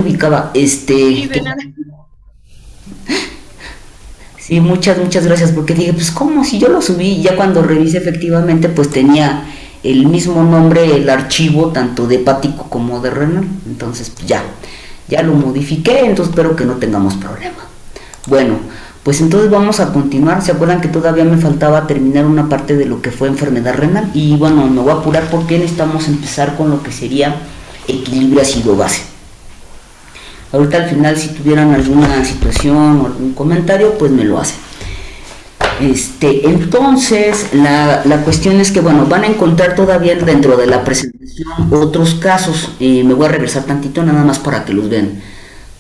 ubicaba, Sí, de nada. sí, muchas gracias, porque dije, pues cómo, si yo lo subí, ya cuando revisé efectivamente, pues tenía el mismo nombre, el archivo, tanto de hepático como de renal, entonces pues, ya lo modifiqué, entonces espero que no tengamos problema. Bueno, pues entonces vamos a continuar, ¿se acuerdan que todavía me faltaba terminar una parte de lo que fue enfermedad renal? Y bueno, me voy a apurar porque necesitamos empezar con lo que sería equilibrio ácido-base. Ahorita al final si tuvieran alguna situación o algún comentario, pues me lo hacen. Entonces, la cuestión es que, bueno, van a encontrar todavía dentro de la presentación otros casos. Me voy a regresar tantito nada más para que los vean.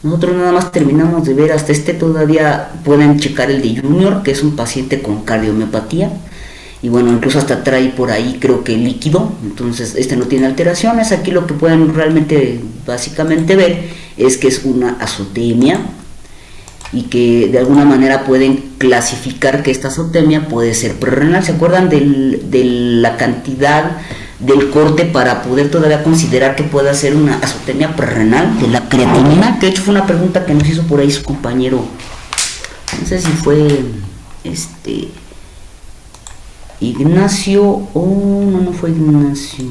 Nosotros nada más terminamos de ver hasta todavía pueden checar el de Junior, que es un paciente con cardiomiopatía. Y bueno, incluso hasta trae por ahí creo que líquido, entonces no tiene alteraciones. Aquí lo que pueden realmente básicamente ver es que es una azotemia y que de alguna manera pueden clasificar que esta azotemia puede ser prerrenal. ¿Se acuerdan de la cantidad del corte para poder todavía considerar que pueda ser una azotemia prerrenal de la creatinina? Que de hecho fue una pregunta que nos hizo por ahí su compañero, no sé si fue Ignacio o no fue Ignacio.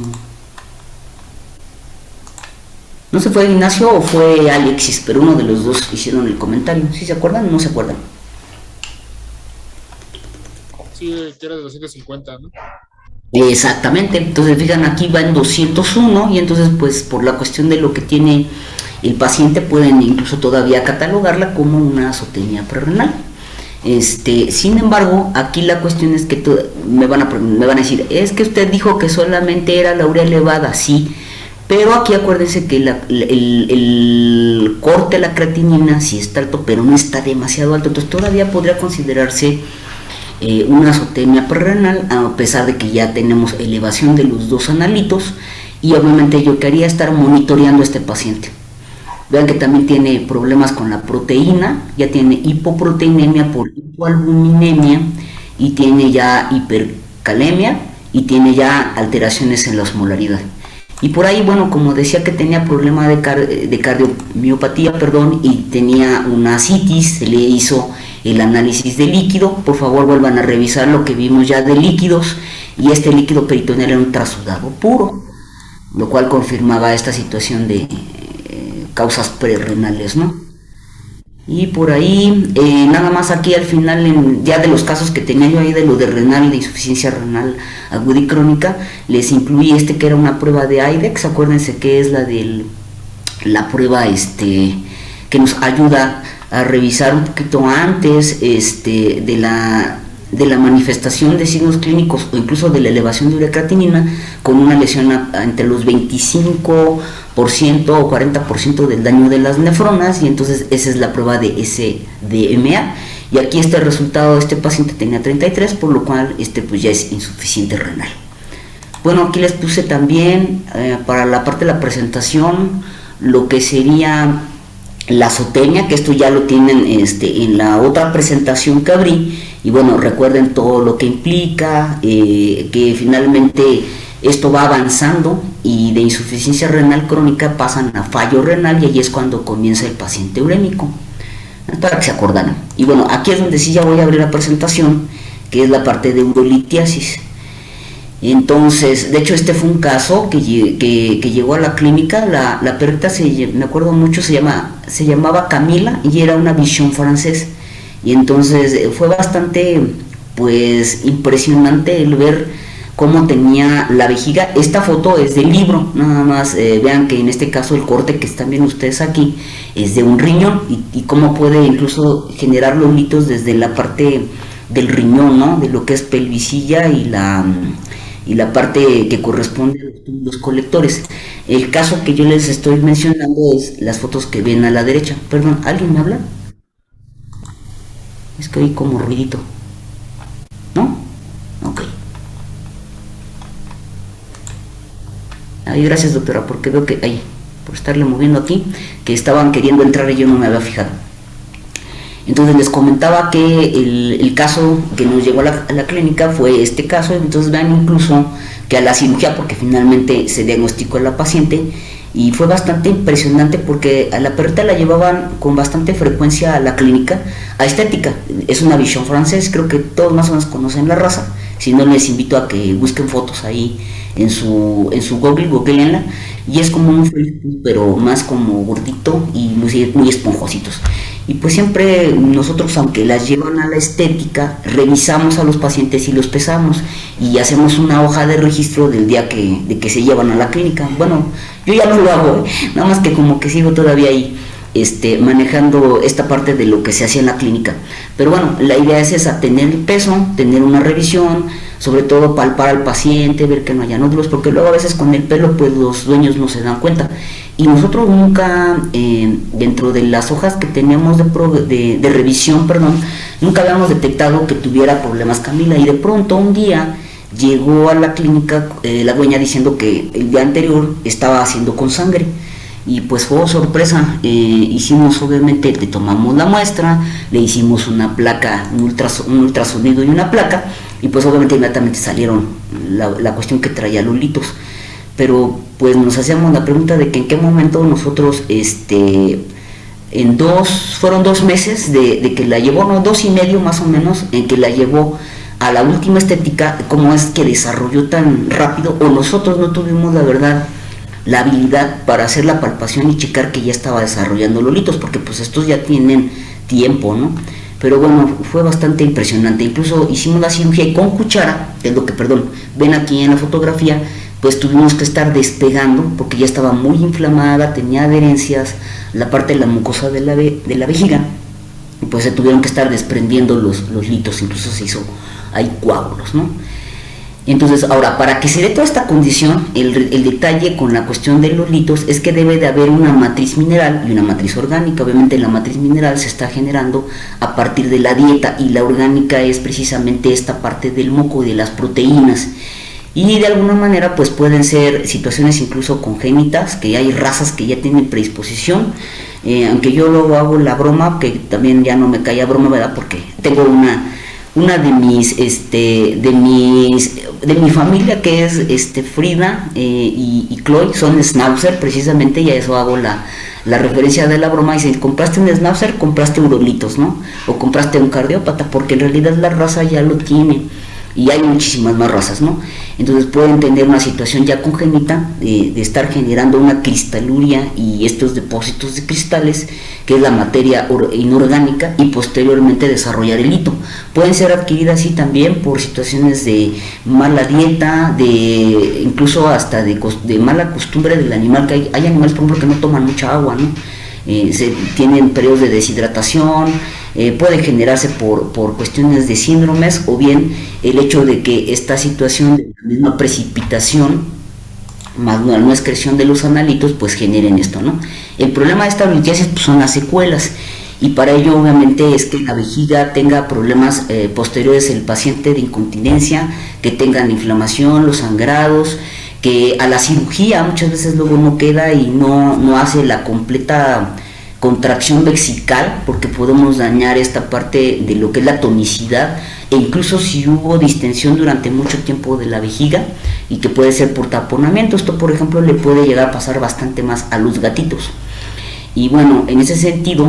No se fue Ignacio o fue Alexis, pero uno de los dos hicieron el comentario. ¿Sí se acuerdan o no se acuerdan? Sí, que era de 250, ¿no? Exactamente, entonces fijan aquí va en 201 y entonces pues por la cuestión de lo que tiene el paciente pueden incluso todavía catalogarla como una azotemia prerrenal. Sin embargo, aquí la cuestión es que me van a decir, es que usted dijo que solamente era la urea elevada, sí, pero aquí acuérdense que el corte de la creatinina sí está alto, pero no está demasiado alto, entonces todavía podría considerarse una azotemia prerrenal, a pesar de que ya tenemos elevación de los dos analitos, y obviamente yo quería estar monitoreando a este paciente. Vean que también tiene problemas con la proteína, ya tiene hipoproteinemia por hipoalbuminemia y tiene ya hipercalemia y tiene ya alteraciones en la osmolaridad. Y por ahí, bueno, como decía que tenía problema de cardiomiopatía, perdón, y tenía una ascitis, se le hizo el análisis de líquido. Por favor, vuelvan a revisar lo que vimos ya de líquidos, y este líquido peritoneal era un trasudado puro, lo cual confirmaba esta situación de causas prerrenales, ¿no? Y por ahí, nada más aquí al final, ya de los casos que tenía yo ahí de lo de renal, de insuficiencia renal aguda y crónica, les incluí que era una prueba de IDEX. Acuérdense que es la prueba que nos ayuda a revisar un poquito antes de la manifestación de signos clínicos o incluso de la elevación de ureacatinina con una lesión entre los 25% o 40% del daño de las nefronas, y entonces esa es la prueba de SDMA, y aquí el resultado de este paciente tenía 33, por lo cual pues ya es insuficiente renal. Bueno, aquí les puse también para la parte de la presentación lo que sería la azotemia, que esto ya lo tienen en la otra presentación que abrí, y bueno, recuerden todo lo que implica, que finalmente esto va avanzando y de insuficiencia renal crónica pasan a fallo renal, y ahí es cuando comienza el paciente urémico, para que se acordaran. Y bueno, aquí es donde sí ya voy a abrir la presentación, que es la parte de urolitiasis. Entonces, de hecho fue un caso que llegó a la clínica. La perrita, me acuerdo mucho, se llamaba Camila y era una bichon francés, y entonces fue bastante pues impresionante el ver cómo tenía la vejiga. Esta foto es del libro, nada más vean que en este caso el corte que están viendo ustedes aquí es de un riñón, y cómo puede incluso generar los litos desde la parte del riñón, ¿no? De lo que es pelvicilla y la parte que corresponde a los túbulos colectores. El caso que yo les estoy mencionando es las fotos que ven a la derecha. Perdón, ¿alguien me habla? Es que oí como ruidito, ¿no? Ok. Ay, gracias, doctora, porque veo que ahí, por estarle moviendo aquí, que estaban queriendo entrar y yo no me había fijado. Entonces les comentaba que el caso que nos llegó a la clínica fue este caso. Entonces vean incluso que a la cirugía, porque finalmente se diagnosticó a la paciente, y fue bastante impresionante porque a la perrita la llevaban con bastante frecuencia a la clínica a estética. Es una Bichon francés, creo que todos más o menos conocen la raza. Si no, les invito a que busquen fotos ahí en su googleenla, y es como un French, pero más como gordito y muy esponjositos. Y pues siempre nosotros, aunque las llevan a la estética, revisamos a los pacientes y los pesamos y hacemos una hoja de registro del día de que se llevan a la clínica. Bueno, yo ya no lo hago, nada más que como que sigo todavía ahí manejando esta parte de lo que se hacía en la clínica. Pero bueno, la idea es esa, tener el peso, tener una revisión, sobre todo palpar al paciente, ver que no haya nódulos, porque luego a veces con el pelo pues los dueños no se dan cuenta. Y nosotros nunca, dentro de las hojas que teníamos de revisión, nunca habíamos detectado que tuviera problemas Camila, y de pronto un día llegó a la clínica la dueña diciendo que el día anterior estaba haciendo con sangre. Y pues fue sorpresa, hicimos, obviamente le tomamos la muestra, le hicimos una placa, un ultrasonido y una placa, y pues obviamente inmediatamente salieron la cuestión que traía los litos. Pero pues nos hacíamos la pregunta de que en qué momento nosotros, fueron 2 meses de que la llevó, no, 2 y medio más o menos, en que la llevó a la última estética, cómo es que desarrolló tan rápido, o nosotros no tuvimos la verdad la habilidad para hacer la palpación y checar que ya estaba desarrollando lolitos, porque pues estos ya tienen tiempo, ¿no? Pero bueno, fue bastante impresionante. Incluso hicimos la cirugía y con cuchara, que es lo que, ven aquí en la fotografía, pues tuvimos que estar despegando porque ya estaba muy inflamada, tenía adherencias, la parte de la mucosa de la vejiga, y pues se tuvieron que estar desprendiendo los litos, incluso se hizo, hay coágulos, ¿no? Entonces, ahora, para que se dé toda esta condición, el detalle con la cuestión de los litos es que debe de haber una matriz mineral y una matriz orgánica. Obviamente la matriz mineral se está generando a partir de la dieta, y la orgánica es precisamente esta parte del moco y de las proteínas. Y de alguna manera pues pueden ser situaciones incluso congénitas, que hay razas que ya tienen predisposición, aunque yo luego hago la broma, que también ya no me cae a broma, ¿verdad? Porque tengo una de mi familia, que es Frida y Chloe, son schnauzer precisamente, y a eso hago la referencia de la broma. Y si compraste un schnauzer, compraste urolitos, ¿no? O compraste un cardiópata, porque en realidad la raza ya lo tiene, y hay muchísimas más razas, ¿no? Entonces pueden tener una situación ya congénita de estar generando una cristaluria y estos depósitos de cristales, que es la materia inorgánica, y posteriormente desarrollar el hito. Pueden ser adquiridas así también por situaciones de mala dieta, incluso hasta de mala costumbre del animal, que hay animales, por ejemplo, que no toman mucha agua, ¿no? Tienen periodos de deshidratación, puede generarse por cuestiones de síndromes, o bien el hecho de que esta situación de la misma precipitación más la no excreción de los analitos pues generen esto, ¿no? El problema de esta litiasis pues son las secuelas, y para ello obviamente es que la vejiga tenga problemas posteriores, el paciente de incontinencia, que tengan inflamación, los sangrados, que a la cirugía muchas veces luego no queda y no hace la completa contracción vesical, porque podemos dañar esta parte de lo que es la tonicidad, e incluso si hubo distensión durante mucho tiempo de la vejiga, y que puede ser por taponamiento. Esto, por ejemplo, le puede llegar a pasar bastante más a los gatitos, y bueno, en ese sentido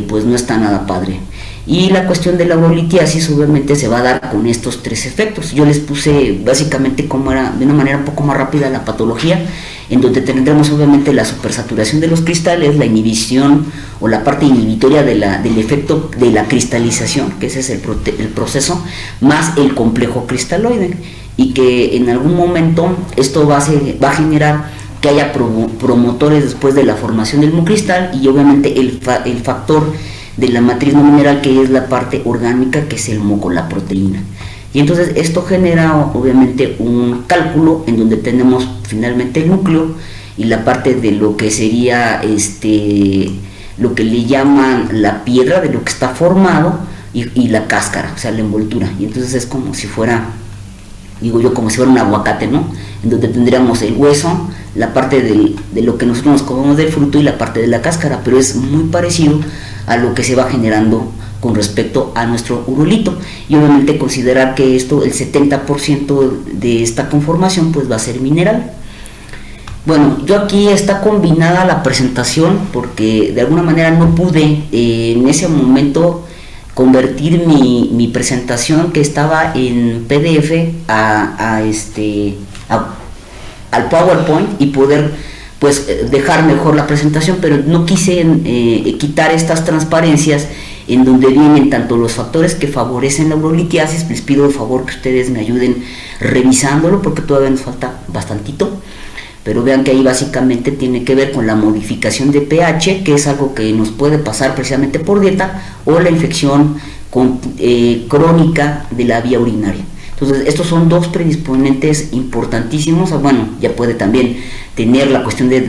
pues no está nada padre. Y la cuestión de la urolitiasis obviamente se va a dar con estos 3 efectos. Yo les puse básicamente cómo era, de una manera un poco más rápida, la patología, en donde tendremos obviamente la supersaturación de los cristales, la inhibición o la parte inhibitoria del efecto de la cristalización, que ese es el proceso, más el complejo cristaloide, y que en algún momento esto va a generar que haya promotores después de la formación del mucristal, y obviamente el factor de la matriz no mineral, que es la parte orgánica, que es el moco, la proteína. Y entonces esto genera obviamente un cálculo en donde tenemos finalmente el núcleo y la parte de lo que sería lo que le llaman la piedra de lo que está formado, y la cáscara, o sea, la envoltura. Y entonces es como si fuera, digo yo, como si fuera un aguacate, ¿no? En donde tendríamos el hueso, la parte de lo que nosotros nos comemos del fruto, y la parte de la cáscara, pero es muy parecido a lo que se va generando con respecto a nuestro urolito. Y obviamente considerar que esto, el 70% de esta conformación pues va a ser mineral. Bueno, yo aquí está combinada la presentación porque de alguna manera no pude en ese momento convertir mi presentación que estaba en PDF al PowerPoint y poder pues dejar mejor la presentación, pero no quise quitar estas transparencias en donde vienen tanto los factores que favorecen la urolitiasis. Les pido de favor que ustedes me ayuden revisándolo porque todavía nos falta bastantito, pero vean que ahí básicamente tiene que ver con la modificación de pH, que es algo que nos puede pasar precisamente por dieta, o la infección crónica de la vía urinaria. Entonces estos son dos predisponentes importantísimos. Bueno, ya puede también tener la cuestión de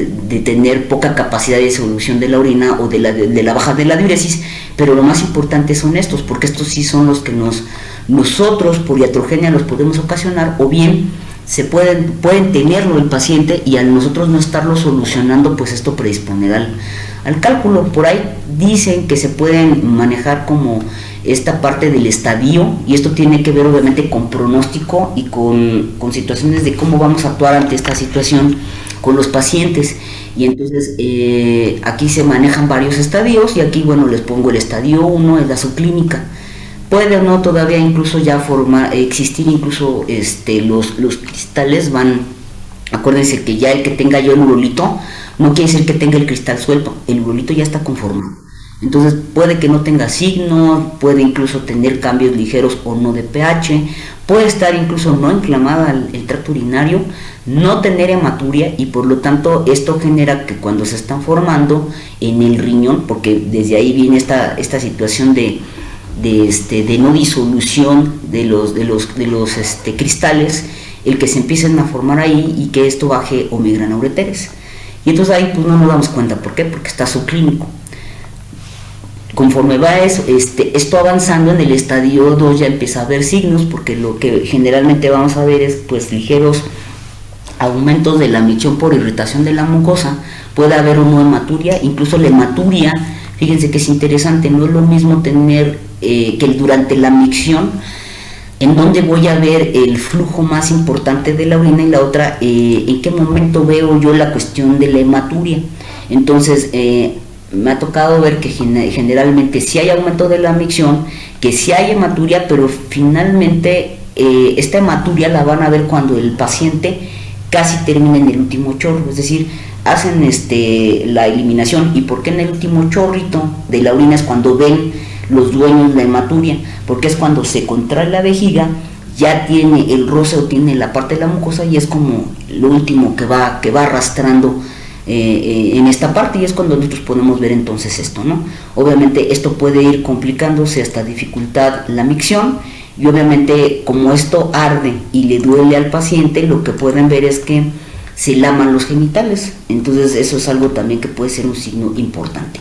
tener poca capacidad de solución de la orina o de la baja de la diuresis, pero lo más importante son estos, porque estos sí son los que nosotros por iatrogenia los podemos ocasionar, o bien pueden tenerlo el paciente y al nosotros no estarlo solucionando, pues esto predispone al cálculo. Por ahí dicen que se pueden manejar como esta parte del estadio, y esto tiene que ver obviamente con pronóstico y con situaciones de cómo vamos a actuar ante esta situación con los pacientes. Y entonces aquí se manejan varios estadios, y aquí bueno les pongo el estadio 1, es la subclínica. Puede o no todavía incluso ya existir incluso los cristales acuérdense que ya el que tenga yo el urolito no quiere decir que tenga el cristal suelto, el urolito ya está conformado. Entonces puede que no tenga signo, puede incluso tener cambios ligeros o no de pH, puede estar incluso no inflamada el tracto urinario, no tener hematuria, y por lo tanto esto genera que cuando se están formando en el riñón, porque desde ahí viene esta situación de no disolución de los cristales, el que se empiecen a formar ahí y que esto baje omegranoureteres. Y entonces ahí pues no nos damos cuenta. ¿Por qué? Porque está subclínico. Conforme va esto avanzando en el estadio 2 ya empieza a haber signos, porque lo que generalmente vamos a ver es pues ligeros aumentos de la micción por irritación de la mucosa, puede haber o no hematuria, incluso la hematuria, fíjense que es interesante, no es lo mismo tener que durante la micción, en donde voy a ver el flujo más importante de la orina, y la otra, en qué momento veo yo la cuestión de la hematuria. Entonces, me ha tocado ver que generalmente sí hay aumento de la micción, que sí hay hematuria, pero finalmente esta hematuria la van a ver cuando el paciente casi termina en el último chorro, es decir, hacen la eliminación. ¿Y por qué en el último chorrito de la orina es cuando ven los dueños la hematuria? Porque es cuando se contrae la vejiga, ya tiene el roce o tiene la parte de la mucosa, y es como lo último que va arrastrando en esta parte, y es cuando nosotros podemos ver entonces esto, ¿no? Obviamente esto puede ir complicándose hasta dificultad la micción, y obviamente como esto arde y le duele al paciente, lo que pueden ver es que se laman los genitales. Entonces eso es algo también que puede ser un signo importante.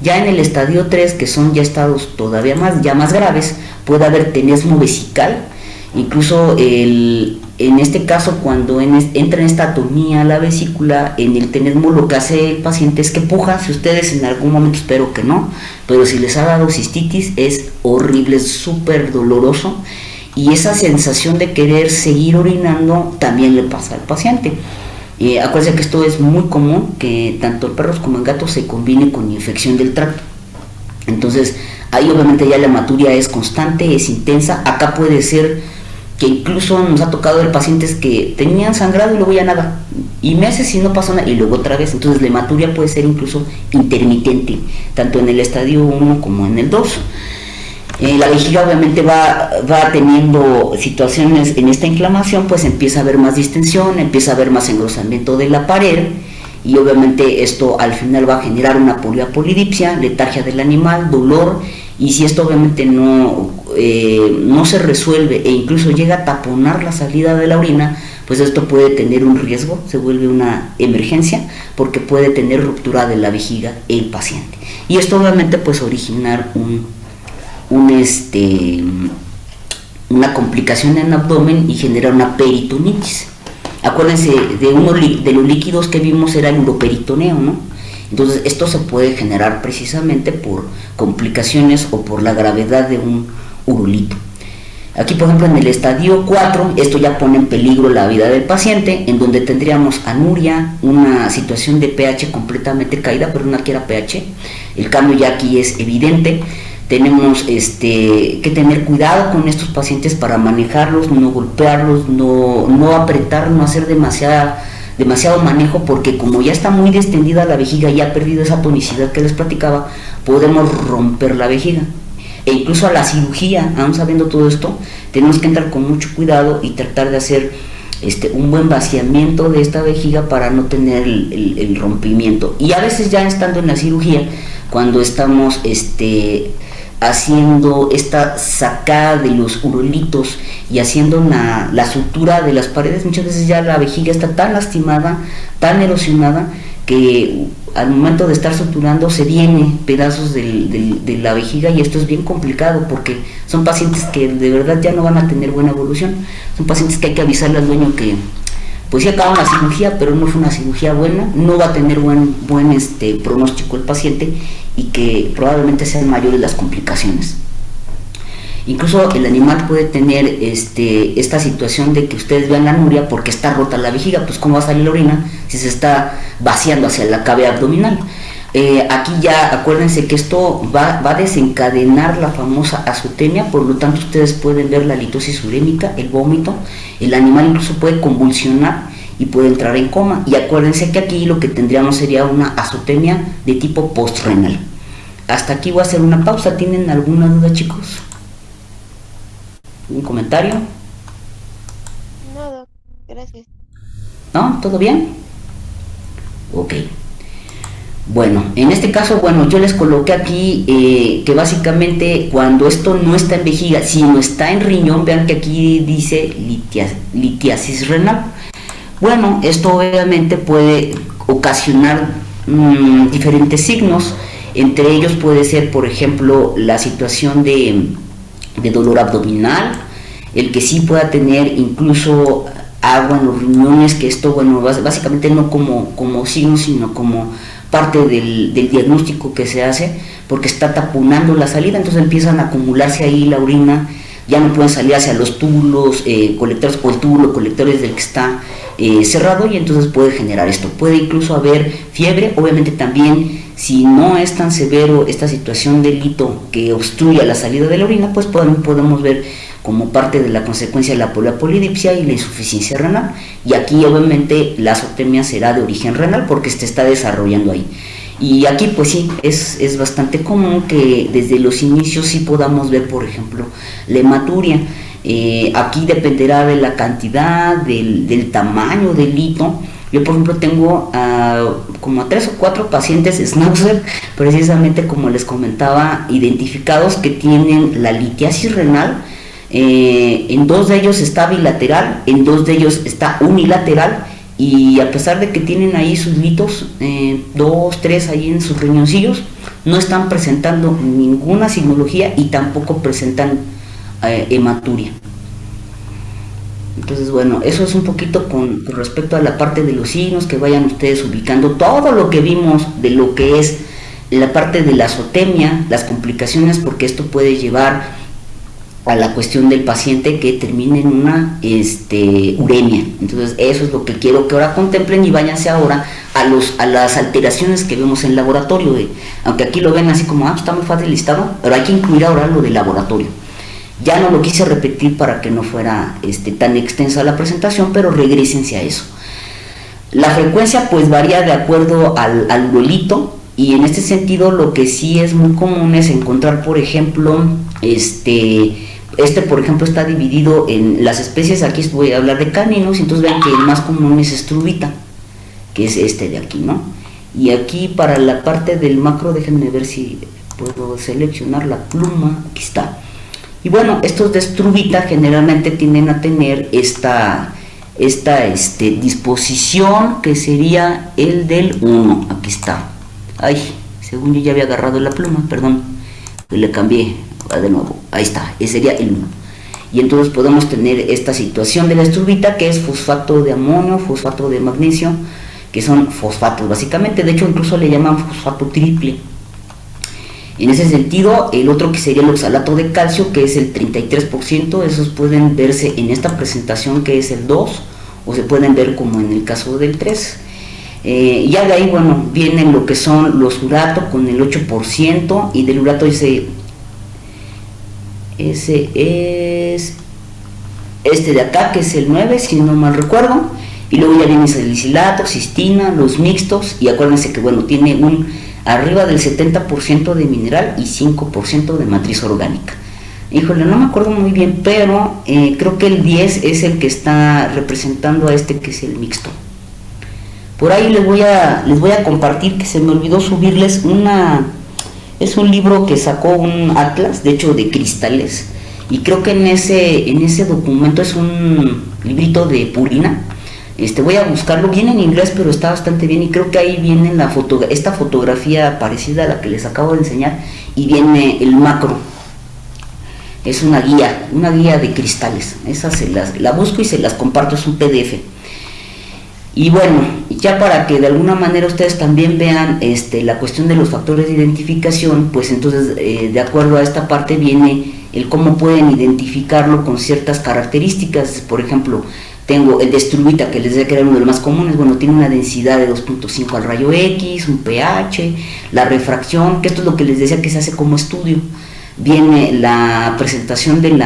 Ya en el estadio 3, que son ya estados todavía más graves, puede haber tenesmo vesical, incluso en este caso cuando entra en esta atonía la vesícula, en el tenesmo lo que hace el paciente es que puja. Si ustedes en algún momento, espero que no, pero si les ha dado cistitis es horrible, es súper doloroso, y esa sensación de querer seguir orinando también le pasa al paciente. Acuérdense que esto es muy común, que tanto en perros como en gatos se combine con infección del tracto. Entonces ahí obviamente ya la hematuria es constante, es intensa. Acá puede ser que incluso nos ha tocado ver pacientes que tenían sangrado y luego ya nada, y meses y no pasó nada, y luego otra vez. Entonces la hematuria puede ser incluso intermitente, tanto en el estadio 1 como en el 2. La vejiga obviamente va teniendo situaciones en esta inflamación, pues empieza a haber más distensión, empieza a haber más engrosamiento de la pared, y obviamente esto al final va a generar una polipolidipsia, letargia del animal, dolor, y si esto obviamente no se resuelve e incluso llega a taponar la salida de la orina, pues esto puede tener un riesgo, se vuelve una emergencia, porque puede tener ruptura de la vejiga el paciente, y esto obviamente pues originar una complicación en el abdomen y generar una peritonitis. Acuérdense de los líquidos que vimos era el uroperitoneo, ¿no? Entonces esto se puede generar precisamente por complicaciones o por la gravedad de un urolito. Aquí, por ejemplo, en el estadio 4, esto ya pone en peligro la vida del paciente, en donde tendríamos anuria, una situación de pH completamente caída, pero no aquí era pH. El cambio ya aquí es evidente. Tenemos que tener cuidado con estos pacientes para manejarlos, no golpearlos, no apretar, no hacer demasiado manejo, porque como ya está muy distendida la vejiga y ha perdido esa tonicidad que les platicaba, podemos romper la vejiga. E incluso a la cirugía, aún sabiendo todo esto, tenemos que entrar con mucho cuidado y tratar de hacer un buen vaciamiento de esta vejiga para no tener el rompimiento. Y a veces ya estando en la cirugía, cuando estamos haciendo esta sacada de los urolitos y haciendo la sutura de las paredes, muchas veces ya la vejiga está tan lastimada, tan erosionada, que al momento de estar suturando se vienen pedazos de la vejiga, y esto es bien complicado porque son pacientes que de verdad ya no van a tener buena evolución. Son pacientes que hay que avisarle al dueño que pues sí acaban la cirugía, pero no fue una cirugía buena, no va a tener buen pronóstico el paciente, y que probablemente sean mayores las complicaciones. Incluso el animal puede tener esta situación de que ustedes vean la anuria porque está rota la vejiga. Pues cómo va a salir la orina si se está vaciando hacia la cavidad abdominal. Aquí ya acuérdense que esto va a desencadenar la famosa azotemia, por lo tanto ustedes pueden ver la litosis urémica, el vómito. El animal incluso puede convulsionar y puede entrar en coma. Y acuérdense que aquí lo que tendríamos sería una azotemia de tipo postrenal. Hasta aquí voy a hacer una pausa. ¿Tienen alguna duda, chicos? ¿Un comentario? No, doc, gracias. ¿No? ¿Todo bien? Ok. Bueno, en este caso, yo les coloqué aquí que básicamente cuando esto no está en vejiga, sino está en riñón, vean que aquí dice litiasis renal. Bueno, esto obviamente puede ocasionar diferentes signos. Entre ellos puede ser, por ejemplo, la situación de dolor abdominal, el que sí pueda tener incluso agua en los riñones, que esto, básicamente no como signo, sino como parte del diagnóstico que se hace, porque está taponando la salida, entonces empiezan a acumularse ahí la orina, ya no pueden salir hacia los túbulos colectores o el túbulo colectores del que está cerrado, y entonces puede generar esto. Puede incluso haber fiebre, obviamente también. Si no es tan severo esta situación de lito que obstruya la salida de la orina, pues podemos ver como parte de la consecuencia de la polidipsia y la insuficiencia renal. Y aquí obviamente la azotemia será de origen renal porque se está desarrollando ahí. Y aquí pues sí, es bastante común que desde los inicios sí podamos ver, por ejemplo, la hematuria. Aquí dependerá de la cantidad, del tamaño del lito. Yo, por ejemplo, tengo como a 3 o 4 pacientes Schnauzer, precisamente como les comentaba, identificados que tienen la litiasis renal. En 2 de ellos está bilateral, en 2 de ellos está unilateral, y a pesar de que tienen ahí sus litos, 2, 3 ahí en sus riñoncillos, no están presentando ninguna signología y tampoco presentan hematuria. Entonces, eso es un poquito con respecto a la parte de los signos, que vayan ustedes ubicando todo lo que vimos de lo que es la parte de la azotemia, las complicaciones, porque esto puede llevar a la cuestión del paciente que termine en una uremia. Entonces, eso es lo que quiero que ahora contemplen, y váyanse ahora a las alteraciones que vemos en laboratorio. Aunque aquí lo ven así como, está muy fácil listado, pero hay que incluir ahora lo de laboratorio. Ya no lo quise repetir para que no fuera tan extensa la presentación, pero regrésense a eso. La frecuencia pues varía de acuerdo al urolito, y en este sentido lo que sí es muy común es encontrar, por ejemplo, por ejemplo está dividido en las especies. Aquí voy a hablar de caninos, entonces vean que el más común es struvita, que es de aquí, ¿no? Y aquí para la parte del macro, déjenme ver si puedo seleccionar la pluma, aquí está. Y estos de struvita generalmente tienden a tener esta disposición, que sería el del 1, aquí está. Ay, según yo ya había agarrado la pluma, perdón, le cambié, de nuevo, ahí está, ese sería el 1. Y entonces podemos tener esta situación de la struvita, que es fosfato de amonio, fosfato de magnesio, que son fosfatos básicamente, de hecho incluso le llaman fosfato triple. En ese sentido, el otro que sería el oxalato de calcio, que es el 33%, esos pueden verse en esta presentación que es el 2, o se pueden ver como en el caso del 3. Ya de ahí, bueno, vienen lo que son los uratos con el 8%, y del urato ese es este de acá, que es el 9, si no mal recuerdo, y luego ya viene salicilato, cistina, los mixtos, y acuérdense que, bueno, tiene arriba del 70% de mineral y 5% de matriz orgánica. Híjole, no me acuerdo muy bien, pero creo que el 10 es el que está representando a este, que es el mixto. Por ahí les voy a compartir, que se me olvidó subirles es un libro que sacó un atlas, de hecho de cristales, y creo que en ese documento es un librito de Purina. Voy a buscarlo, viene en inglés pero está bastante bien, y creo que ahí viene esta fotografía parecida a la que les acabo de enseñar, y viene el macro. Es una guía de cristales. Esa la busco y se las comparto, es un PDF. Y bueno, ya para que de alguna manera ustedes también vean la cuestión de los factores de identificación, pues entonces de acuerdo a esta parte viene el cómo pueden identificarlo con ciertas características. Por ejemplo, tengo el de estrubita, que les decía que era uno de los más comunes. Bueno, tiene una densidad de 2.5 al rayo X, un pH, la refracción, que esto es lo que les decía que se hace como estudio. Viene la presentación del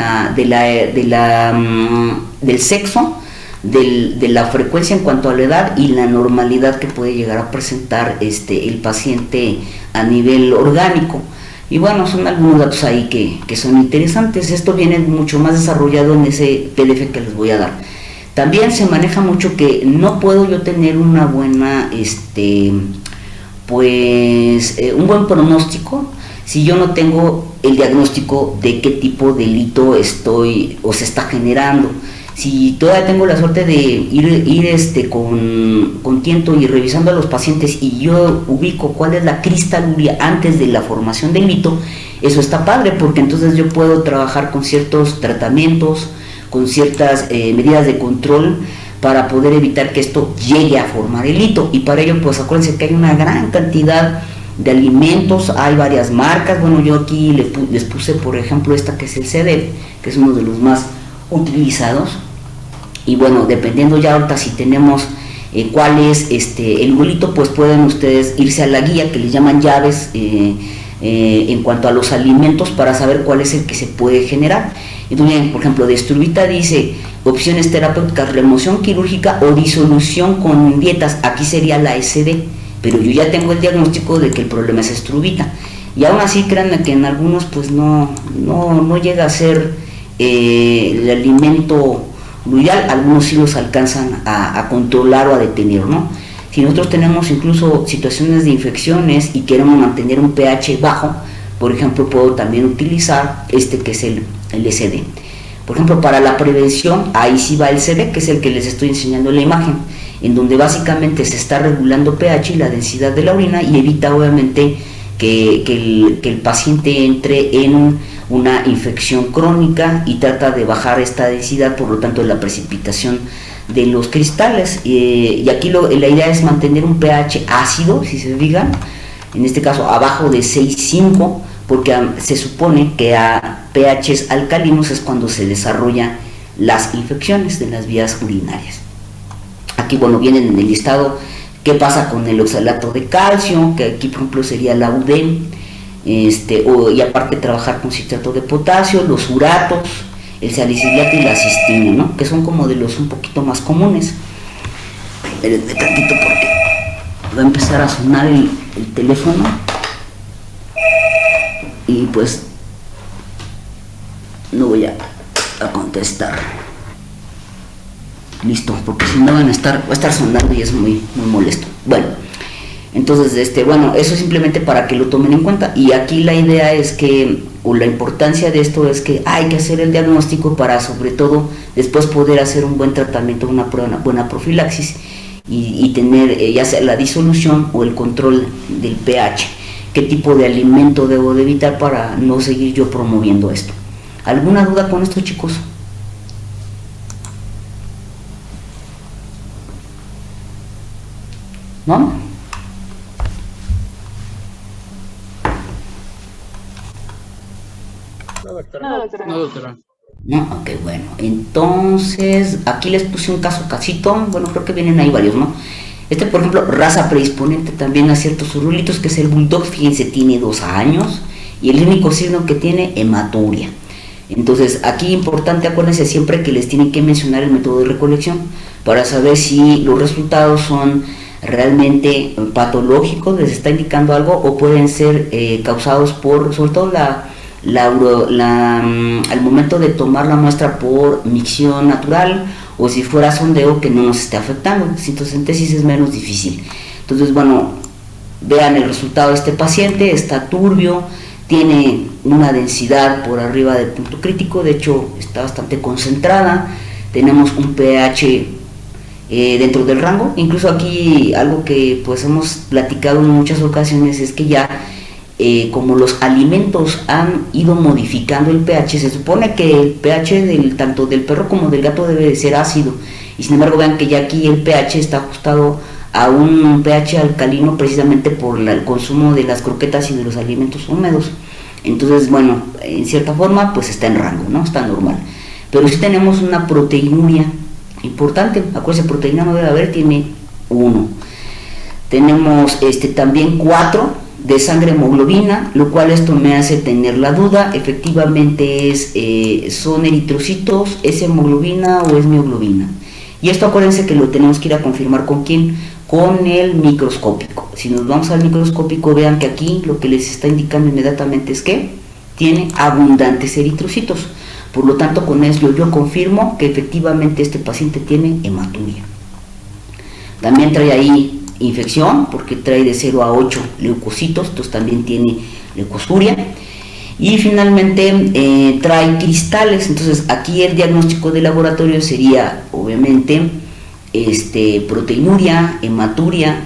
sexo, de la frecuencia en cuanto a la edad y la normalidad que puede llegar a presentar el paciente a nivel orgánico. Y bueno, son algunos datos ahí que son interesantes. Esto viene mucho más desarrollado en ese PDF que les voy a dar. También se maneja mucho que no puedo yo tener una buena, un buen pronóstico si yo no tengo el diagnóstico de qué tipo de delito se está generando. Si todavía tengo la suerte de ir con tiento y revisando a los pacientes, y yo ubico cuál es la cristaluria antes de la formación del hito, eso está padre, porque entonces yo puedo trabajar con ciertos tratamientos, con ciertas medidas de control para poder evitar que esto llegue a formar el hito. Y para ello, pues acuérdense que hay una gran cantidad de alimentos, hay varias marcas. Bueno, yo aquí les puse, por ejemplo, esta que es el CD, que es uno de los más utilizados. Y bueno, dependiendo ya ahorita si tenemos cuál es el bolito, pues pueden ustedes irse a la guía que les llaman llaves en cuanto a los alimentos, para saber cuál es el que se puede generar. Entonces, por ejemplo, de estrubita dice opciones terapéuticas, remoción quirúrgica o disolución con dietas. Aquí sería la SD, pero yo ya tengo el diagnóstico de que el problema es estrubita. Y aún así, créanme que en algunos pues no llega a ser el alimento lo ideal. Algunos sí los alcanzan a controlar o a detener, ¿no? Si nosotros tenemos incluso situaciones de infecciones y queremos mantener un pH bajo, por ejemplo, puedo también utilizar que es el SD. Por ejemplo, para la prevención, ahí sí va el CD, que es el que les estoy enseñando en la imagen, en donde básicamente se está regulando pH y la densidad de la orina, y evita obviamente que el paciente entre en una infección crónica, y trata de bajar esta densidad, por lo tanto la precipitación de los cristales. Y aquí la idea es mantener un pH ácido, si se fijan, en este caso abajo de 6,5, porque se supone que a pHs alcalinos es cuando se desarrollan las infecciones de las vías urinarias. Aquí, bueno, vienen en el listado qué pasa con el oxalato de calcio, que aquí por ejemplo sería la UDEM, y aparte trabajar con citrato de potasio, los uratos, el salicilato y la cistina, ¿no? Que son como de los un poquito más comunes. Espérenme tantito porque va a empezar a sonar el teléfono, y pues no voy a contestar. Listo, porque si no va a estar sonando y es muy molesto. Bueno, entonces bueno, eso simplemente para que lo tomen en cuenta. Y aquí la idea es que, o la importancia de esto es que hay que hacer el diagnóstico para, sobre todo, después poder hacer un buen tratamiento, una buena profilaxis, y tener ya sea la disolución o el control del pH. ¿Qué tipo de alimento debo de evitar para no seguir yo promoviendo esto? ¿Alguna duda con esto, chicos? ¿No? No, doctora. No, doctora. No, doctora. No, ok, bueno. Entonces, aquí les puse un caso casito. Bueno, creo que vienen ahí varios, ¿no? Este, por ejemplo, raza predisponente también a ciertos urulitos, que es el bulldog. Fíjense, tiene 2 años y el único signo que tiene, hematuria. Entonces, aquí importante, acuérdense siempre que les tienen que mencionar el método de recolección para saber si los resultados son realmente patológicos, les está indicando algo, o pueden ser causados por, sobre todo al momento de tomar la muestra por micción natural, o si fuera sondeo que no nos esté afectando. Citosíntesis es menos difícil. Entonces, bueno, vean el resultado de este paciente, está turbio, tiene una densidad por arriba del punto crítico, de hecho está bastante concentrada, tenemos un pH dentro del rango. Incluso aquí algo que pues hemos platicado en muchas ocasiones es que ya como los alimentos han ido modificando el pH, se supone que el pH tanto del perro como del gato debe de ser ácido, y sin embargo vean que ya aquí el pH está ajustado a un pH alcalino precisamente por el consumo de las croquetas y de los alimentos húmedos. Entonces, bueno, en cierta forma pues está en rango, ¿no? Está normal. Pero si tenemos una proteinuria importante, acuérdense, proteína no debe haber, tiene 1. Tenemos también 4 de sangre hemoglobina, lo cual esto me hace tener la duda, efectivamente son eritrocitos, es hemoglobina o es mioglobina. Y esto acuérdense que lo tenemos que ir a confirmar con quién, con el microscópico. Si nos vamos al microscópico, vean que aquí lo que les está indicando inmediatamente es que tiene abundantes eritrocitos. Por lo tanto, con eso yo confirmo que efectivamente este paciente tiene hematuria. También trae ahí infección, porque trae de 0 a 8 leucocitos, entonces también tiene leucosuria. Y finalmente trae cristales. Entonces aquí el diagnóstico de laboratorio sería obviamente proteinuria, hematuria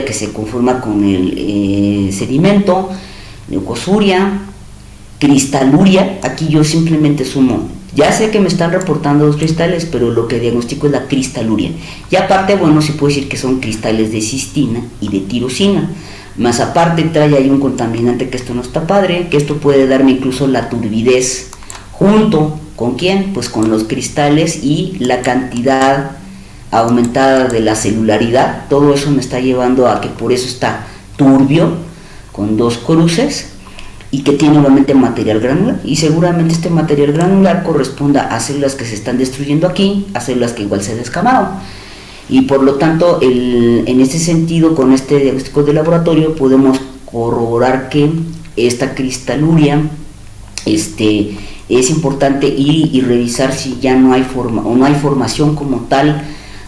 que se conforma con el sedimento, leucosuria, cristaluria. Aquí yo simplemente sumo, ya sé que me están reportando 2 cristales, pero lo que diagnostico es la cristaluria. Y aparte, bueno, sí puedo decir que son cristales de cistina y de tirosina. Más aparte trae ahí un contaminante, que esto no está padre, que esto puede darme incluso la turbidez. ¿Junto con quién? Pues con los cristales y la cantidad aumentada de la celularidad. Todo eso me está llevando a que por eso está turbio, con 2 cruces, y que tiene obviamente material granular, y seguramente este material granular corresponda a células que se están destruyendo aquí, a células que igual se descamaron. Y por lo tanto, en este sentido, con este diagnóstico de laboratorio podemos corroborar que esta cristaluria es importante ir y revisar si ya no hay formación como tal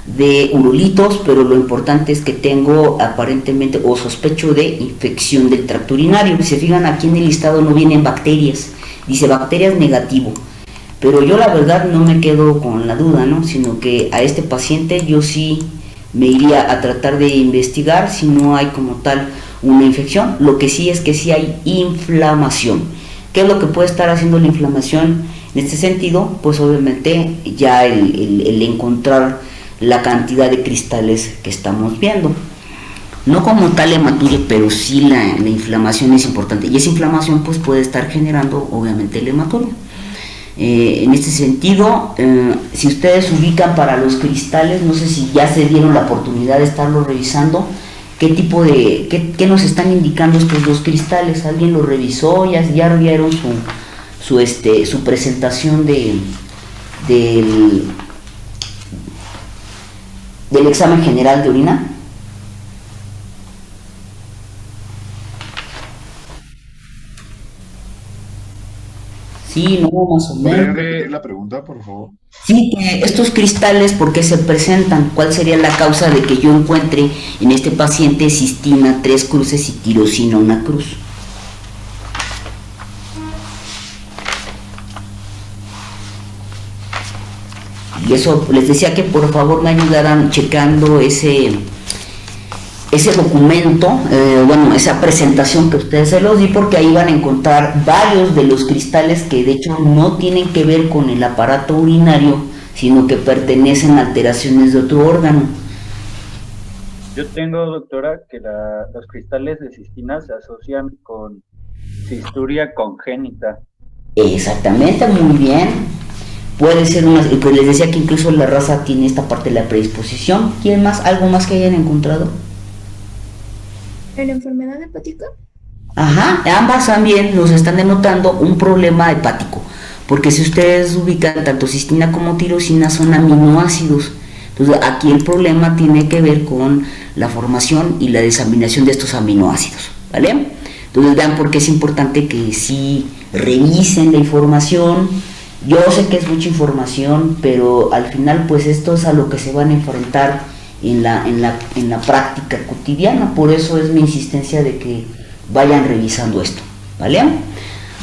de urulitos, pero lo importante es que tengo aparentemente o sospecho de infección del tracto urinario. Si se fijan, aquí en el listado no vienen bacterias, dice bacterias negativo, pero yo la verdad no me quedo con la duda, ¿no? Sino que a este paciente yo sí me iría a tratar de investigar si no hay como tal una infección. Lo que sí es que sí hay inflamación. ¿Qué es lo que puede estar haciendo la inflamación en este sentido? Pues obviamente ya el encontrar la cantidad de cristales que estamos viendo. No como tal hematuria, pero sí la inflamación es importante, y esa inflamación pues puede estar generando obviamente la hematuria. En este sentido, si ustedes ubican para los cristales, no sé si ya se dieron la oportunidad de estarlo revisando, qué tipo de, qué nos están indicando estos 2 cristales. ¿Alguien lo revisó? ¿Ya vieron su presentación del examen general de orina? Sí, no, más o ¿Podrían menos. repetir la pregunta, por favor? Sí, que estos cristales, ¿por qué se presentan? ¿Cuál sería la causa de que yo encuentre en este paciente cistina 3 cruces y tirosina 1 cruz? Y eso les decía que por favor me ayudaran checando ese documento, esa presentación que ustedes se los di, porque ahí van a encontrar varios de los cristales que de hecho no tienen que ver con el aparato urinario, sino que pertenecen a alteraciones de otro órgano. Yo tengo, doctora, que los cristales de cistina se asocian con cisturia congénita. Exactamente, muy bien. Puede ser una, pues les decía que incluso la raza tiene esta parte de la predisposición. ¿Quién más? ¿Algo más que hayan encontrado? ¿En la enfermedad hepática? Ajá, ambas también nos están denotando un problema hepático, porque si ustedes ubican tanto cistina como tirosina son aminoácidos. Entonces aquí el problema tiene que ver con la formación y la desaminación de estos aminoácidos, ¿vale? Entonces vean por qué es importante que sí revisen la información. Yo sé que es mucha información, pero al final pues esto es a lo que se van a enfrentar en la práctica cotidiana. Por eso es mi insistencia de que vayan revisando esto, ¿vale?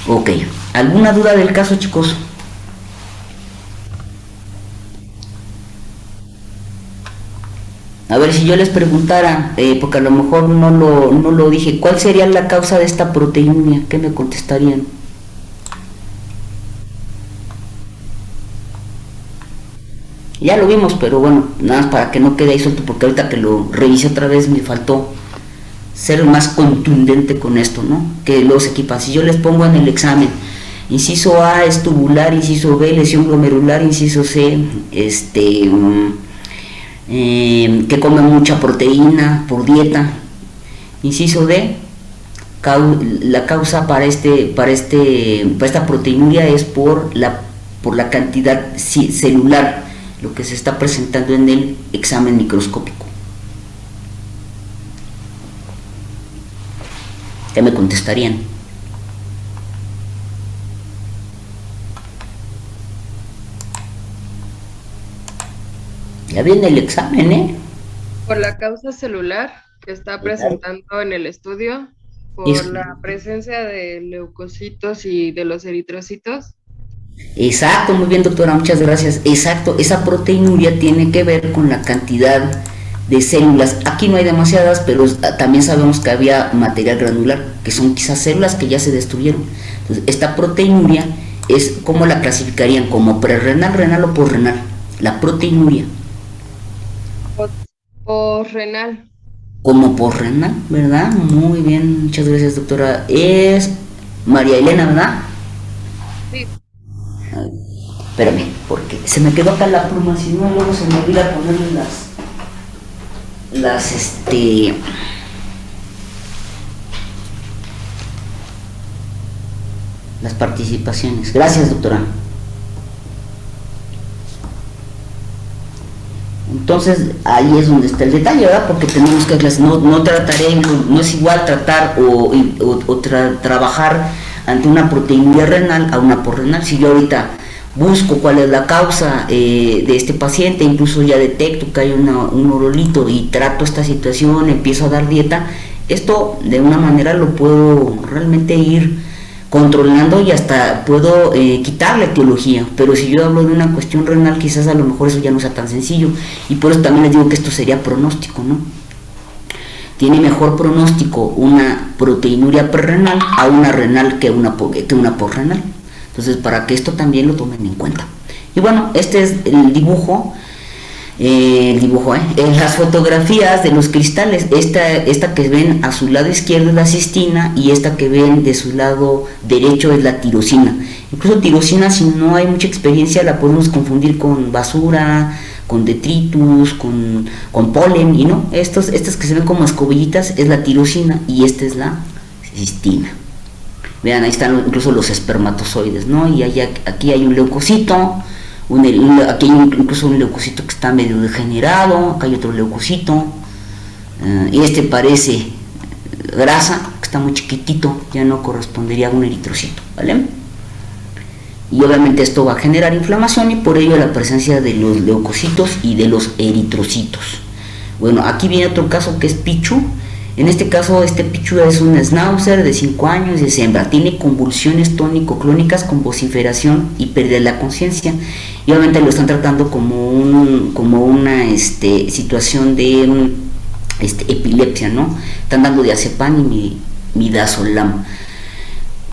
Ok, ¿alguna duda del caso, chicos? A ver, si yo les preguntara, porque a lo mejor no lo dije, ¿cuál sería la causa de esta proteinuria? ¿Qué me contestarían? Ya lo vimos, pero bueno, nada más para que no quede ahí suelto, porque ahorita que lo revisé otra vez me faltó ser más contundente con esto, ¿no? Que los equipan. Si yo les pongo en el examen, inciso A es tubular, inciso B lesión glomerular, inciso C, que come mucha proteína por dieta, inciso D, la causa para esta proteinuria es por la cantidad celular, lo que se está presentando en el examen microscópico. ¿Qué me contestarían? Ya viene el examen, ¿eh? Por la causa celular que está presentando en el estudio, por la presencia de leucocitos y de los eritrocitos. Exacto, muy bien, doctora, muchas gracias. Exacto, esa proteinuria tiene que ver con la cantidad de células. Aquí no hay demasiadas, pero también sabemos que había material granular, que son quizás células que ya se destruyeron. Entonces, esta proteinuria es, ¿cómo la clasificarían? ¿Como prerrenal, renal o posrenal? La proteinuria. Posrenal. Como posrenal, ¿verdad? Muy bien, muchas gracias, doctora. Es María Elena, ¿verdad? Sí. Espérame, porque se me quedó acá la pluma, si no luego se me olvida ponerle las participaciones. Gracias, doctora. Entonces ahí es donde está el detalle, ¿verdad? Porque tenemos que no trataré, no es igual tratar trabajar ante una proteinuria renal a una posrenal. Si yo ahorita busco cuál es la causa de este paciente, incluso ya detecto que hay un urolito y trato esta situación, empiezo a dar dieta, esto de una manera lo puedo realmente ir controlando y hasta puedo quitar la etiología. Pero si yo hablo de una cuestión renal, quizás a lo mejor eso ya no sea tan sencillo, y por eso también les digo que esto sería pronóstico, ¿no? Tiene mejor pronóstico una proteinuria prerrenal a una renal que una posrenal. Entonces, para que esto también lo tomen en cuenta. Y bueno, este es el dibujo, las fotografías de los cristales. Esta que ven a su lado izquierdo es la cistina, y esta que ven de su lado derecho es la tirosina. Incluso tirosina, si no hay mucha experiencia, la podemos confundir con basura, con detritus, con polen, y no, estas que se ven como escobillitas es la tirosina, y esta es la cistina. Vean, ahí están incluso los espermatozoides, ¿no? Y aquí hay un leucocito, aquí hay incluso un leucocito que está medio degenerado, acá hay otro leucocito, y este parece grasa, que está muy chiquitito, ya no correspondería a un eritrocito, ¿vale? Y obviamente esto va a generar inflamación, y por ello la presencia de los leucocitos y de los eritrocitos. Bueno, aquí viene otro caso que es Pichu. En este caso, este Pichu es un schnauzer de 5 años de hembra, tiene convulsiones tónico-clónicas con vociferación y pérdida de la conciencia, y obviamente lo están tratando como una situación de epilepsia, ¿no? Están dando diazepam y midazolam.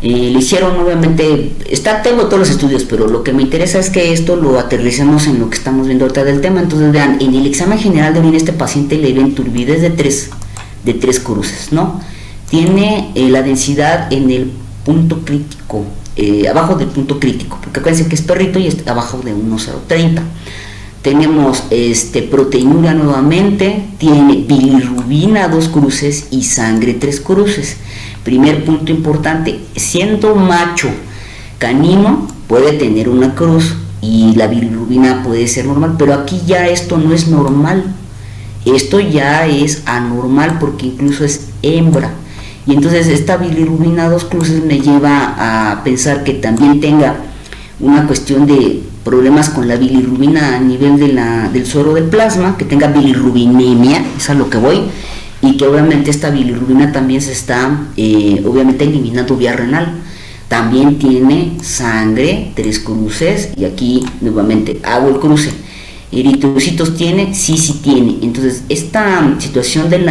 Le hicieron, obviamente, tengo todos los estudios, pero lo que me interesa es que esto lo aterricemos en lo que estamos viendo ahorita del tema. Entonces vean, en el examen general de orina este paciente le ven turbidez de 3 cruces, ¿no? Tiene la densidad en el punto crítico abajo del punto crítico, porque acuérdense que es perrito y está abajo de 1,030. Tenemos proteinuria nuevamente, tiene bilirrubina 2 cruces y sangre 3 cruces. Primer punto importante, siendo macho canino puede tener una cruz y la bilirrubina puede ser normal, pero aquí ya esto no es normal, esto ya es anormal porque incluso es hembra. Y entonces esta bilirrubina 2 cruces me lleva a pensar que también tenga una cuestión de problemas con la bilirrubina a nivel del suero del plasma, que tenga bilirrubinemia, es a lo que voy, y que obviamente esta bilirrubina también se está obviamente eliminando vía renal. También tiene sangre 3 cruces, y aquí nuevamente hago el cruce. ¿Eritrocitos tiene? Sí, sí tiene. Entonces esta situación del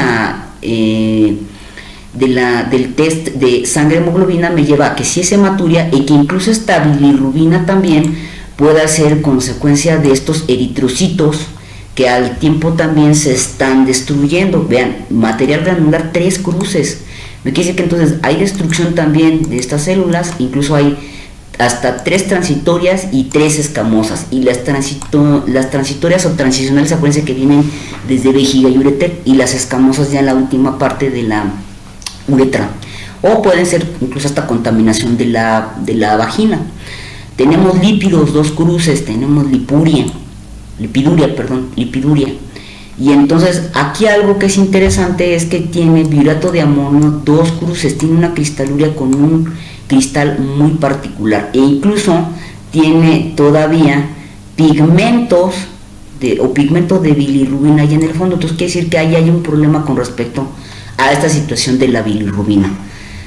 test de sangre hemoglobina me lleva a que sí es hematuria y que incluso esta bilirrubina también pueda ser consecuencia de estos eritrocitos que al tiempo también se están destruyendo. Vean, material granular 3 cruces. Me quiere decir que entonces hay destrucción también de estas células, incluso hay hasta 3 transitorias y 3 escamosas, y las transitorias o transicionales, acuérdense que vienen desde vejiga y ureter, y las escamosas ya en la última parte de la uretra, o pueden ser incluso hasta contaminación de la vagina. Tenemos lípidos 2 cruces, tenemos lipiduria, y entonces aquí algo que es interesante es que tiene biurato de amonio 2 cruces, tiene una cristaluria con un cristal muy particular, e incluso tiene todavía pigmentos pigmento de bilirrubina allá en el fondo. Entonces quiere decir que ahí hay un problema con respecto a esta situación de la bilirrubina.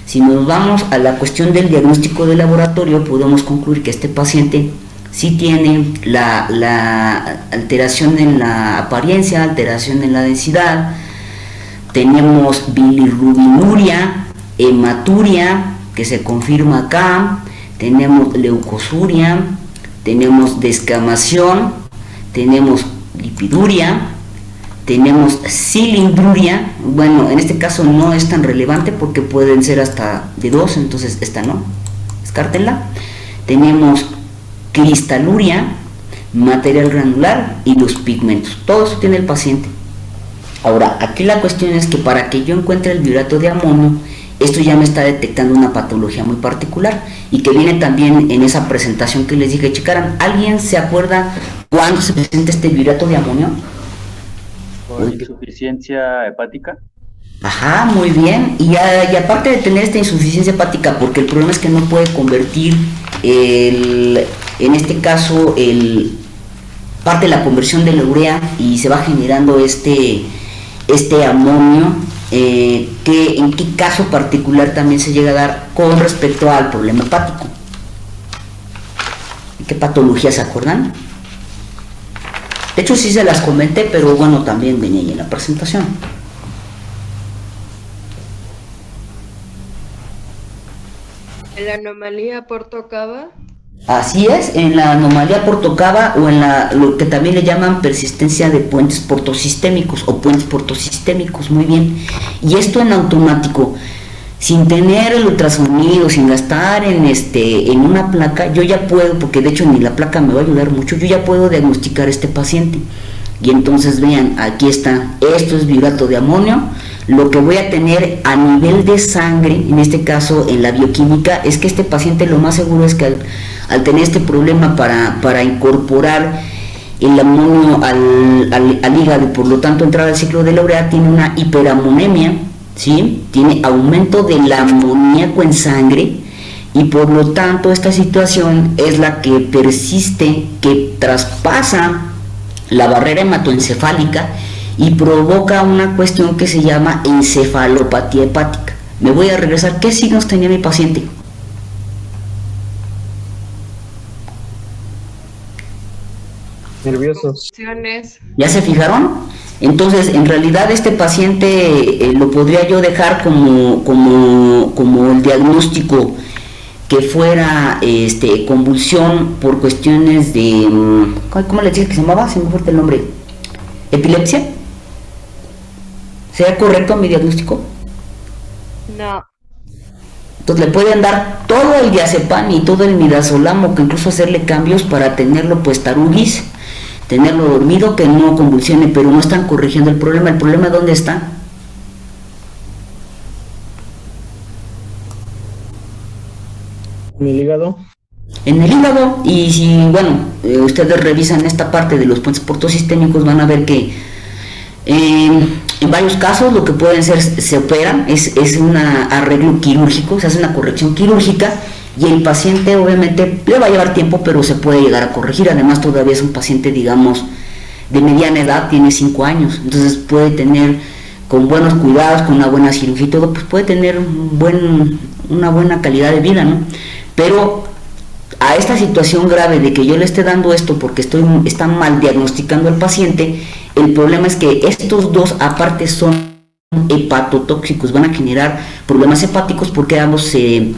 Si nos vamos a la cuestión del diagnóstico de laboratorio, podemos concluir que este paciente sí tiene la alteración en la apariencia, alteración en la densidad, tenemos bilirrubinuria, hematuria, que se confirma acá, tenemos leucosuria, tenemos descamación, tenemos lipiduria, tenemos cilindruria. Bueno, en este caso no es tan relevante porque pueden ser hasta de 2, entonces esta no, descártenla. Tenemos cristaluria, material granular y los pigmentos. Todo eso tiene el paciente. Ahora, aquí la cuestión es que para que yo encuentre el biurato de amonio, esto ya me está detectando una patología muy particular y que viene también en esa presentación que les dije, checaran. ¿Alguien se acuerda cuándo se presenta este biurato de amonio? ¿Por insuficiencia hepática? Ajá, muy bien. Y aparte de tener esta insuficiencia hepática, porque el problema es que no puede convertir en este caso parte de la conversión de la urea y se va generando este amonio, que en qué caso particular también se llega a dar con respecto al problema hepático. ¿Qué patologías se acuerdan? De hecho sí se las comenté, pero bueno, también venía ahí en la presentación. ¿La anomalía Porto-Cava? Así es, en la anomalía Porto-Cava o en lo que también le llaman persistencia de puentes portosistémicos o puentes portosistémicos, muy bien. Y esto en automático, sin tener el ultrasonido, sin gastar en una placa, yo ya puedo, porque de hecho ni la placa me va a ayudar mucho, yo ya puedo diagnosticar a este paciente. Y entonces vean, aquí está, esto es biurato de amonio. Lo que voy a tener a nivel de sangre, en este caso en la bioquímica, es que este paciente lo más seguro es que al tener este problema para incorporar el amonio al hígado y por lo tanto entrar al ciclo de la urea, tiene una hiperamonemia, ¿sí? Tiene aumento del amoníaco en sangre y por lo tanto esta situación es la que persiste, que traspasa la barrera hematoencefálica y provoca una cuestión que se llama encefalopatía hepática. Me voy a regresar. ¿Qué signos tenía mi paciente? Nerviosos. ¿Ya se fijaron? Entonces, en realidad este paciente lo podría yo dejar como el diagnóstico que fuera convulsión por cuestiones de, ¿cómo le decía que se llamaba? Se me fue el nombre. ¿Epilepsia? ¿Sería correcto mi diagnóstico? No. Entonces le pueden dar todo el diazepam y todo el midazolam, o que incluso hacerle cambios para tenerlo pues tarugis, tenerlo dormido, que no convulsione, pero no están corrigiendo el problema. ¿El problema dónde está? ¿En el hígado? En el hígado. Y si, bueno, ustedes revisan esta parte de los puentes portosistémicos, van a ver que en varios casos lo que pueden ser, se operan, es un arreglo quirúrgico, se hace una corrección quirúrgica, y el paciente obviamente le va a llevar tiempo, pero se puede llegar a corregir. Además todavía es un paciente, digamos, de mediana edad, tiene 5 años, entonces puede tener, con buenos cuidados, con una buena cirugía y todo, pues puede tener una buena calidad de vida, ¿no? Pero a esta situación grave de que yo le esté dando esto porque están mal diagnosticando al paciente, el problema es que estos dos aparte son hepatotóxicos, van a generar problemas hepáticos porque ambos se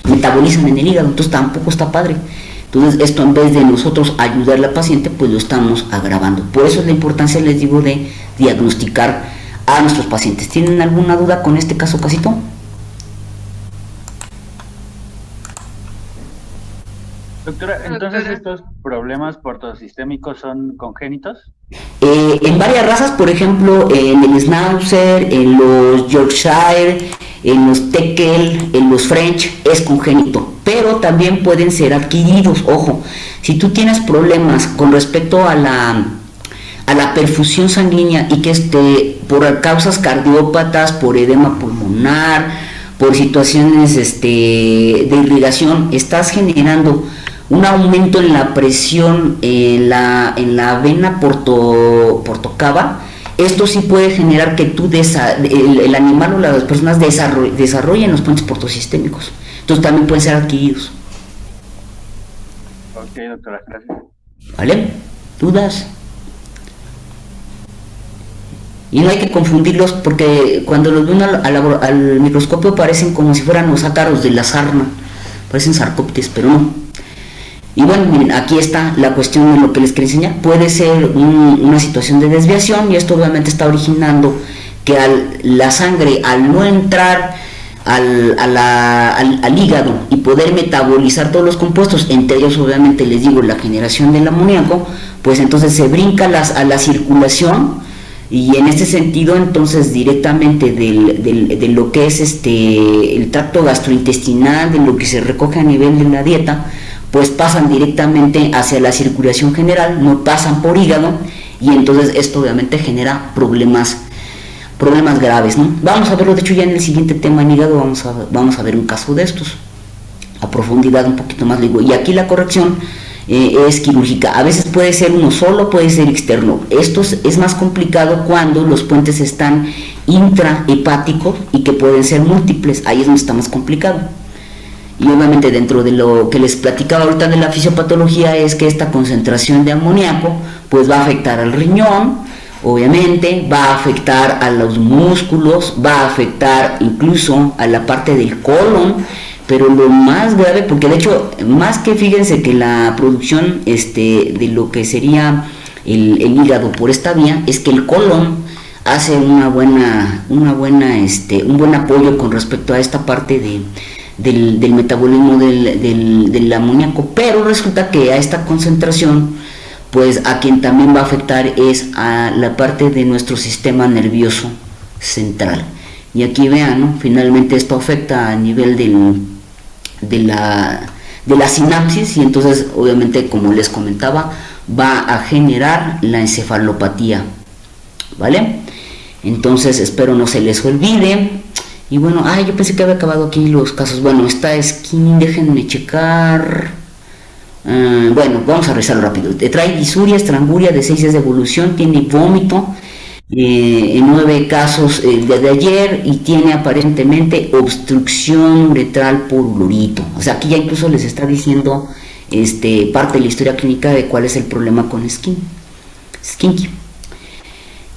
metabolizan en el hígado, entonces tampoco está padre. Entonces esto, en vez de nosotros ayudarle al paciente, pues lo estamos agravando. Por eso es la importancia, les digo, de diagnosticar a nuestros pacientes. ¿Tienen alguna duda con este caso, Casito? Doctora, entonces estos problemas portosistémicos son congénitos. En varias razas, por ejemplo, en el Schnauzer, en los Yorkshire, en los Teckel, en los French, es congénito, pero también pueden ser adquiridos. Ojo, si tú tienes problemas con respecto a la perfusión sanguínea y que por causas cardiópatas, por edema pulmonar, por situaciones de irrigación, estás generando un aumento en la presión en la vena portocava, esto sí puede generar que el animal o las personas desarrollen los puentes portosistémicos. Entonces también pueden ser adquiridos. Ok, doctora, gracias. ¿Vale? ¿Dudas? Y no hay que confundirlos, porque cuando los ven al microscopio parecen como si fueran los ácaros de la sarna, parecen sarcóptes, pero no. Y bueno, miren, aquí está la cuestión de lo que les quería enseñar. Puede ser una situación de desviación, y esto obviamente está originando que la sangre, al no entrar al hígado y poder metabolizar todos los compuestos, entre ellos obviamente les digo la generación del amoníaco, pues entonces se brinca a la circulación, y en este sentido entonces directamente de lo que es el tracto gastrointestinal, de lo que se recoge a nivel de la dieta, pues pasan directamente hacia la circulación general, no pasan por hígado, y entonces esto obviamente genera problemas graves, ¿no? Vamos a verlo, de hecho ya en el siguiente tema en hígado vamos a ver un caso de estos a profundidad un poquito más, digo, y aquí la corrección es quirúrgica. A veces puede ser uno solo, puede ser externo. Esto es más complicado cuando los puentes están intrahepáticos y que pueden ser múltiples, ahí es donde está más complicado. Y obviamente dentro de lo que les platicaba ahorita de la fisiopatología es que esta concentración de amoníaco pues va a afectar al riñón, obviamente va a afectar a los músculos, va a afectar incluso a la parte del colon, pero lo más grave, porque de hecho más que, fíjense que la producción de lo que sería el hígado por esta vía, es que el colon hace un buen apoyo con respecto a esta parte del metabolismo del amoníaco, pero resulta que a esta concentración, pues a quien también va a afectar es a la parte de nuestro sistema nervioso central. Y aquí vean, ¿no? Finalmente esto afecta a nivel de la sinapsis, y entonces obviamente, como les comentaba, va a generar la encefalopatía, ¿vale? Entonces espero no se les olvide. Y bueno, yo pensé que había acabado aquí los casos. Bueno, esta skin, déjenme checar. Bueno, vamos a revisarlo rápido. Trae disuria, estranguria de 6 días de evolución, tiene vómito, en 9 casos desde ayer, y tiene aparentemente obstrucción uretral por urito. O sea, aquí ya incluso les está diciendo parte de la historia clínica de cuál es el problema con Skinky.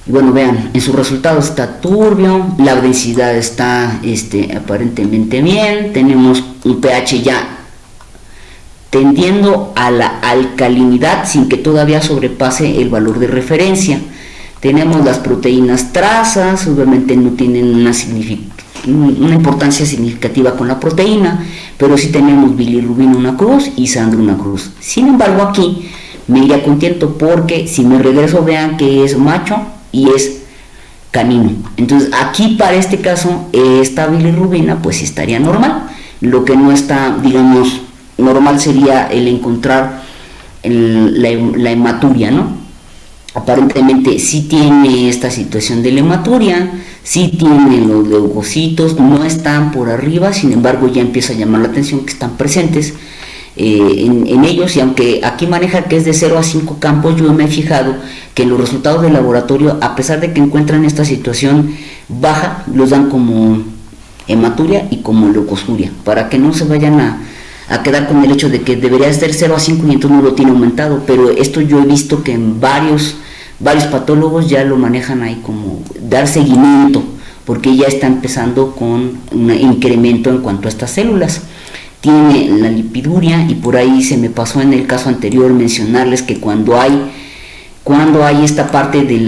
Y bueno, vean, en sus resultados está turbio, la densidad está aparentemente bien, tenemos un pH ya tendiendo a la alcalinidad sin que todavía sobrepase el valor de referencia. Tenemos las proteínas trazas, obviamente no tienen una una importancia significativa con la proteína, pero sí tenemos bilirrubina una cruz y sangre una cruz. Sin embargo, aquí me iría contento porque si me regreso vean que es macho y es canino. Entonces aquí para este caso esta bilirrubina pues estaría normal. Lo que no está, digamos, normal sería el encontrar la hematuria, ¿no? Aparentemente sí tiene esta situación de la hematuria, sí tiene los leucocitos, no están por arriba, sin embargo ya empieza a llamar la atención que están presentes en ellos, y aunque aquí maneja que es de 0 a 5 campos, yo me he fijado que los resultados del laboratorio, a pesar de que encuentran esta situación baja, los dan como hematuria y como leucosuria, para que no se vayan a quedar con el hecho de que debería ser 0 a 5 y entonces no lo tiene aumentado, pero esto yo he visto que en varios patólogos ya lo manejan ahí como dar seguimiento, porque ya está empezando con un incremento en cuanto a estas células. Tiene la lipiduria, y por ahí se me pasó en el caso anterior mencionarles que cuando hay esta parte de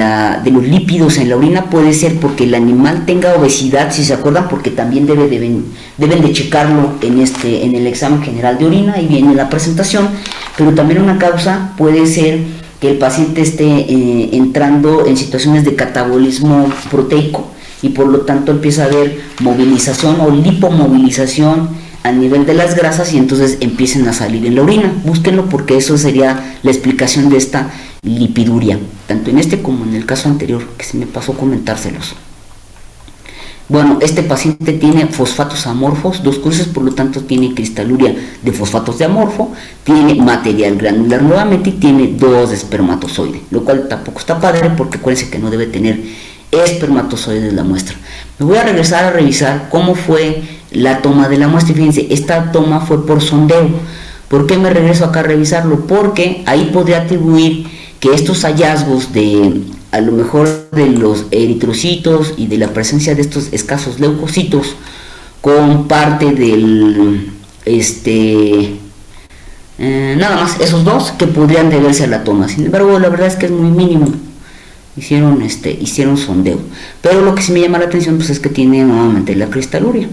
los lípidos en la orina, puede ser porque el animal tenga obesidad, si se acuerdan, porque también deben de checarlo en el examen general de orina, ahí viene la presentación, pero también una causa puede ser que el paciente esté entrando en situaciones de catabolismo proteico y por lo tanto empieza a haber movilización o lipomovilización a nivel de las grasas y entonces empiecen a salir en la orina. Búsquenlo porque eso sería la explicación de esta lipiduria, tanto en este como en el caso anterior que se me pasó comentárselos. Bueno, este paciente tiene fosfatos amorfos, 2 cruces, por lo tanto tiene cristaluria de fosfatos de amorfo, tiene material granular nuevamente y tiene 2 espermatozoides, lo cual tampoco está padre porque acuérdense que no debe tener espermatozoides la muestra. Me voy a regresar a revisar cómo fue la toma de la muestra y fíjense, esta toma fue por sondeo. ¿Por qué me regreso acá a revisarlo? Porque ahí podría atribuir que estos hallazgos a lo mejor de los eritrocitos y de la presencia de estos escasos leucocitos con parte del nada más esos 2 que podrían deberse a la toma. Sin embargo, la verdad es que es muy mínimo. Hicieron sondeo, pero lo que sí me llama la atención pues es que tiene nuevamente la cristaluria.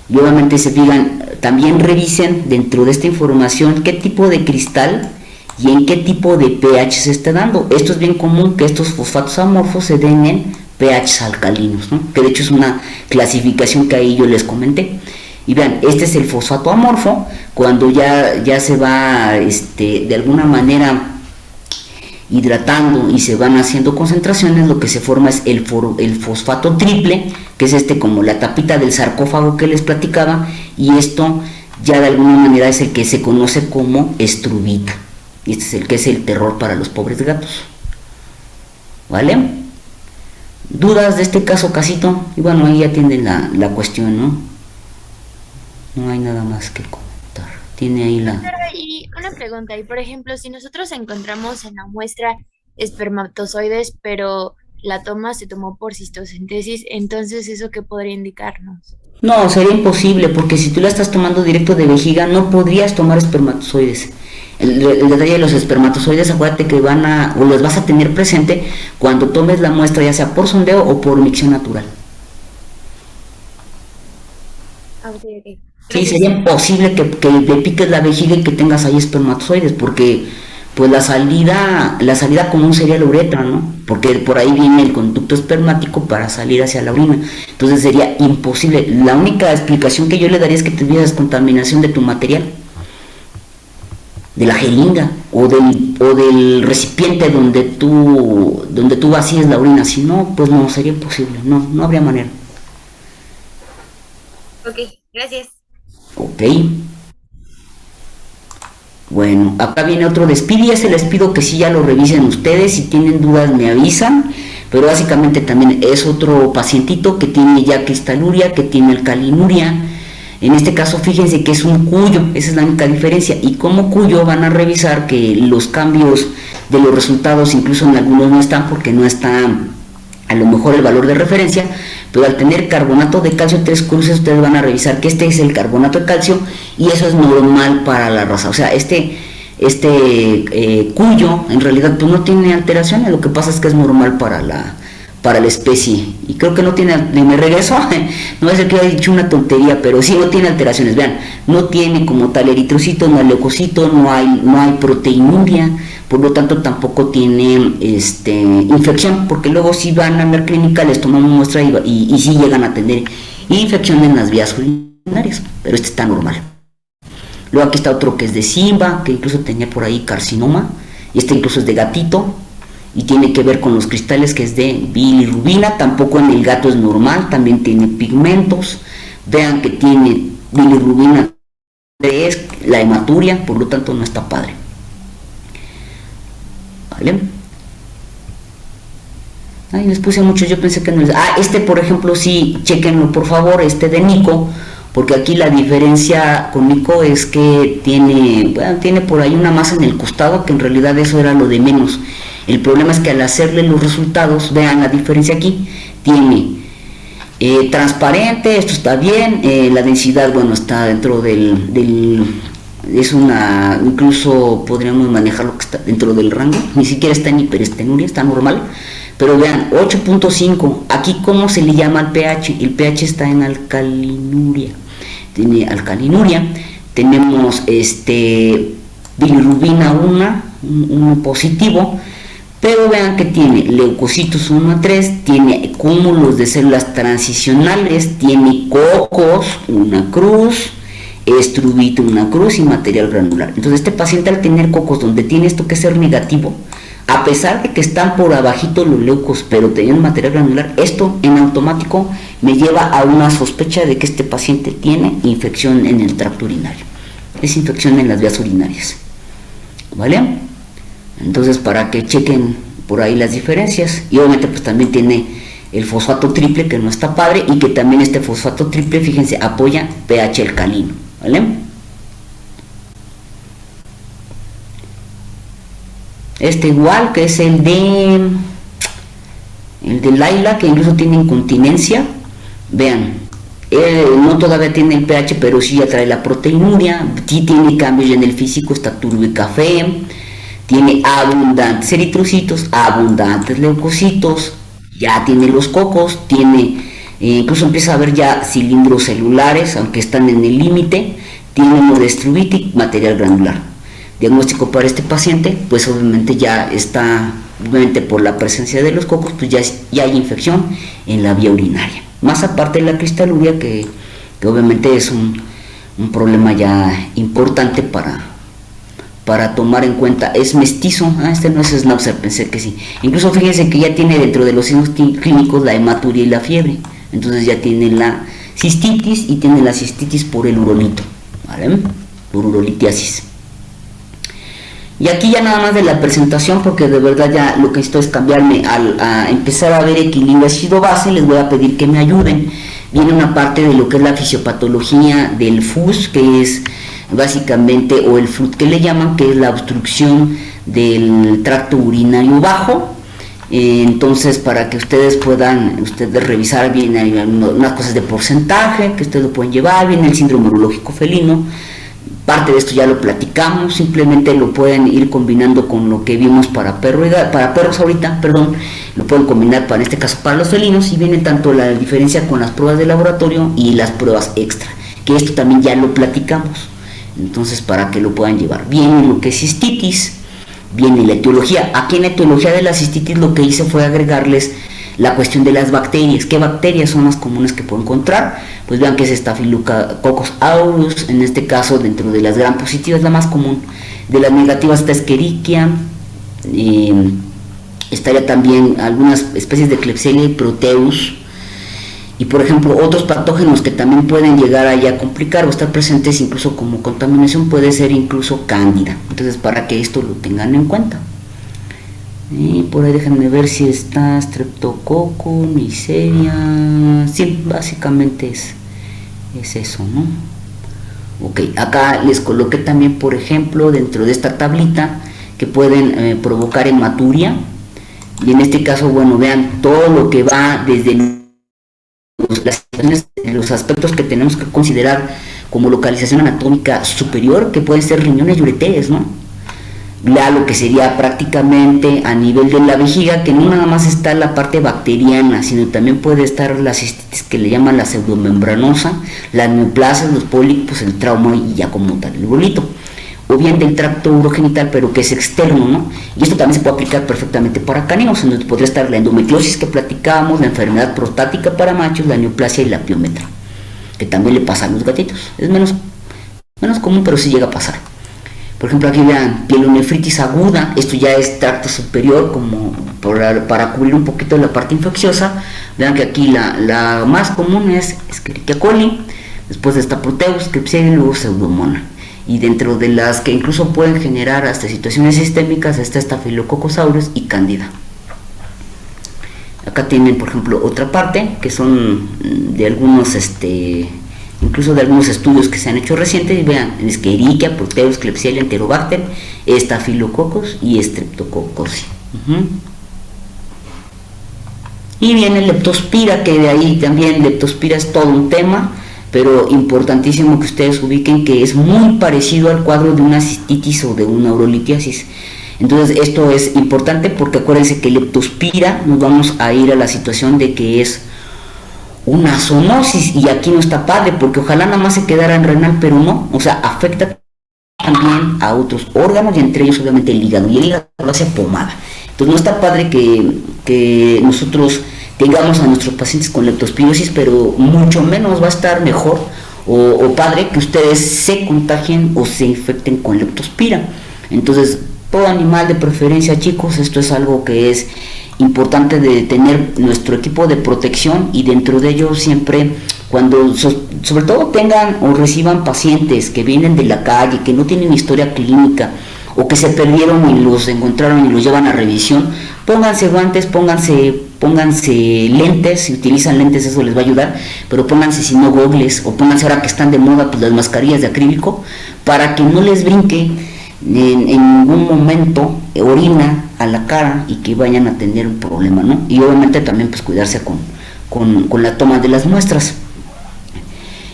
Y obviamente se fijan, también revisen dentro de esta información qué tipo de cristal y en qué tipo de pH se está dando. Esto es bien común que estos fosfatos amorfos se den en pH alcalinos, ¿no? Que de hecho es una clasificación que ahí yo les comenté. Y vean, este es el fosfato amorfo, cuando ya se va de alguna manera hidratando y se van haciendo concentraciones, lo que se forma es el fosfato triple, que es como la tapita del sarcófago que les platicaba, y esto ya de alguna manera es el que se conoce como estrubita. Y este es el que es el terror para los pobres gatos. ¿Vale? ¿Dudas de este casito? Y bueno, ahí ya tienen la cuestión, ¿no? No hay nada más que comentar. Tiene ahí la... Y una pregunta, y por ejemplo, si nosotros encontramos en la muestra espermatozoides, pero la toma se tomó por cistocentesis, entonces ¿eso qué podría indicarnos? No, sería imposible, porque si tú la estás tomando directo de vejiga, no podrías tomar espermatozoides. El detalle de los espermatozoides, acuérdate que los vas a tener presente cuando tomes la muestra, ya sea por sondeo o por micción natural. Okay. Sí, sería imposible que le piques la vejiga y que tengas ahí espermatozoides, porque pues la salida común sería la uretra, ¿no? Porque por ahí viene el conducto espermático para salir hacia la orina. Entonces sería imposible. La única explicación que yo le daría es que tuvieras contaminación de tu material, de la jeringa o del recipiente donde tú vacíes la orina. Si no, pues no, sería imposible, no habría manera. Ok, gracias. Ok. Bueno, acá viene otro despido, y ese les pido que sí ya lo revisen ustedes, si tienen dudas me avisan, pero básicamente también es otro pacientito que tiene ya cristaluria, que tiene alcalinuria. En este caso fíjense que es un cuyo, esa es la única diferencia, y como cuyo van a revisar que los cambios de los resultados incluso en algunos no están, porque no está a lo mejor el valor de referencia, pero al tener carbonato de calcio 3 cruces, ustedes van a revisar que este es el carbonato de calcio y eso es normal para la raza. O sea, cuyo en realidad pues no tiene alteraciones, lo que pasa es que es normal para para la especie. Y creo que no tiene, me regreso, no es el que haya dicho una tontería, pero sí no tiene alteraciones. Vean, no tiene como tal eritrocito, no hay leucocito, no hay proteinuria, por lo tanto tampoco tiene infección, porque luego si van a la clínica les tomamos muestra y sí llegan a tener infección en las vías urinarias, pero este está normal. Luego aquí está otro que es de Simba, que incluso tenía por ahí carcinoma, y este incluso es de gatito, y tiene que ver con los cristales, que es de bilirrubina. Tampoco en el gato es normal, también tiene pigmentos. Vean que tiene bilirrubina 3, la hematuria, por lo tanto no está padre. ¿Vale? Ay, les puse muchos, yo pensé que no les... este por ejemplo sí, chequenlo por favor, de Nico, porque aquí la diferencia con Nico es que tiene por ahí una masa en el costado, que en realidad eso era lo de menos. El problema es que al hacerle los resultados, vean la diferencia aquí, tiene transparente, esto está bien, la densidad, bueno, está dentro incluso podríamos manejarlo que está dentro del rango, ni siquiera está en hiperestenuria, está normal, pero vean, 8.5, aquí ¿cómo se le llama al pH? El pH está en alcalinuria, tiene alcalinuria, tenemos bilirrubina 1 positivo, pero vean que tiene leucocitos 1 a 3, tiene cúmulos de células transicionales, tiene cocos, una cruz, estrubito, una cruz y material granular. Entonces este paciente, al tener cocos donde tiene esto que ser negativo, a pesar de que están por abajito los leucos, pero teniendo material granular, esto en automático me lleva a una sospecha de que este paciente tiene infección en el tracto urinario. Es infección en las vías urinarias. ¿Vale? Entonces, para que chequen por ahí las diferencias. Y obviamente pues también tiene el fosfato triple, que no está padre, y que también este fosfato triple, fíjense, apoya pH alcalino, ¿vale? Igual, que es el de Laila, que incluso tiene incontinencia. Vean, no todavía tiene el pH, pero sí ya trae la proteinuria, sí tiene cambios en el físico, está turbio y café, tiene abundantes eritrocitos, abundantes leucocitos, ya tiene los cocos, tiene, incluso empieza a haber ya cilindros celulares, aunque están en el límite, tiene modestrubitis, material granular. Diagnóstico para este paciente, pues obviamente ya está, obviamente por la presencia de los cocos, pues ya hay infección en la vía urinaria. Más aparte de la cristaluria, que obviamente es un problema ya importante para tomar en cuenta. Es mestizo, no es Schnauzer, pensé que sí. Incluso fíjense que ya tiene dentro de los signos clínicos la hematuria y la fiebre. Entonces ya tiene la cistitis y tiene la cistitis por el urolito, ¿vale? Por urolitiasis. Y aquí ya nada más de la presentación, porque de verdad ya lo que necesito es cambiarme a empezar a ver equilibrio ácido-base. Les voy a pedir que me ayuden. Viene una parte de lo que es la fisiopatología del FUS, que es básicamente, o el FLUT que le llaman, que es la obstrucción del tracto urinario bajo. Entonces, para que ustedes puedan revisar bien, hay unas cosas de porcentaje que ustedes lo pueden llevar, viene el síndrome urológico felino. Parte de esto ya lo platicamos, simplemente lo pueden ir combinando con lo que vimos para perros ahorita, lo pueden combinar en este caso para los felinos, y viene tanto la diferencia con las pruebas de laboratorio y las pruebas extra, que esto también ya lo platicamos. Entonces, para que lo puedan llevar. Viene lo que es cistitis, viene la etiología. Aquí en la etiología de la cistitis lo que hice fue agregarles la cuestión de las bacterias. ¿Qué bacterias son las comunes que puedo encontrar? Pues vean que es Staphylococcus aureus, en este caso dentro de las gram positivas la más común. De las negativas está Escherichia, estaría también algunas especies de Klebsiella y Proteus. Y por ejemplo otros patógenos que también pueden llegar a complicar o estar presentes incluso como contaminación, puede ser incluso cándida. Entonces, para que esto lo tengan en cuenta. Y por ahí déjenme ver si está Streptococcus, Neisseria. Sí, básicamente es eso, ¿no? Ok, acá les coloqué también, por ejemplo, dentro de esta tablita, que pueden provocar hematuria. Y en este caso, bueno, vean todo lo que va desde los aspectos que tenemos que considerar como localización anatómica superior, que pueden ser riñones y ureteres, ¿no? ya lo que sería prácticamente a nivel de la vejiga, que no nada más está la parte bacteriana, sino también puede estar la cistitis que le llaman la pseudomembranosa, las neoplasias, los pólipos, el trauma y ya como tal el bolito, o bien del tracto urogenital, pero que es externo, ¿no? Y esto también se puede aplicar perfectamente para caninos, en donde podría estar la endometriosis que platicábamos, la enfermedad prostática para machos, la neoplasia y la piometra, que también le pasa a los gatitos. Es menos común, pero sí llega a pasar. Por ejemplo, aquí vean, pielonefritis aguda, esto ya es tracto superior, como para cubrir un poquito la parte infecciosa. Vean que aquí la más común es Escherichia coli, después está Proteus, Klebsiella y luego Pseudomonas. Y dentro de las que incluso pueden generar hasta situaciones sistémicas está Staphylococcus aureus y Cándida. Acá tienen, por ejemplo, otra parte que son de algunos incluso de algunos estudios que se han hecho recientes. Y vean, Escherichia, Proteus, Klebsiella, Enterobacter, Staphylococcus y Streptococcus. Y viene Leptospira, que de ahí también Leptospira es todo un tema, pero importantísimo que ustedes ubiquen que es muy parecido al cuadro de una cistitis o de una urolitiasis. Entonces esto es importante porque acuérdense que Leptospira nos vamos a ir a la situación de que es una zoonosis, y aquí no está padre, porque ojalá nada más se quedara en renal, pero no, o sea, afecta también a otros órganos, y entre ellos obviamente el hígado, y el hígado lo hace pomada. Entonces no está padre que nosotros tengamos a nuestros pacientes con leptospirosis, pero mucho menos va a estar mejor o padre que ustedes se contagien o se infecten con leptospira. Entonces, todo animal de preferencia, chicos, esto es algo que es importante de tener nuestro equipo de protección, y dentro de ello siempre, cuando sobre todo tengan o reciban pacientes que vienen de la calle, que no tienen historia clínica o que se perdieron y los encontraron y los llevan a revisión, pónganse guantes, pónganse lentes. Si utilizan lentes eso les va a ayudar, pero pónganse si no gogles, o pónganse, ahora que están de moda, pues las mascarillas de acrílico, para que no les brinque en ningún momento orina a la cara y que vayan a tener un problema, ¿no? Y obviamente también pues cuidarse con la toma de las muestras.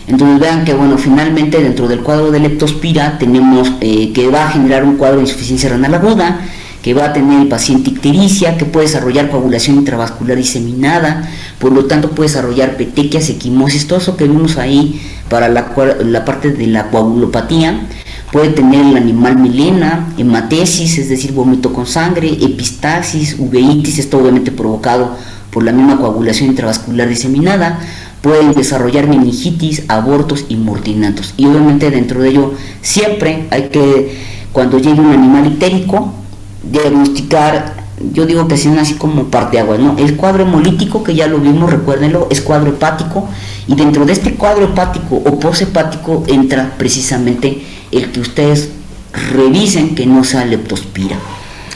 Entonces vean que bueno, finalmente dentro del cuadro de leptospira tenemos que va a generar un cuadro de insuficiencia renal aguda, que va a tener el paciente ictericia, que puede desarrollar coagulación intravascular diseminada, por lo tanto puede desarrollar petequias, equimosis, todo eso que vimos ahí para la parte de la coagulopatía. Puede tener el animal melena, hematesis, es decir, vómito con sangre, epistaxis, uveitis, esto obviamente provocado por la misma coagulación intravascular diseminada. Pueden desarrollar meningitis, abortos y mortinatos. Y obviamente dentro de ello siempre hay que, cuando llegue un animal ictérico, diagnosticar, yo digo que sea así como parteaguas, ¿no? El cuadro hemolítico, que ya lo vimos, recuérdenlo, es cuadro hepático, y dentro de este cuadro hepático o poshepático entra precisamente el que ustedes revisen que no sea leptospira.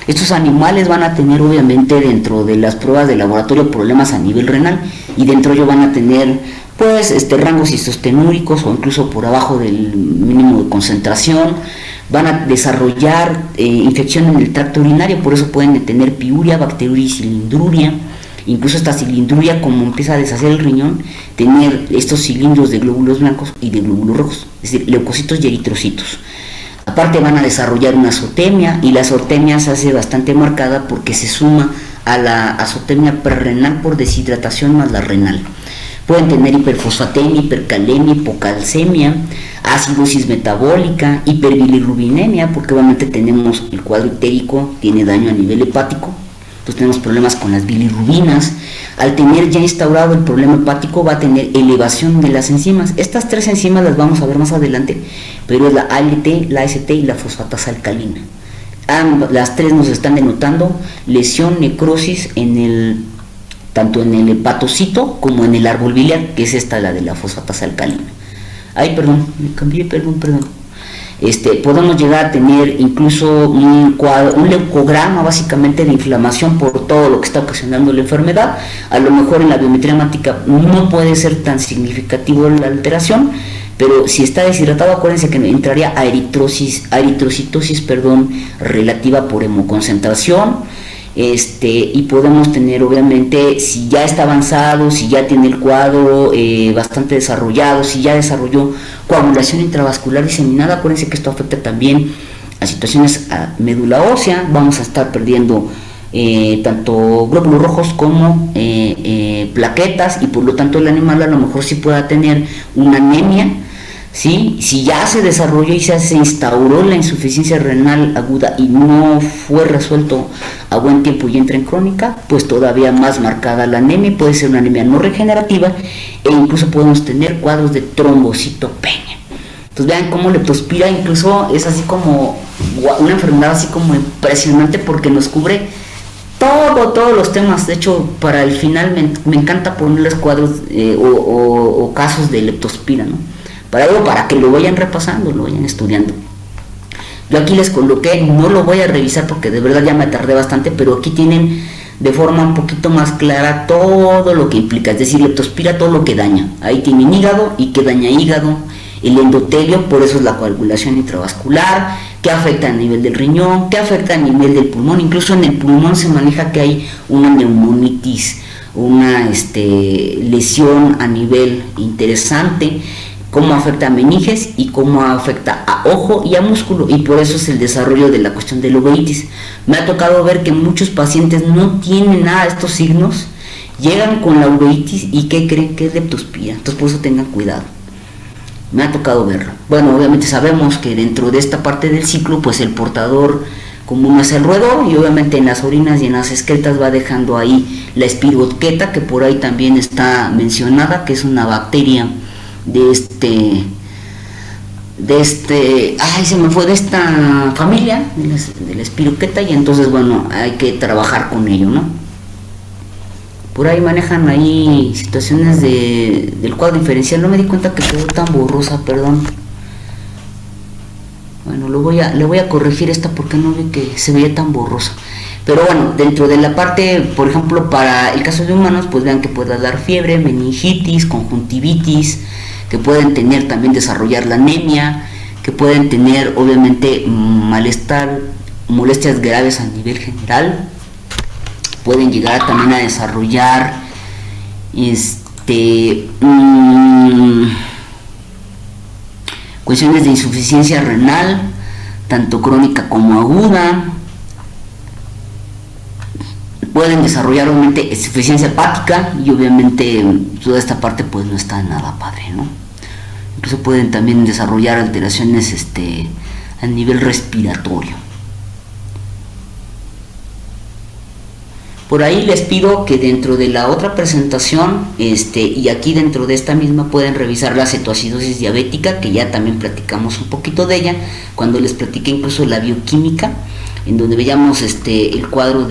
Estos animales van a tener obviamente dentro de las pruebas de laboratorio problemas a nivel renal, y dentro de ello van a tener pues rangos isostenúricos o incluso por abajo del mínimo de concentración. Van a desarrollar infección en el tracto urinario, por eso pueden tener piuria, bacteriuria y cilindruria. Incluso esta cilindruria, como empieza a deshacer el riñón, tener estos cilindros de glóbulos blancos y de glóbulos rojos, es decir, leucocitos y eritrocitos. Aparte van a desarrollar una azotemia, y la azotemia se hace bastante marcada porque se suma a la azotemia prerrenal por deshidratación más la renal. Pueden tener hiperfosfatemia, hipercalemia, hipocalcemia, acidosis metabólica, hiperbilirrubinemia, porque obviamente tenemos el cuadro ictérico, tiene daño a nivel hepático, entonces tenemos problemas con las bilirrubinas. Al tener ya instaurado el problema hepático va a tener elevación de las enzimas. Estas tres enzimas las vamos a ver más adelante, pero es la ALT, la AST y la fosfatasa alcalina. Las tres nos están denotando lesión, necrosis tanto en el hepatocito como en el árbol biliar, que es esta, la de la fosfatasa alcalina. Ay, perdón, me cambié, perdón. Podemos llegar a tener incluso un leucograma básicamente de inflamación por todo lo que está ocasionando la enfermedad. A lo mejor en la biometría hemática no puede ser tan significativo la alteración, pero si está deshidratado, acuérdense que entraría a eritrocitosis relativa por hemoconcentración. Y podemos tener obviamente, si ya está avanzado, si ya tiene el cuadro bastante desarrollado, si ya desarrolló coagulación intravascular diseminada, acuérdense que esto afecta también a situaciones a médula ósea, vamos a estar perdiendo tanto glóbulos rojos como plaquetas, y por lo tanto el animal a lo mejor sí pueda tener una anemia. ¿Sí? Si ya se desarrolló y se instauró la insuficiencia renal aguda y no fue resuelto a buen tiempo y entra en crónica, pues todavía más marcada la anemia, puede ser una anemia no regenerativa, e incluso podemos tener cuadros de trombocitopenia. Entonces vean cómo leptospira incluso es así como una enfermedad así como impresionante, porque nos cubre todos los temas. De hecho, para el final me encanta ponerles cuadros o casos de leptospira, ¿no? Para que lo vayan repasando, lo vayan estudiando. Yo aquí les coloqué, no lo voy a revisar porque de verdad ya me tardé bastante, pero aquí tienen de forma un poquito más clara todo lo que implica, es decir, leptospira todo lo que daña. Ahí tienen hígado y que daña hígado, el endotelio, por eso es la coagulación intravascular, que afecta a nivel del riñón, que afecta a nivel del pulmón. Incluso en el pulmón se maneja que hay una neumonitis, una lesión a nivel interesante, cómo afecta a meninges y cómo afecta a ojo y a músculo, y por eso es el desarrollo de la cuestión de la uveitis. Me ha tocado ver que muchos pacientes no tienen nada de estos signos, llegan con la uveitis y ¿qué creen? Que es leptospira. Entonces por eso tengan cuidado. Me ha tocado verlo. Bueno, obviamente sabemos que dentro de esta parte del ciclo, pues el portador común es el roedor, y obviamente en las orinas y en las excretas va dejando ahí la espiroqueta, que por ahí también está mencionada, que es una bacteria de esta familia de la espiroqueta, y entonces bueno, hay que trabajar con ello, ¿no? Por ahí manejan ahí situaciones del cuadro diferencial. No me di cuenta que quedó tan borrosa, perdón. Bueno, le voy a corregir esta porque no vi que se veía tan borrosa. Pero bueno, dentro de la parte, por ejemplo, para el caso de humanos, pues vean que puede dar fiebre, meningitis, conjuntivitis, que pueden tener también desarrollar la anemia, que pueden tener obviamente malestar, molestias graves a nivel general, pueden llegar también a desarrollar cuestiones de insuficiencia renal, tanto crónica como aguda. Pueden desarrollar obviamente insuficiencia hepática, y obviamente toda esta parte pues no está nada padre, ¿no? Incluso pueden también desarrollar alteraciones a nivel respiratorio. Por ahí les pido que dentro de la otra presentación y aquí dentro de esta misma pueden revisar la cetoacidosis diabética, que ya también platicamos un poquito de ella cuando les platiqué incluso la bioquímica, en donde veíamos el cuadro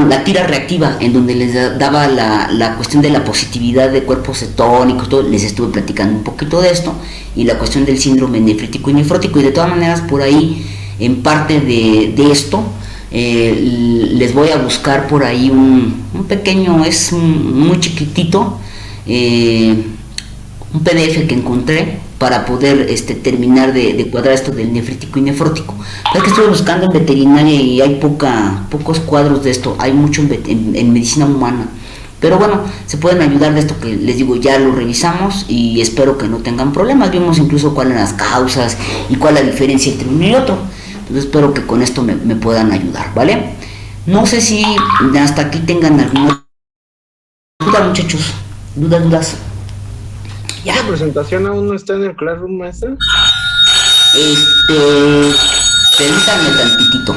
la tira reactiva, en donde les daba la cuestión de la positividad de cuerpos cetónicos, todo, les estuve platicando un poquito de esto, y la cuestión del síndrome nefrítico y nefrótico, y de todas maneras por ahí en parte de esto les voy a buscar por ahí un pequeño, es muy chiquitito, un PDF que encontré para poder terminar de cuadrar esto del nefrítico y nefrótico. Es que estuve buscando en veterinaria y hay pocos cuadros de esto, hay mucho en medicina humana, pero bueno, se pueden ayudar de esto que les digo, ya lo revisamos y espero que no tengan problemas. Vimos incluso cuáles eran las causas y cuál es la diferencia entre uno y otro. Entonces espero que con esto me puedan ayudar, ¿vale? No sé si hasta aquí tengan alguna duda, muchachos. Dudas. Ya. ¿La presentación aún no está en el Classroom, maestra? Permítanme tantitito.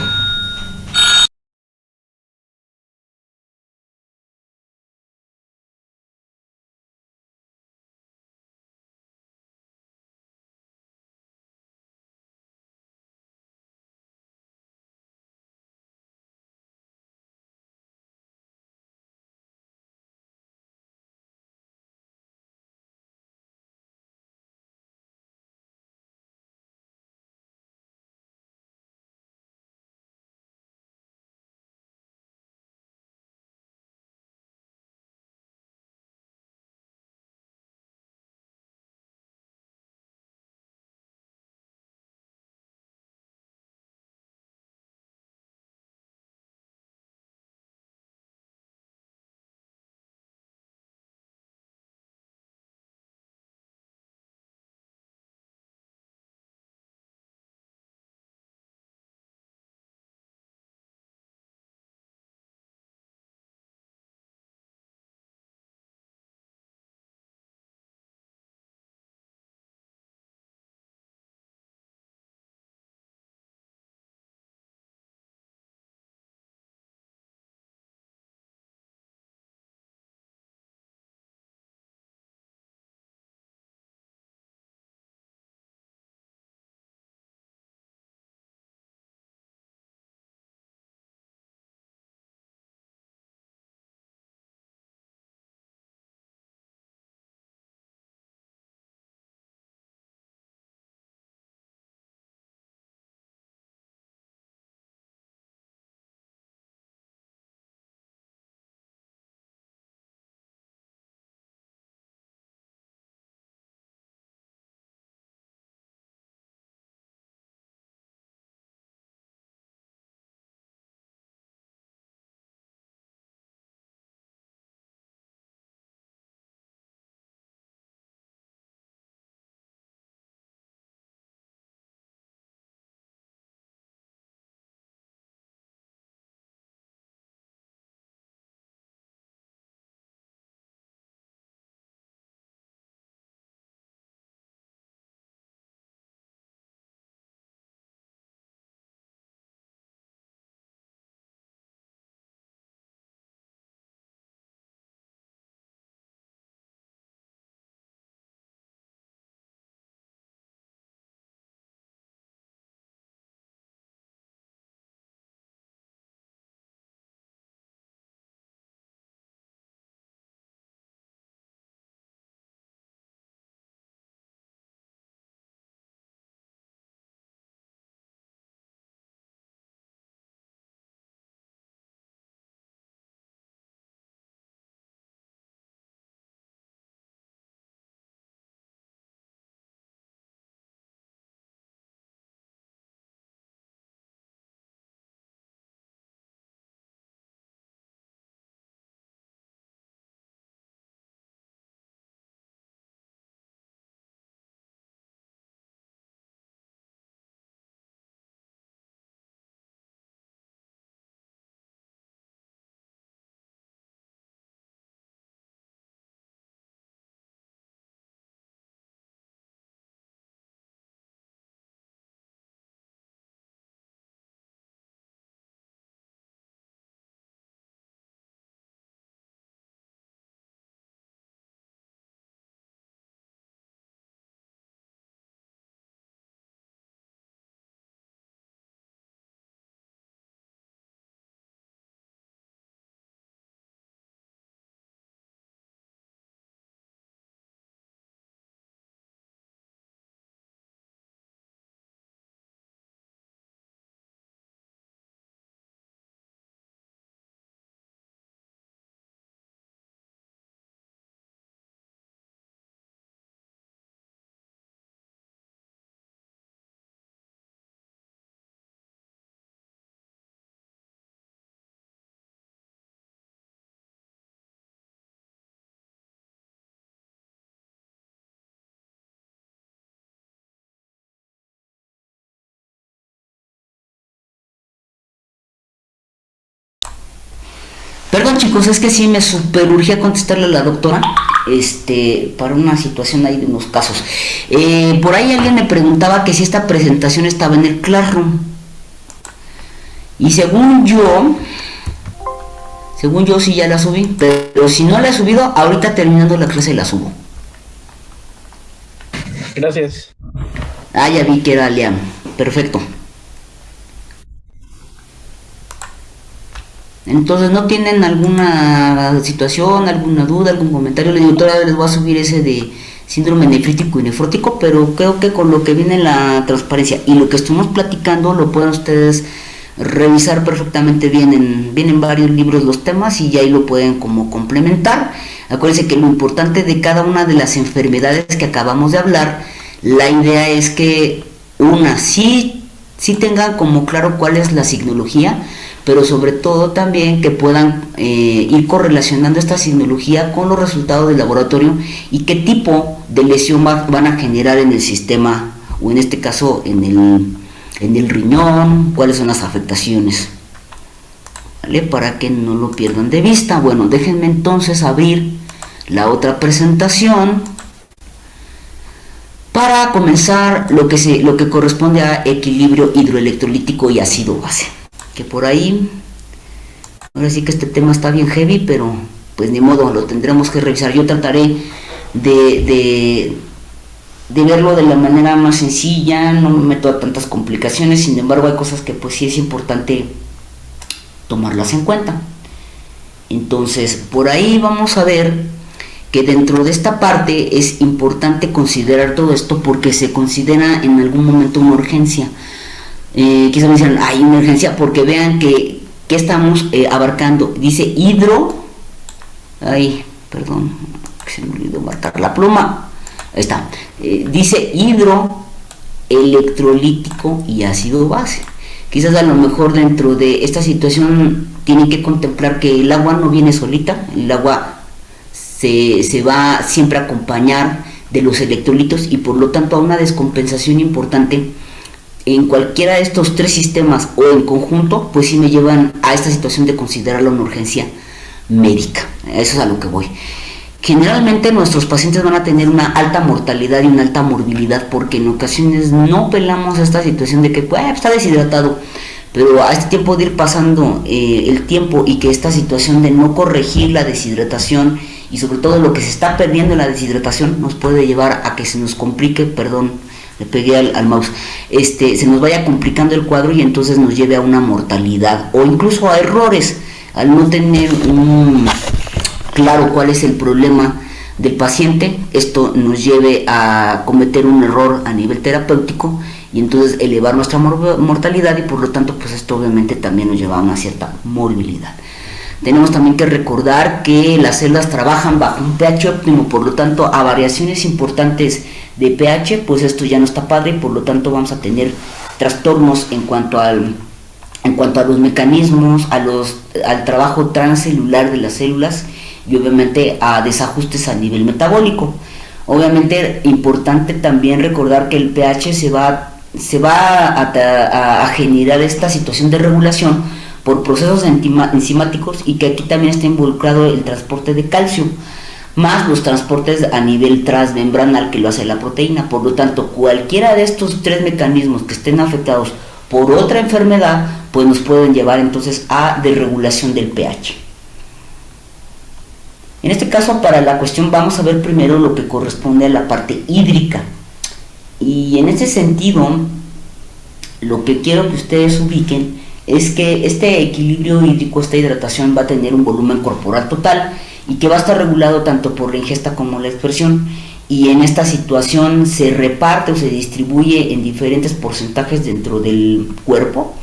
perdón chicos, es que sí me super urgía contestarle a la doctora, para una situación ahí de unos casos. Por ahí alguien me preguntaba que si esta presentación estaba en el Classroom. Y según yo sí ya la subí, pero si no la he subido, ahorita terminando la clase la subo. Gracias. Ah, ya vi que era Liam. Perfecto. Entonces, ¿no tienen alguna situación, alguna duda, algún comentario? La doctora les voy a subir ese de síndrome nefrítico y nefrótico, pero creo que con lo que viene la transparencia y lo que estuvimos platicando lo pueden ustedes revisar perfectamente bien. Vienen varios libros los temas y ya ahí lo pueden como complementar. Acuérdense que lo importante de cada una de las enfermedades que acabamos de hablar, la idea es que sí tengan como claro cuál es la signología, pero sobre todo también que puedan ir correlacionando esta signología con los resultados del laboratorio y qué tipo de lesión van a generar en el sistema, o en este caso en el riñón, cuáles son las afectaciones, ¿vale? Para que no lo pierdan de vista. Bueno, déjenme entonces abrir la otra presentación para comenzar lo que corresponde a equilibrio hidroelectrolítico y ácido base. Que por ahí, ahora sí que este tema está bien heavy, pero pues ni modo, lo tendremos que revisar. Yo trataré de verlo de la manera más sencilla, no me meto a tantas complicaciones, sin embargo hay cosas que pues sí es importante tomarlas en cuenta. Entonces, por ahí vamos a ver que dentro de esta parte es importante considerar todo esto porque se considera en algún momento una urgencia. Quizás me dicen, hay una urgencia, porque vean que estamos abarcando. Dice perdón, se me olvidó marcar la pluma. Ahí está. Dice hidroelectrolítico y ácido base. Quizás a lo mejor dentro de esta situación tienen que contemplar que el agua no viene solita, el agua se va siempre a acompañar de los electrolitos y por lo tanto a una descompensación importante en cualquiera de estos tres sistemas o en conjunto, pues sí me llevan a esta situación de considerarla una urgencia médica. Eso es a lo que voy. Generalmente nuestros pacientes van a tener una alta mortalidad y una alta morbilidad porque en ocasiones no pelamos esta situación de que está deshidratado, pero a este tiempo de ir pasando el tiempo y que esta situación de no corregir la deshidratación y sobre todo lo que se está perdiendo en la deshidratación nos puede llevar a que se nos complique, le pegué al mouse, se nos vaya complicando el cuadro y entonces nos lleve a una mortalidad o incluso a errores al no tener claro cuál es el problema del paciente. Esto nos lleve a cometer un error a nivel terapéutico y entonces elevar nuestra mortalidad y por lo tanto pues esto obviamente también nos lleva a una cierta morbilidad. Tenemos también que recordar que las células trabajan bajo un pH óptimo, por lo tanto a variaciones importantes de pH, pues esto ya no está padre y por lo tanto vamos a tener trastornos en cuanto a los mecanismos, al trabajo transcelular de las células y obviamente a desajustes a nivel metabólico. Obviamente importante también recordar que el pH se va a generar esta situación de regulación por procesos enzimáticos y que aquí también está involucrado el transporte de calcio, más los transportes a nivel transmembranal que lo hace la proteína. Por lo tanto, cualquiera de estos tres mecanismos que estén afectados por otra enfermedad, pues nos pueden llevar entonces a desregulación del pH. En este caso, para la cuestión, vamos a ver primero lo que corresponde a la parte hídrica. Y en ese sentido, lo que quiero que ustedes ubiquen es que este equilibrio hídrico, esta hidratación va a tener un volumen corporal total y que va a estar regulado tanto por la ingesta como la expresión, y en esta situación se reparte o se distribuye en diferentes porcentajes dentro del cuerpo,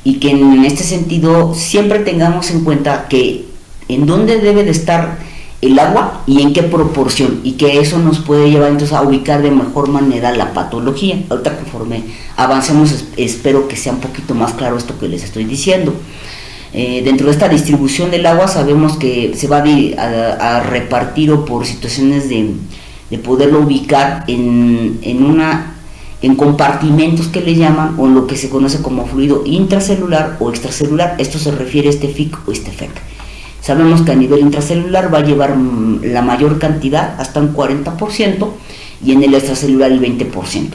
y que en este sentido siempre tengamos en cuenta que en dónde debe de estar el agua y en qué proporción, y que eso nos puede llevar entonces a ubicar de mejor manera la patología. Ahorita conforme avancemos espero que sea un poquito más claro esto que les estoy diciendo. Dentro de esta distribución del agua sabemos que se va a repartir o por situaciones de poderlo ubicar en compartimentos que le llaman, o en lo que se conoce como fluido intracelular o extracelular. Esto se refiere a este FIC o este FEC. Sabemos que a nivel intracelular va a llevar la mayor cantidad, hasta un 40%, y en el extracelular el 20%.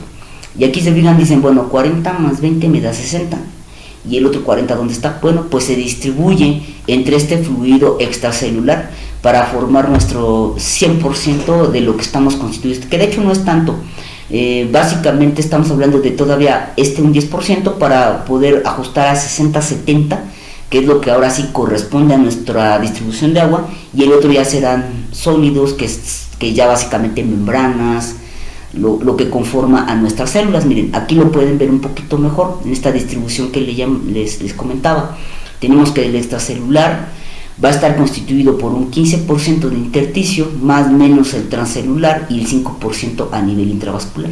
Y aquí se fijan, dicen, bueno, 40 más 20 me da 60. Y el otro 40, ¿dónde está? Bueno, pues se distribuye entre este fluido extracelular para formar nuestro 100% de lo que estamos constituidos, que de hecho no es tanto. Básicamente estamos hablando de todavía un 10% para poder ajustar a 60-70, que es lo que ahora sí corresponde a nuestra distribución de agua, y el otro ya serán sólidos, que ya básicamente membranas, lo que conforma a nuestras células. Miren, aquí lo pueden ver un poquito mejor en esta distribución que les comentaba. Tenemos que el extracelular va a estar constituido por un 15% de intersticio, más menos el transcelular, y el 5% a nivel intravascular.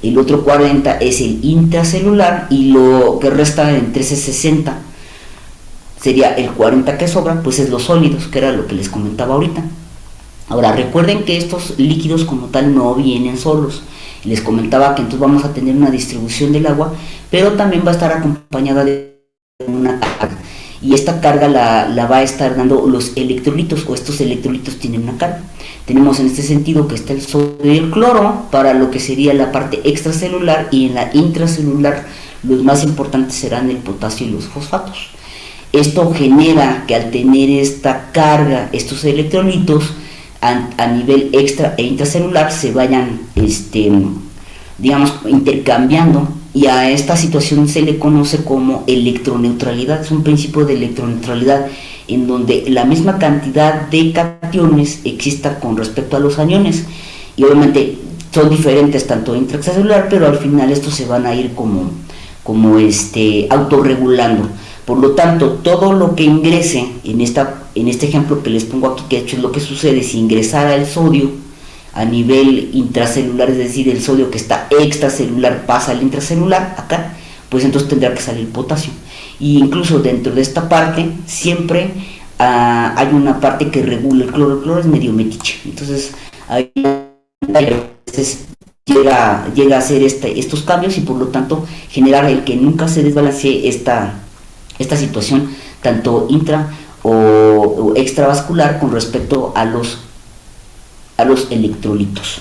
El otro 40% es el intracelular, y lo que resta entre ese 60 sería el 40% que sobra, pues es los sólidos, que era lo que les comentaba ahorita. Ahora recuerden que estos líquidos como tal no vienen solos. Les comentaba que entonces vamos a tener una distribución del agua, pero también va a estar acompañada de una carga. Y esta carga la va a estar dando los electrolitos, o estos electrolitos tienen una carga. Tenemos en este sentido que está el sodio y el cloro para lo que sería la parte extracelular, y en la intracelular los más importantes serán el potasio y los fosfatos. Esto genera que al tener esta carga, estos electrolitos a nivel extra e intracelular se vayan digamos intercambiando, y a esta situación se le conoce como electroneutralidad. Es un principio de electroneutralidad en donde la misma cantidad de cationes exista con respecto a los aniones, y obviamente son diferentes tanto intracelular, pero al final estos se van a ir como autorregulando. Por lo tanto, todo lo que ingrese en este ejemplo que les pongo aquí, que de hecho es lo que sucede si ingresara el sodio a nivel intracelular, es decir, el sodio que está extracelular pasa al intracelular acá, pues entonces tendrá que salir potasio. Y incluso dentro de esta parte siempre hay una parte que regula el cloro. El cloro es medio metiche, entonces ahí llega a hacer estos cambios, y por lo tanto generar el que nunca se desbalancee esta situación tanto intra o extravascular con respecto a los electrolitos.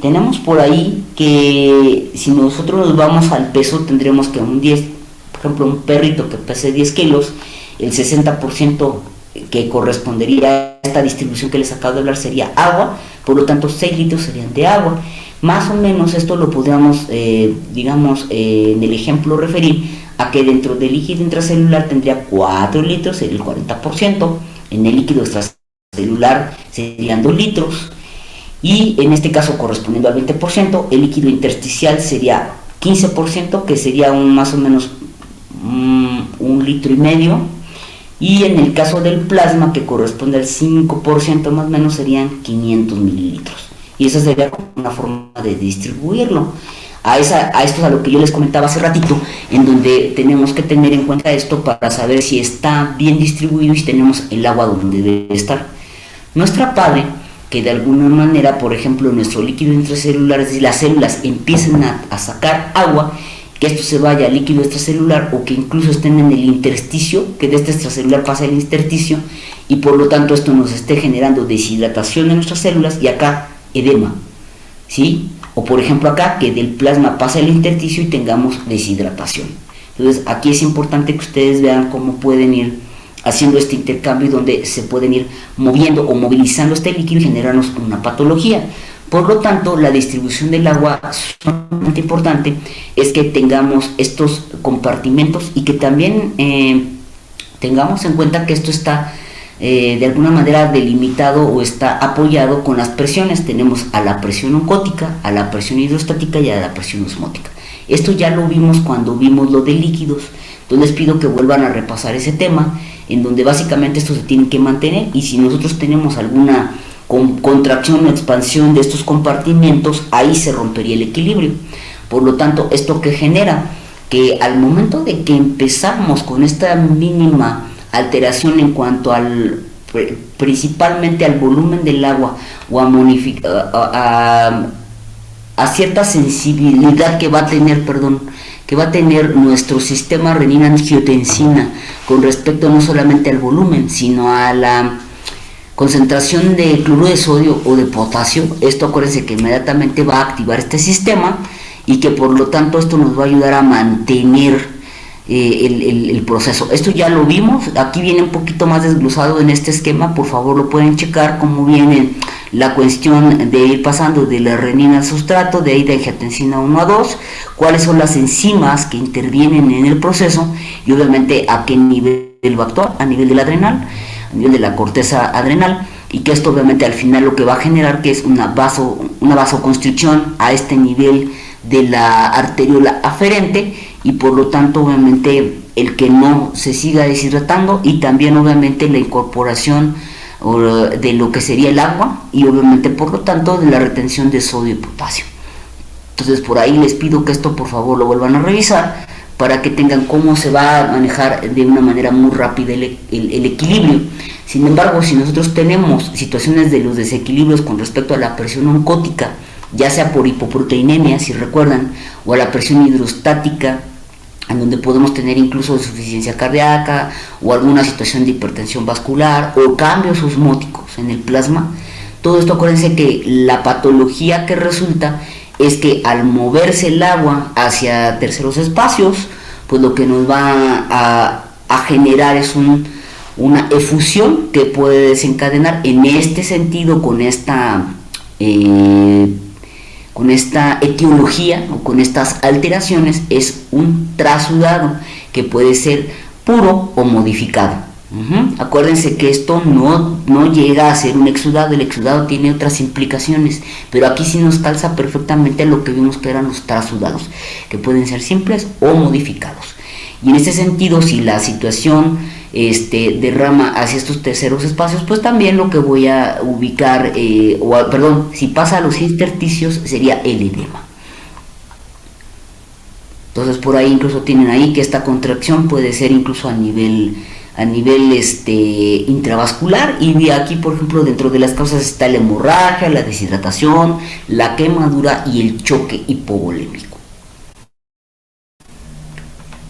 Tenemos por ahí que si nosotros nos vamos al peso, tendremos que por ejemplo un perrito que pese 10 kilos, el 60% que correspondería a esta distribución que les acabo de hablar sería agua. Por lo tanto 6 litros serían de agua. Más o menos esto lo podríamos en el ejemplo referir a que dentro del líquido intracelular tendría 4 litros, sería el 40%, en el líquido extracelular serían 2 litros, y en este caso correspondiendo al 20%, el líquido intersticial sería 15%, que sería más o menos 1,5 litros, y en el caso del plasma, que corresponde al 5% más o menos, serían 500 mililitros. Y esa sería una forma de distribuirlo. A esto es a lo que yo les comentaba hace ratito, en donde tenemos que tener en cuenta esto para saber si está bien distribuido y si tenemos el agua donde debe estar. Nuestra padre, que de alguna manera, por ejemplo, nuestro líquido intracelular, es decir, las células empiecen a sacar agua, que esto se vaya al líquido extracelular, o que incluso estén en el intersticio, que de este extracelular pase al intersticio, y por lo tanto esto nos esté generando deshidratación de nuestras células, y acá edema, ¿sí? O por ejemplo acá, que del plasma pasa el intersticio y tengamos deshidratación. Entonces aquí es importante que ustedes vean cómo pueden ir haciendo este intercambio, y donde se pueden ir moviendo o movilizando este líquido y generarnos una patología. Por lo tanto, la distribución del agua sumamente importante es que tengamos estos compartimentos, y que también tengamos en cuenta que esto está de alguna manera delimitado o está apoyado con las presiones. Tenemos a la presión oncótica, a la presión hidrostática y a la presión osmótica. Esto ya lo vimos cuando vimos lo de líquidos. Entonces les pido que vuelvan a repasar ese tema, en donde básicamente esto se tiene que mantener, y si nosotros tenemos alguna contracción o expansión de estos compartimentos, ahí se rompería el equilibrio. Por lo tanto, esto que genera que al momento de que empezamos con esta mínima alteración en cuanto principalmente al volumen del agua, o a a cierta sensibilidad que va a tener, que va a tener nuestro sistema renina-angiotensina con respecto no solamente al volumen, sino a la concentración de cloruro de sodio o de potasio. Esto acuérdense que inmediatamente va a activar este sistema y que por lo tanto esto nos va a ayudar a mantener el proceso. Esto ya lo vimos, aquí viene un poquito más desglosado en este esquema, por favor lo pueden checar cómo viene la cuestión de ir pasando de la renina al sustrato, de ahí de angiotensina 1 a 2, cuáles son las enzimas que intervienen en el proceso y obviamente a qué nivel va a actuar, a nivel del adrenal, a nivel de la corteza adrenal, y que esto obviamente al final lo que va a generar que es una vasoconstricción a este nivel de la arteriola aferente, y por lo tanto obviamente el que no se siga deshidratando, y también obviamente la incorporación de lo que sería el agua y obviamente por lo tanto de la retención de sodio y potasio. Entonces por ahí les pido que esto por favor lo vuelvan a revisar para que tengan cómo se va a manejar de una manera muy rápida el equilibrio. Sin embargo, si nosotros tenemos situaciones de los desequilibrios con respecto a la presión oncótica, ya sea por hipoproteinemia, si recuerdan, o a la presión hidrostática, en donde podemos tener incluso insuficiencia cardíaca o alguna situación de hipertensión vascular o cambios osmóticos en el plasma, todo esto acuérdense que la patología que resulta es que al moverse el agua hacia terceros espacios, pues lo que nos va a generar es una efusión que puede desencadenar en este sentido con esta etiología o con estas alteraciones, es un trasudado que puede ser puro o modificado. Acuérdense que esto no llega a ser un exudado, el exudado tiene otras implicaciones, pero aquí sí nos calza perfectamente lo que vimos que eran los trasudados, que pueden ser simples o modificados. Y en este sentido, si la situación derrama hacia estos terceros espacios, pues también lo que voy a ubicar, si pasa a los intersticios sería el edema. Entonces por ahí incluso tienen ahí que esta contracción puede ser incluso a nivel intravascular, y aquí por ejemplo dentro de las causas está la hemorragia, la deshidratación, la quemadura y el choque hipovolémico.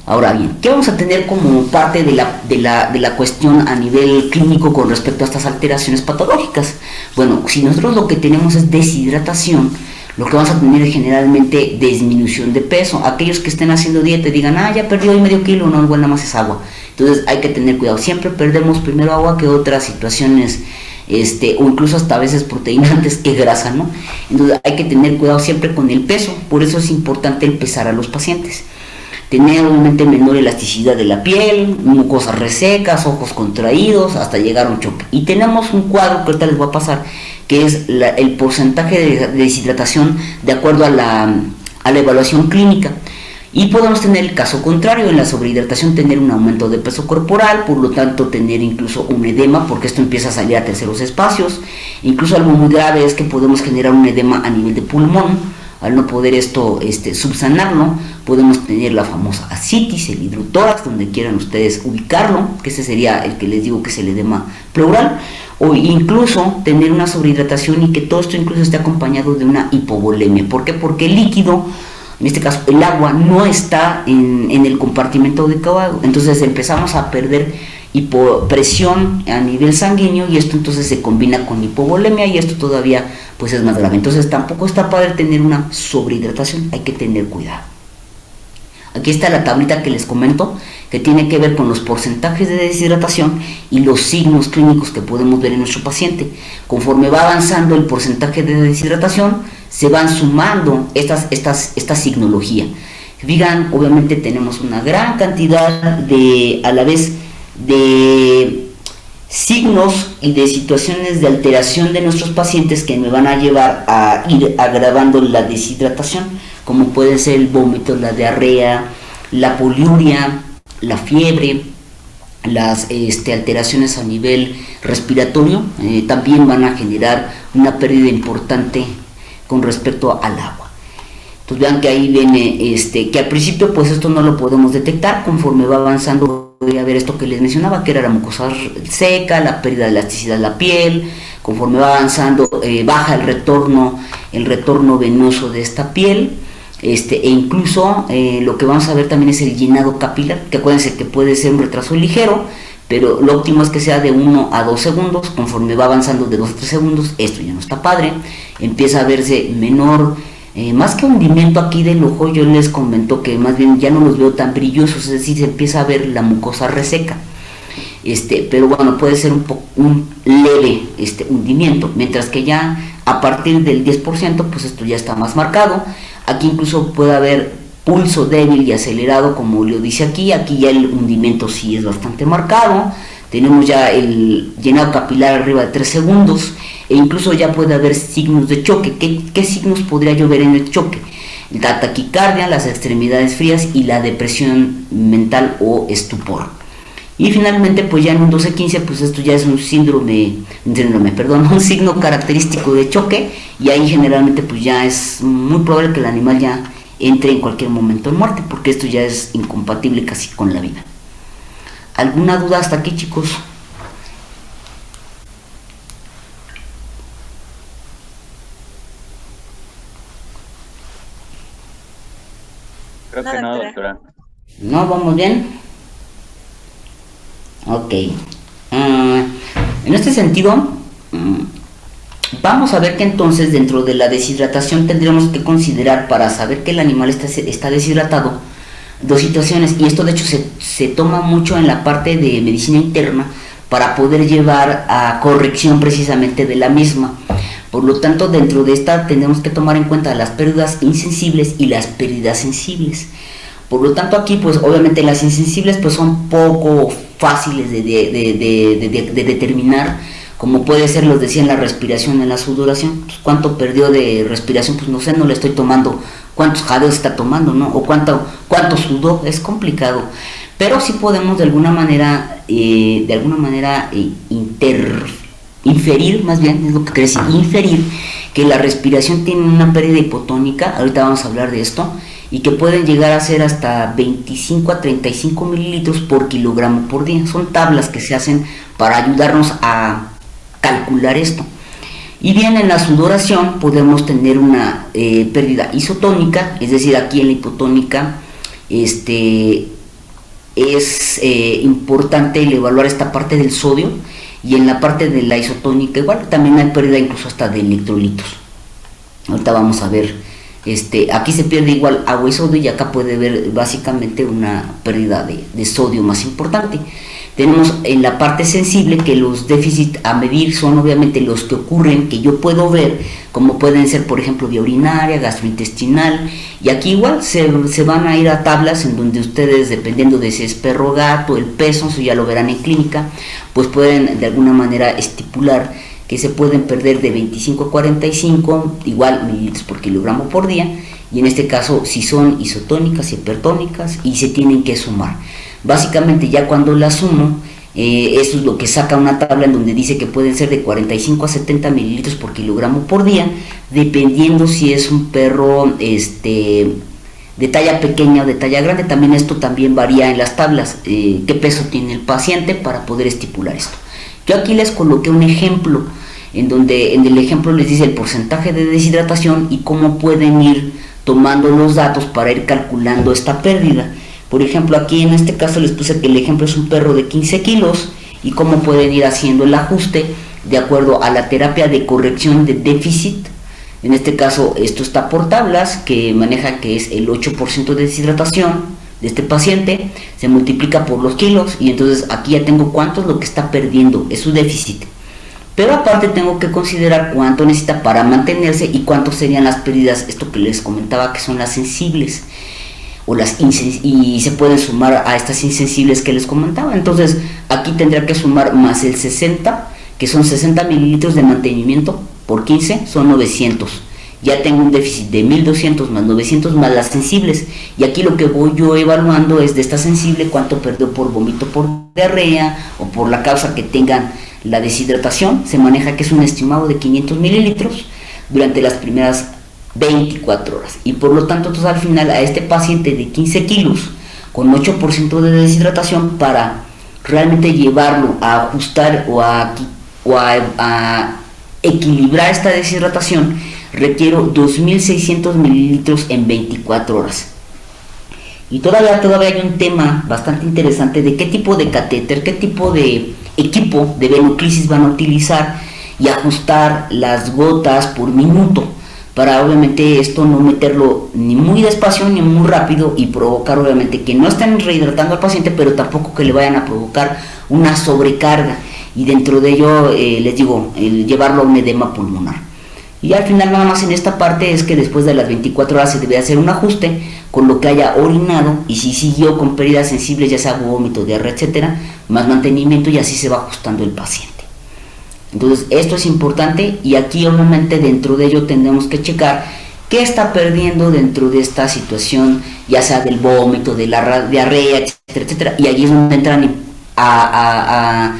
Ahora bien, ¿qué vamos a tener como parte de la cuestión a nivel clínico con respecto a estas alteraciones patológicas? Bueno, si nosotros lo que tenemos es deshidratación, lo que vamos a tener es generalmente disminución de peso. Aquellos que estén haciendo dieta y digan, ya perdí hoy medio kilo, no, igual nada más es agua. Entonces hay que tener cuidado, siempre perdemos primero agua que otras situaciones, o incluso hasta a veces proteína antes que grasa, ¿no? Entonces hay que tener cuidado siempre con el peso, por eso es importante el pesar a los pacientes. Tener obviamente menor elasticidad de la piel, mucosas resecas, ojos contraídos, hasta llegar a un choque. Y tenemos un cuadro que ahorita les voy a pasar, que es el porcentaje de deshidratación de acuerdo a la evaluación clínica. Y podemos tener el caso contrario, en la sobrehidratación tener un aumento de peso corporal, por lo tanto tener incluso un edema, porque esto empieza a salir a terceros espacios. Incluso algo muy grave es que podemos generar un edema a nivel de pulmón. Al no poder esto subsanarlo, podemos tener la famosa ascitis, el hidrotórax, donde quieran ustedes ubicarlo, que ese sería el que les digo que es el edema pleural, o incluso tener una sobrehidratación y que todo esto incluso esté acompañado de una hipovolemia. ¿Por qué? Porque el líquido, en este caso el agua, no está en el compartimento adecuado, entonces empezamos a perder presión a nivel sanguíneo, y esto entonces se combina con hipovolemia, y esto todavía pues es más grave. Entonces tampoco está padre tener una sobrehidratación, hay que tener cuidado. Aquí está la tablita que les comento, que tiene que ver con los porcentajes de deshidratación y los signos clínicos que podemos ver en nuestro paciente. Conforme va avanzando el porcentaje de deshidratación, se van sumando esta signología. Fijan, obviamente tenemos una gran cantidad a la vez de signos y de situaciones de alteración de nuestros pacientes que me van a llevar a ir agravando la deshidratación, como puede ser el vómito, la diarrea, la poliuria, la fiebre, las alteraciones a nivel respiratorio, también van a generar una pérdida importante con respecto al agua. Entonces vean que ahí viene que al principio pues esto no lo podemos detectar, conforme va avanzando podría haber esto que les mencionaba, que era la mucosa seca, la pérdida de elasticidad de la piel. Conforme va avanzando, baja el retorno venoso de esta piel, e incluso lo que vamos a ver también es el llenado capilar, que acuérdense que puede ser un retraso ligero, pero lo óptimo es que sea de 1 a 2 segundos. Conforme va avanzando de 2 a 3 segundos, esto ya no está padre, empieza a verse menor, más que hundimiento aquí del ojo, yo les comento que más bien ya no los veo tan brillosos, es decir, se empieza a ver la mucosa reseca. Pero bueno, puede ser un leve hundimiento, mientras que ya a partir del 10%, pues esto ya está más marcado. Aquí incluso puede haber pulso débil y acelerado, como lo dice aquí ya el hundimiento sí es bastante marcado. Tenemos ya el llenado capilar arriba de 3 segundos, e incluso ya puede haber signos de choque. ¿Qué signos podría yo ver en el choque? La taquicardia, las extremidades frías y la depresión mental o estupor. Y finalmente, pues ya en un 12-15, pues esto ya es un un signo característico de choque, y ahí generalmente pues ya es muy probable que el animal ya entre en cualquier momento en muerte, porque esto ya es incompatible casi con la vida. ¿Alguna duda hasta aquí, chicos? Creo que no, doctora. ¿No? ¿Vamos bien? Ok. En este sentido, vamos a ver que entonces dentro de la deshidratación tendremos que considerar, para saber que el animal está deshidratado, dos situaciones, y esto de hecho se toma mucho en la parte de medicina interna para poder llevar a corrección precisamente de la misma. Por lo tanto, dentro de esta tenemos que tomar en cuenta las pérdidas insensibles y las pérdidas sensibles. Por lo tanto, aquí pues obviamente las insensibles pues son poco fáciles de determinar, como puede ser, los decía, en la respiración, en la sudoración. Pues, ¿cuánto perdió de respiración? Pues no sé, no le estoy tomando cuántos jadeos está tomando, ¿no? O cuánto sudó, es complicado. Pero sí podemos de alguna manera inferir, más bien es lo que quiere decir, inferir que la respiración tiene una pérdida hipotónica. Ahorita vamos a hablar de esto, y que pueden llegar a ser hasta 25 a 35 mililitros por kilogramo por día. Son tablas que se hacen para ayudarnos a calcular esto. Y bien, en la sudoración podemos tener una pérdida isotónica, es decir, aquí en la hipotónica es importante el evaluar esta parte del sodio, y en la parte de la isotónica igual también hay pérdida incluso hasta de electrolitos. Ahorita vamos a ver, aquí se pierde igual agua y sodio, y acá puede haber básicamente una pérdida de sodio más importante. Tenemos en la parte sensible que los déficits a medir son obviamente los que ocurren, que yo puedo ver, como pueden ser por ejemplo vía urinaria, gastrointestinal, y aquí igual se van a ir a tablas en donde ustedes, dependiendo de si es perro o gato, el peso, eso ya lo verán en clínica, pues pueden de alguna manera estipular que se pueden perder de 25 a 45 igual mililitros por kilogramo por día, y en este caso si son isotónicas y hipertónicas, y se tienen que sumar. Básicamente ya cuando la sumo, eso es lo que saca una tabla en donde dice que pueden ser de 45 a 70 mililitros por kilogramo por día, dependiendo si es un perro de talla pequeña o de talla grande. También esto también varía en las tablas, qué peso tiene el paciente, para poder estipular esto. Yo aquí les coloqué un ejemplo, en donde en el ejemplo les dice el porcentaje de deshidratación y cómo pueden ir tomando los datos para ir calculando esta pérdida. Por ejemplo, aquí en este caso les puse que el ejemplo es un perro de 15 kilos, y cómo pueden ir haciendo el ajuste de acuerdo a la terapia de corrección de déficit. En este caso esto está por tablas, que maneja que es el 8% de deshidratación de este paciente, se multiplica por los kilos, y entonces aquí ya tengo cuánto es lo que está perdiendo, es su déficit. Pero aparte tengo que considerar cuánto necesita para mantenerse y cuánto serían las pérdidas, esto que les comentaba que son las sensibles, y se pueden sumar a estas insensibles que les comentaba. Entonces aquí tendría que sumar más el 60, que son 60 mililitros de mantenimiento por 15, son 900. Ya tengo un déficit de 1200 más 900 más las sensibles, y aquí lo que voy yo evaluando es de esta sensible cuánto perdió por vómito, por diarrea o por la causa que tengan la deshidratación. Se maneja que es un estimado de 500 mililitros durante las primeras 24 horas, y por lo tanto entonces al final a este paciente de 15 kilos con 8% de deshidratación para realmente llevarlo a ajustar o a equilibrar esta deshidratación, requiero 2.600 mililitros en 24 horas. Y todavía hay un tema bastante interesante de qué tipo de catéter, qué tipo de equipo de venoclisis van a utilizar y ajustar las gotas por minuto, para obviamente esto no meterlo ni muy despacio ni muy rápido y provocar obviamente que no estén rehidratando al paciente, pero tampoco que le vayan a provocar una sobrecarga, y dentro de ello les digo, el llevarlo a un edema pulmonar. Y al final nada más en esta parte es que después de las 24 horas se debe hacer un ajuste con lo que haya orinado, y si siguió con pérdidas sensibles, ya sea vómito, diarrea, etcétera, más mantenimiento, y así se va ajustando el paciente. Entonces esto es importante, y aquí obviamente dentro de ello tendremos que checar qué está perdiendo dentro de esta situación, ya sea del vómito, de la diarrea, etcétera, etcétera, y allí es donde entran a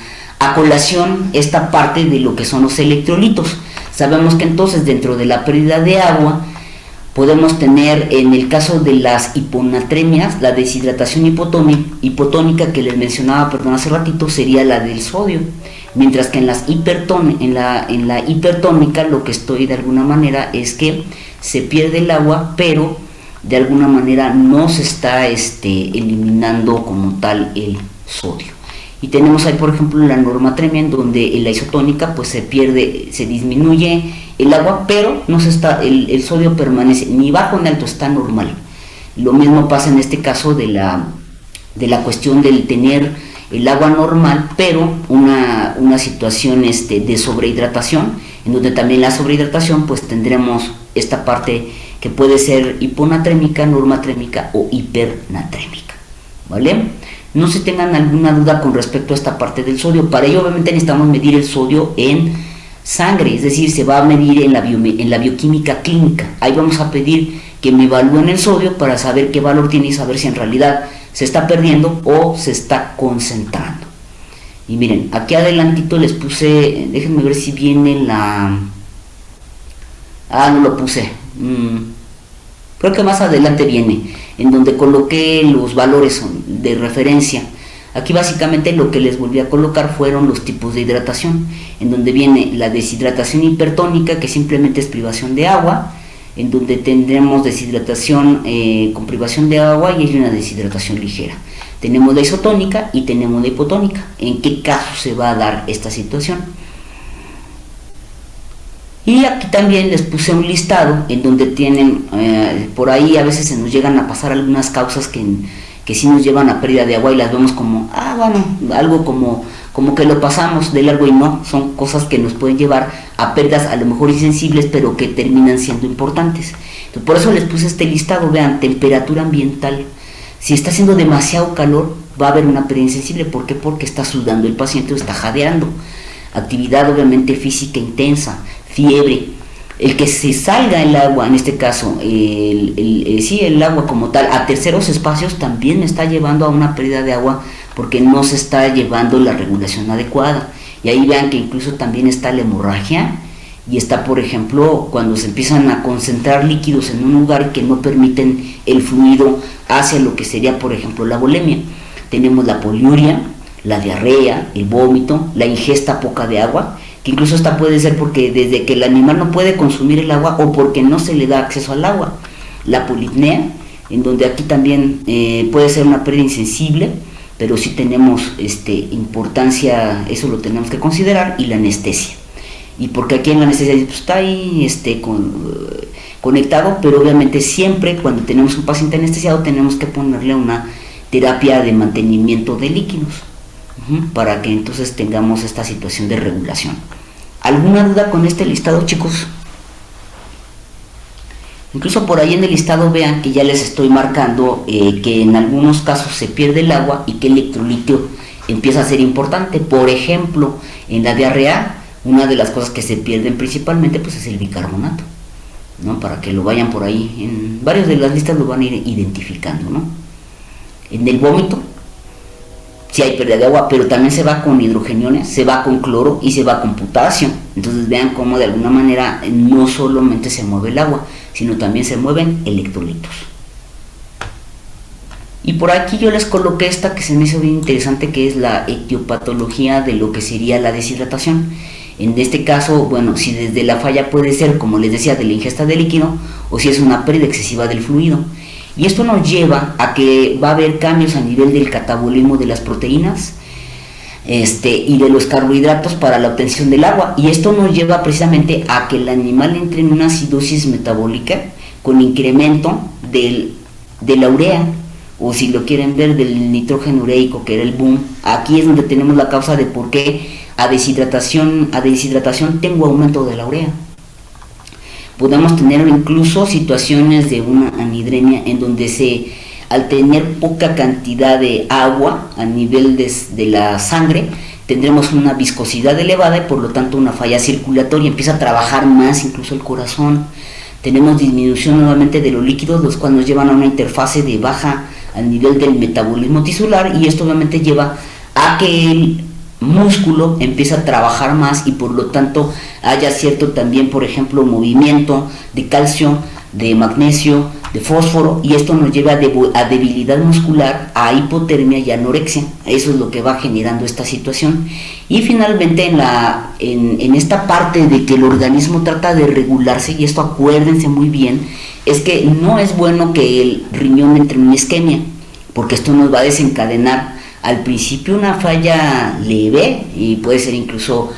colación esta parte de lo que son los electrolitos. Sabemos que entonces dentro de la pérdida de agua podemos tener, en el caso de las hiponatremias, la deshidratación hipotónica que les mencionaba hace ratito sería la del sodio, mientras que en la hipertónica lo que estoy de alguna manera es que se pierde el agua, pero de alguna manera no se está eliminando como tal el sodio. Y tenemos ahí por ejemplo la normatremia, en donde en la isotónica pues se disminuye el agua, pero no se está, el sodio permanece ni bajo ni alto, está normal. Lo mismo pasa en este caso de la cuestión del tener el agua normal, pero una situación de sobrehidratación, en donde también la sobrehidratación pues tendremos esta parte que puede ser hiponatrémica, normatrémica o hipernatrémica, ¿vale? No se tengan alguna duda con respecto a esta parte del sodio. Para ello obviamente necesitamos medir el sodio en sangre, es decir, se va a medir en la bioquímica clínica. Ahí vamos a pedir que me evalúen el sodio para saber qué valor tiene y saber si en realidad se está perdiendo o se está concentrando. Y miren, aquí adelantito les puse, déjenme ver si viene no lo puse, creo que más adelante viene, en donde coloqué los valores de referencia. Aquí básicamente lo que les volví a colocar fueron los tipos de hidratación, en donde viene la deshidratación hipertónica, que simplemente es privación de agua, en donde tendremos deshidratación con privación de agua, y hay una deshidratación ligera. Tenemos la isotónica y tenemos la hipotónica. ¿En qué caso se va a dar esta situación? Y aquí también les puse un listado en donde tienen, por ahí a veces se nos llegan a pasar algunas causas que sí nos llevan a pérdida de agua, y las vemos como, algo como que lo pasamos de largo, y no, son cosas que nos pueden llevar a pérdidas a lo mejor insensibles, pero que terminan siendo importantes. Entonces, por eso les puse este listado. Vean, temperatura ambiental. Si está haciendo demasiado calor, va a haber una pérdida insensible. ¿Por qué? Porque está sudando el paciente o está jadeando. Actividad obviamente física intensa, fiebre, el que se salga el agua, en este caso el agua como tal a terceros espacios, también está llevando a una pérdida de agua, porque no se está llevando la regulación adecuada. Y ahí vean que incluso también está la hemorragia, y está por ejemplo cuando se empiezan a concentrar líquidos en un lugar que no permiten el fluido hacia lo que sería por ejemplo la bulimia. Tenemos la poliuria, la diarrea, el vómito, la ingesta poca de agua, que incluso esta puede ser porque desde que el animal no puede consumir el agua o porque no se le da acceso al agua. La polipnea, en donde aquí también puede ser una pérdida insensible, pero sí tenemos importancia, eso lo tenemos que considerar. Y la anestesia, y porque aquí en la anestesia pues, está ahí conectado, pero obviamente siempre cuando tenemos un paciente anestesiado tenemos que ponerle una terapia de mantenimiento de líquidos, para que entonces tengamos esta situación de regulación. ¿Alguna duda con este listado, chicos? Incluso por ahí en el listado vean que ya les estoy marcando que en algunos casos se pierde el agua y que el electrolito empieza a ser importante. Por ejemplo, en la diarrea, una de las cosas que se pierden principalmente pues es el bicarbonato, ¿no? Para que lo vayan por ahí, en varios de las listas lo van a ir identificando, ¿no? En el vómito sí hay pérdida de agua, pero también se va con hidrogeniones, se va con cloro y se va con potasio. Entonces vean cómo de alguna manera no solamente se mueve el agua, sino también se mueven electrolitos. Y por aquí yo les coloqué esta que se me hizo bien interesante, que es la etiopatología de lo que sería la deshidratación. En este caso, bueno, si desde la falla puede ser, como les decía, de la ingesta de líquido, o si es una pérdida excesiva del fluido. Y esto nos lleva a que va a haber cambios a nivel del catabolismo de las proteínas y de los carbohidratos para la obtención del agua. Y esto nos lleva precisamente a que el animal entre en una acidosis metabólica con incremento de la urea, o si lo quieren ver, del nitrógeno ureico, que era el boom. Aquí es donde tenemos la causa de por qué a deshidratación tengo aumento de la urea. Podemos tener incluso situaciones de una anhidremia en donde al tener poca cantidad de agua a nivel de la sangre, tendremos una viscosidad elevada y por lo tanto una falla circulatoria, empieza a trabajar más incluso el corazón. Tenemos disminución nuevamente de los líquidos, los cuales nos llevan a una interfase de baja al nivel del metabolismo tisular, y esto obviamente lleva a que el músculo empieza a trabajar más y por lo tanto haya cierto también, por ejemplo, movimiento de calcio, de magnesio, de fósforo, y esto nos lleva a debilidad muscular, a hipotermia y anorexia. Eso es lo que va generando esta situación. Y finalmente en esta parte de que el organismo trata de regularse, y esto acuérdense muy bien, es que no es bueno que el riñón entre en una isquemia, porque esto nos va a desencadenar al principio una falla leve y puede ser incluso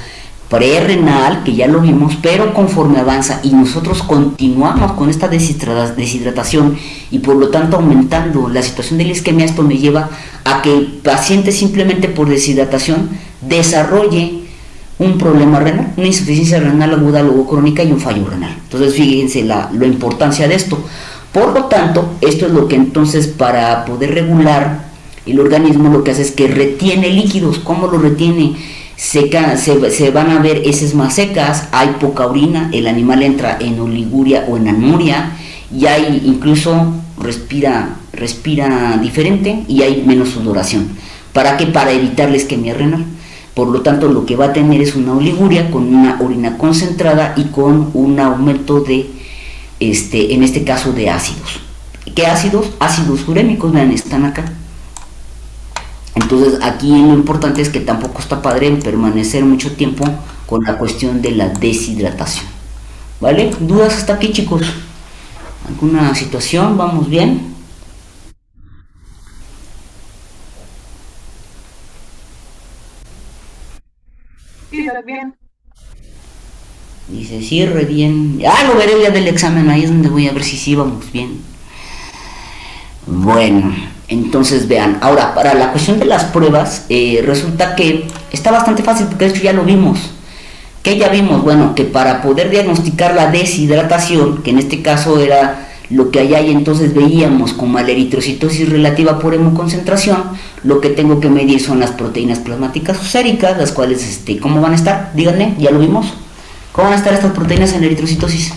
prerrenal, que ya lo vimos, pero conforme avanza y nosotros continuamos con esta deshidratación y por lo tanto aumentando la situación de la isquemia, esto me lleva a que el paciente simplemente por deshidratación desarrolle un problema renal, una insuficiencia renal aguda, luego crónica y un fallo renal. Entonces fíjense la importancia de esto. Por lo tanto, esto es lo que entonces, para poder regular el organismo, lo que hace es que retiene líquidos. ¿Cómo lo retiene? Se van a ver heces más secas, hay poca orina, el animal entra en oliguria o en anuria, y hay incluso respira diferente y hay menos sudoración. ¿Para qué? Para evitar la isquemia renal. Por lo tanto, lo que va a tener es una oliguria con una orina concentrada y con un aumento de, en este caso, de ácidos. ¿Qué ácidos? Ácidos urémicos, vean, están acá. Entonces aquí lo importante es que tampoco está padre en permanecer mucho tiempo con la cuestión de la deshidratación. ¿Vale? ¿Dudas hasta aquí, chicos? ¿Alguna situación? ¿Vamos bien? Sí, bien. Dice, sí, re bien. Lo veré ya del examen, ahí es donde voy a ver si sí vamos bien. Bueno, entonces vean, ahora para la cuestión de las pruebas, resulta que está bastante fácil, porque de hecho ya lo vimos. ¿Qué ya vimos? Bueno, que para poder diagnosticar la deshidratación, que en este caso era lo que allá y entonces veíamos como la eritrocitosis relativa por hemoconcentración, lo que tengo que medir son las proteínas plasmáticas o séricas, las cuales, ¿cómo van a estar? Díganme, ya lo vimos. ¿Cómo van a estar estas proteínas en la eritrocitosis?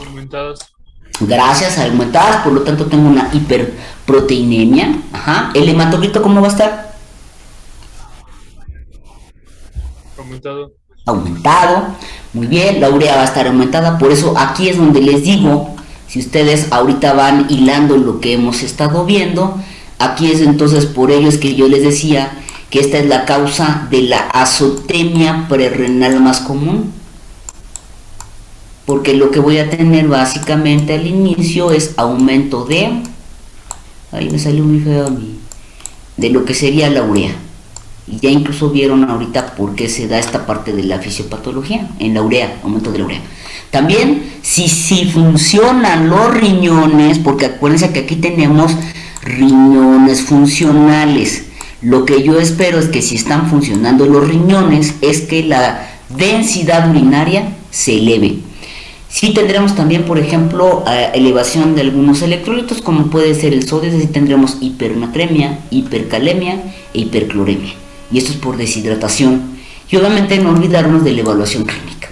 Aumentadas. Gracias, aumentadas, por lo tanto tengo una hiperproteinemia. Ajá. ¿El hematocrito cómo va a estar? Aumentado. Aumentado. Muy bien, la urea va a estar aumentada. Por eso aquí es donde les digo, si ustedes ahorita van hilando lo que hemos estado viendo, aquí es entonces por ello es que yo les decía que esta es la causa de la azotemia prerrenal más común. Porque lo que voy a tener básicamente al inicio es aumento de, ahí me salió muy feo a mí, de lo que sería la urea. Y ya incluso vieron ahorita por qué se da esta parte de la fisiopatología en la urea, aumento de la urea. También si funcionan los riñones, porque acuérdense que aquí tenemos riñones funcionales. Lo que yo espero es que si están funcionando los riñones, es que la densidad urinaria se eleve. Sí tendremos también, por ejemplo, elevación de algunos electrolitos, como puede ser el sodio, es decir, tendremos hipernatremia, hipercalemia e hipercloremia. Y esto es por deshidratación. Y obviamente no olvidarnos de la evaluación clínica.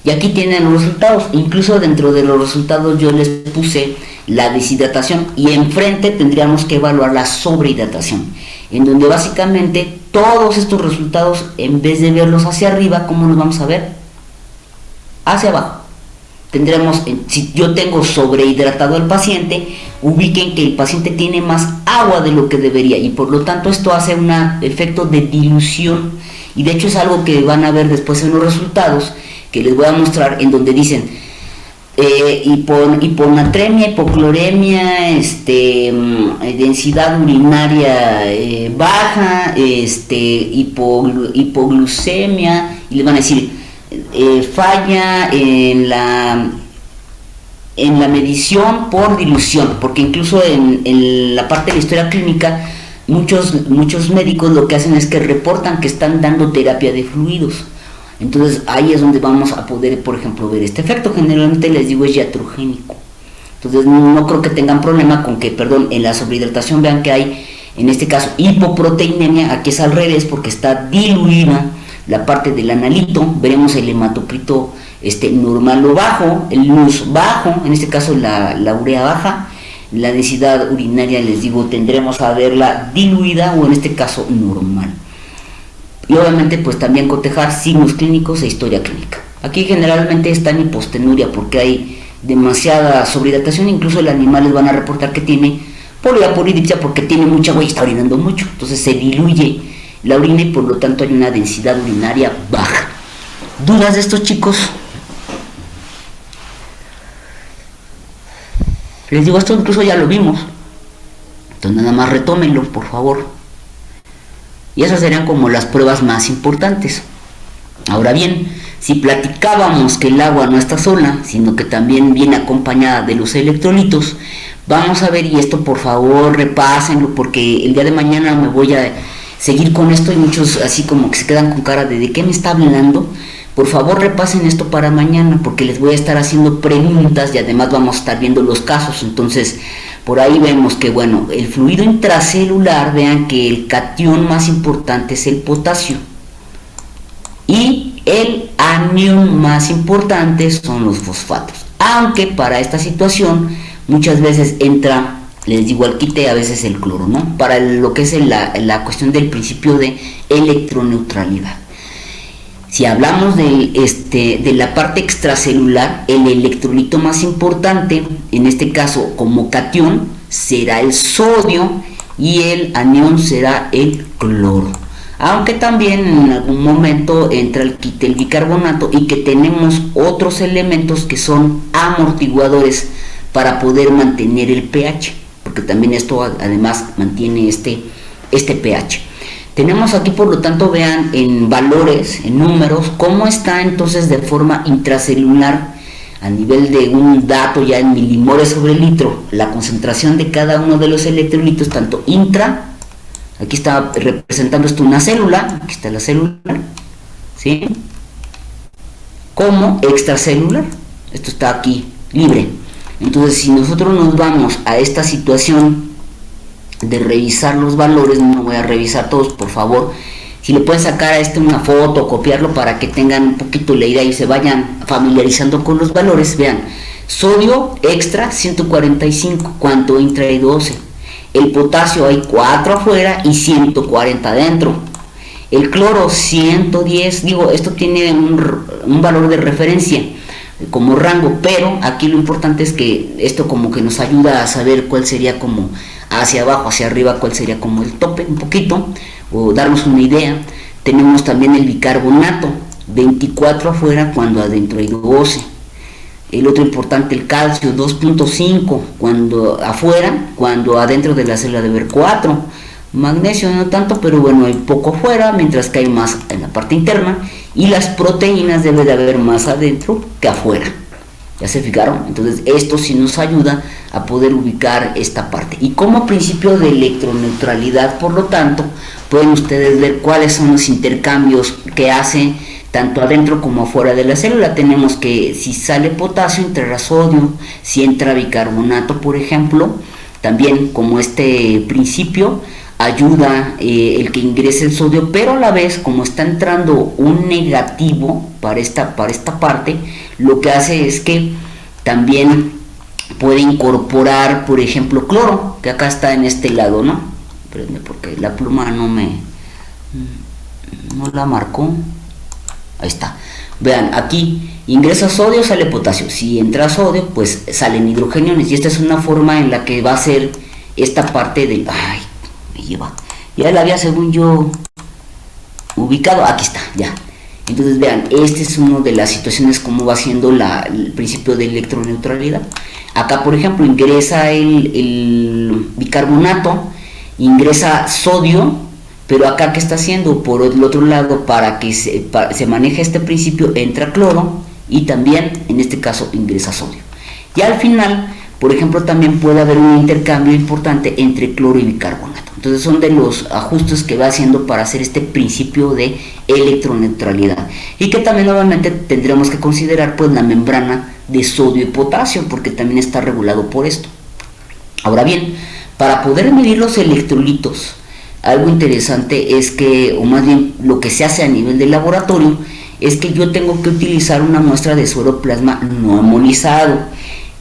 Y aquí tienen los resultados. Incluso dentro de los resultados yo les puse la deshidratación y enfrente tendríamos que evaluar la sobrehidratación, en donde básicamente todos estos resultados, en vez de verlos hacia arriba, ¿cómo los vamos a ver? hacia abajo. Tendremos, si yo tengo sobrehidratado al paciente, ubiquen que el paciente tiene más agua de lo que debería y por lo tanto esto hace un efecto de dilución y de hecho es algo que van a ver después en los resultados que les voy a mostrar, en donde dicen hiponatremia, hipocloremia, densidad urinaria baja, hipoglucemia, y les van a decir falla en la medición por dilución, porque incluso en la parte de la historia clínica muchos médicos lo que hacen es que reportan que están dando terapia de fluidos. Entonces ahí es donde vamos a poder, por ejemplo, ver este efecto. Generalmente les digo es iatrogénico. Entonces no creo que tengan problema con que, en la sobrehidratación vean que hay, en este caso, hipoproteinemia. Aquí es al revés porque está diluida la parte del analito. Veremos el hematocrito normal o bajo, el luz bajo, en este caso la urea baja. La densidad urinaria, les digo, tendremos a verla diluida o en este caso normal. Y obviamente pues también cotejar signos clínicos e historia clínica. Aquí generalmente está en hipostenuria porque hay demasiada sobrehidratación, incluso el animal les van a reportar que tiene poliaporidipsia porque tiene mucha agua y está orinando mucho, entonces se diluye la orina y por lo tanto hay una densidad urinaria baja. ¿Dudas de estos chicos? Les digo, esto incluso ya lo vimos, entonces nada más retómenlo por favor. Y esas serían como las pruebas más importantes. Ahora bien, si platicábamos que el agua no está sola, sino que también viene acompañada de los electrolitos, vamos a ver, y esto por favor repásenlo, porque el día de mañana me voy a seguir con esto y muchos así como que se quedan con cara de qué me está hablando. Por favor repasen esto para mañana, porque les voy a estar haciendo preguntas y además vamos a estar viendo los casos. Entonces por ahí vemos que el fluido intracelular, vean que el catión más importante es el potasio y el anión más importante son los fosfatos, aunque para esta situación muchas veces entra, les digo, al quite a veces el cloro, ¿no? Para lo que es la cuestión del principio de electroneutralidad. Si hablamos de la parte extracelular, el electrolito más importante, en este caso como catión, será el sodio y el anión será el cloro. Aunque también en algún momento entra el bicarbonato y que tenemos otros elementos que son amortiguadores para poder mantener el pH, porque también esto además mantiene este pH. Tenemos aquí, por lo tanto, vean en valores, en números, cómo está entonces de forma intracelular, a nivel de un dato ya en milimoles sobre litro, la concentración de cada uno de los electrolitos, tanto intra, aquí está representando esto una célula, aquí está la célula, ¿sí? Como extracelular, esto está aquí libre. Entonces, si nosotros nos vamos a esta situación de revisar los valores, no voy a revisar todos, por favor, si le pueden sacar a una foto, copiarlo para que tengan un poquito la idea y se vayan familiarizando con los valores. Vean, sodio extra 145, cuanto intra hay 12, el potasio hay 4 afuera y 140 adentro, el cloro 110, digo, esto tiene un valor de referencia como rango, pero aquí lo importante es que esto como que nos ayuda a saber cuál sería como hacia abajo, hacia arriba, cuál sería como el tope un poquito, o darnos una idea. Tenemos también el bicarbonato, 24 afuera cuando adentro hay 12. El otro importante, el calcio, 2.5 cuando afuera, cuando adentro de la célula debe haber 4. Magnesio no tanto, pero hay poco afuera, mientras que hay más en la parte interna. Y las proteínas debe de haber más adentro que afuera. ¿Ya se fijaron? Entonces esto sí nos ayuda a poder ubicar esta parte. Y como principio de electroneutralidad, por lo tanto, pueden ustedes ver cuáles son los intercambios que hace tanto adentro como afuera de la célula. Tenemos que si sale potasio, entrará sodio, si entra bicarbonato, por ejemplo, también como este principio ayuda el que ingrese el sodio, pero a la vez como está entrando un negativo para esta parte, lo que hace es que también puede incorporar, por ejemplo, cloro, que acá está en este lado, ¿no? Espérenme porque la pluma no la marcó. Ahí está. Vean, aquí ingresa sodio, sale potasio. Si entra sodio, pues salen hidrogeniones. Y esta es una forma en la que va a ser esta parte del... Ay, me lleva. Ya la había, según yo, ubicado. Aquí está, ya. Entonces vean, este es una de las situaciones como va siendo el principio de electroneutralidad. Acá, por ejemplo, ingresa el bicarbonato, ingresa sodio, pero acá ¿qué está haciendo? Por el otro lado, para que se maneje este principio, entra cloro y también, en este caso, ingresa sodio. Y al final, por ejemplo, también puede haber un intercambio importante entre cloro y bicarbonato. Entonces son de los ajustes que va haciendo para hacer este principio de electroneutralidad. Y que también nuevamente tendremos que considerar pues la membrana de sodio y potasio, porque también está regulado por esto. Ahora bien, para poder medir los electrolitos, algo interesante es que, o más bien lo que se hace a nivel de laboratorio, es que yo tengo que utilizar una muestra de suero plasma no hemolizado.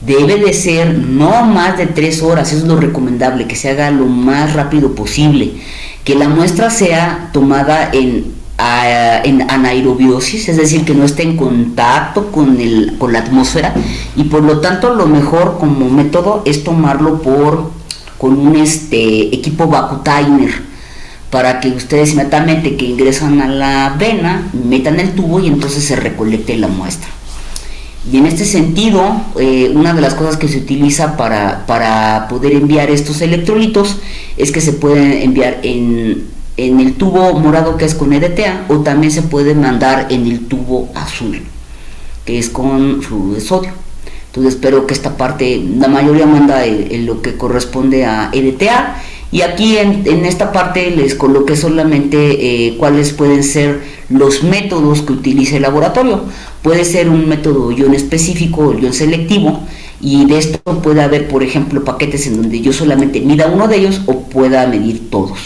Debe de ser no más de 3 horas, eso es lo recomendable, que se haga lo más rápido posible, que la muestra sea tomada en anaerobiosis, es decir, que no esté en contacto con la atmósfera, y por lo tanto lo mejor como método es tomarlo con un equipo vacutainer, para que ustedes inmediatamente que ingresan a la vena, metan el tubo y entonces se recolecte la muestra. Y en este sentido, una de las cosas que se utiliza para poder enviar estos electrolitos es que se pueden enviar en el tubo morado, que es con EDTA, o también se puede mandar en el tubo azul, que es con fluoruro de sodio. Entonces espero que esta parte, la mayoría manda lo que corresponde a EDTA, y aquí en esta parte les coloqué solamente cuáles pueden ser los métodos que utilice el laboratorio. Puede ser un método ion específico o ion selectivo, y de esto puede haber, por ejemplo, paquetes en donde yo solamente mida uno de ellos o pueda medir todos.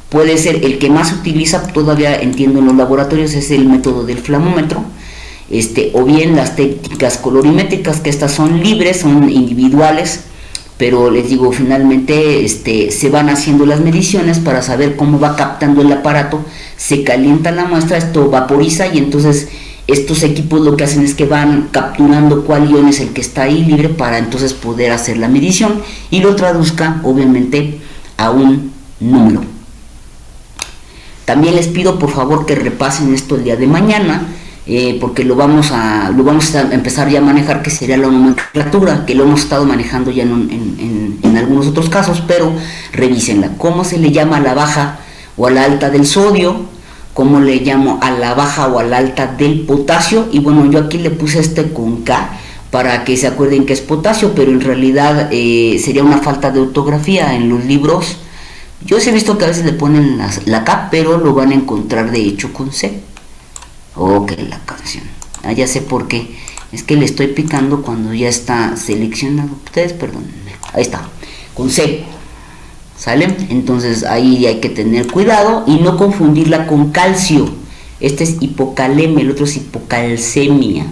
Puede ser el que más se utiliza, todavía entiendo, en los laboratorios, es el método del flamómetro, o bien las técnicas colorimétricas, que estas son libres, son individuales, pero les digo, finalmente se van haciendo las mediciones para saber cómo va captando el aparato, se calienta la muestra, esto vaporiza, y entonces estos equipos lo que hacen es que van capturando cuál ion es el que está ahí libre, para entonces poder hacer la medición y lo traduzca obviamente a un número. También les pido por favor que repasen esto el día de mañana, porque lo vamos a empezar ya a manejar, que sería la nomenclatura, que lo hemos estado manejando ya en algunos otros casos, pero revísenla. ¿Cómo se le llama a la baja o a la alta del sodio? ¿Cómo le llamo a la baja o a la alta del potasio? Y bueno, yo aquí le puse con K para que se acuerden que es potasio, pero en realidad sería una falta de ortografía en los libros. Yo sí he visto que a veces le ponen la K, pero lo van a encontrar de hecho con C. Ok, la canción. Ya sé por qué. Es que le estoy picando cuando ya está seleccionado. Ustedes perdónenme. Ahí está. Con C. ¿Sale? Entonces ahí hay que tener cuidado y no confundirla con calcio. Este es hipocalemia, el otro es hipocalcemia.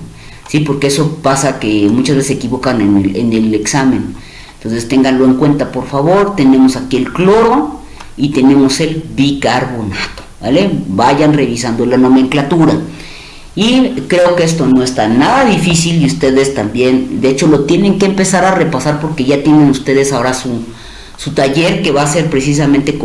Sí, porque eso pasa que muchas veces se equivocan en el examen. Entonces ténganlo en cuenta, por favor. Tenemos aquí el cloro y tenemos el bicarbonato. ¿Vale? Vayan revisando la nomenclatura. Y creo que esto no está nada difícil, y ustedes también, de hecho, lo tienen que empezar a repasar, porque ya tienen ustedes ahora su taller, que va a ser precisamente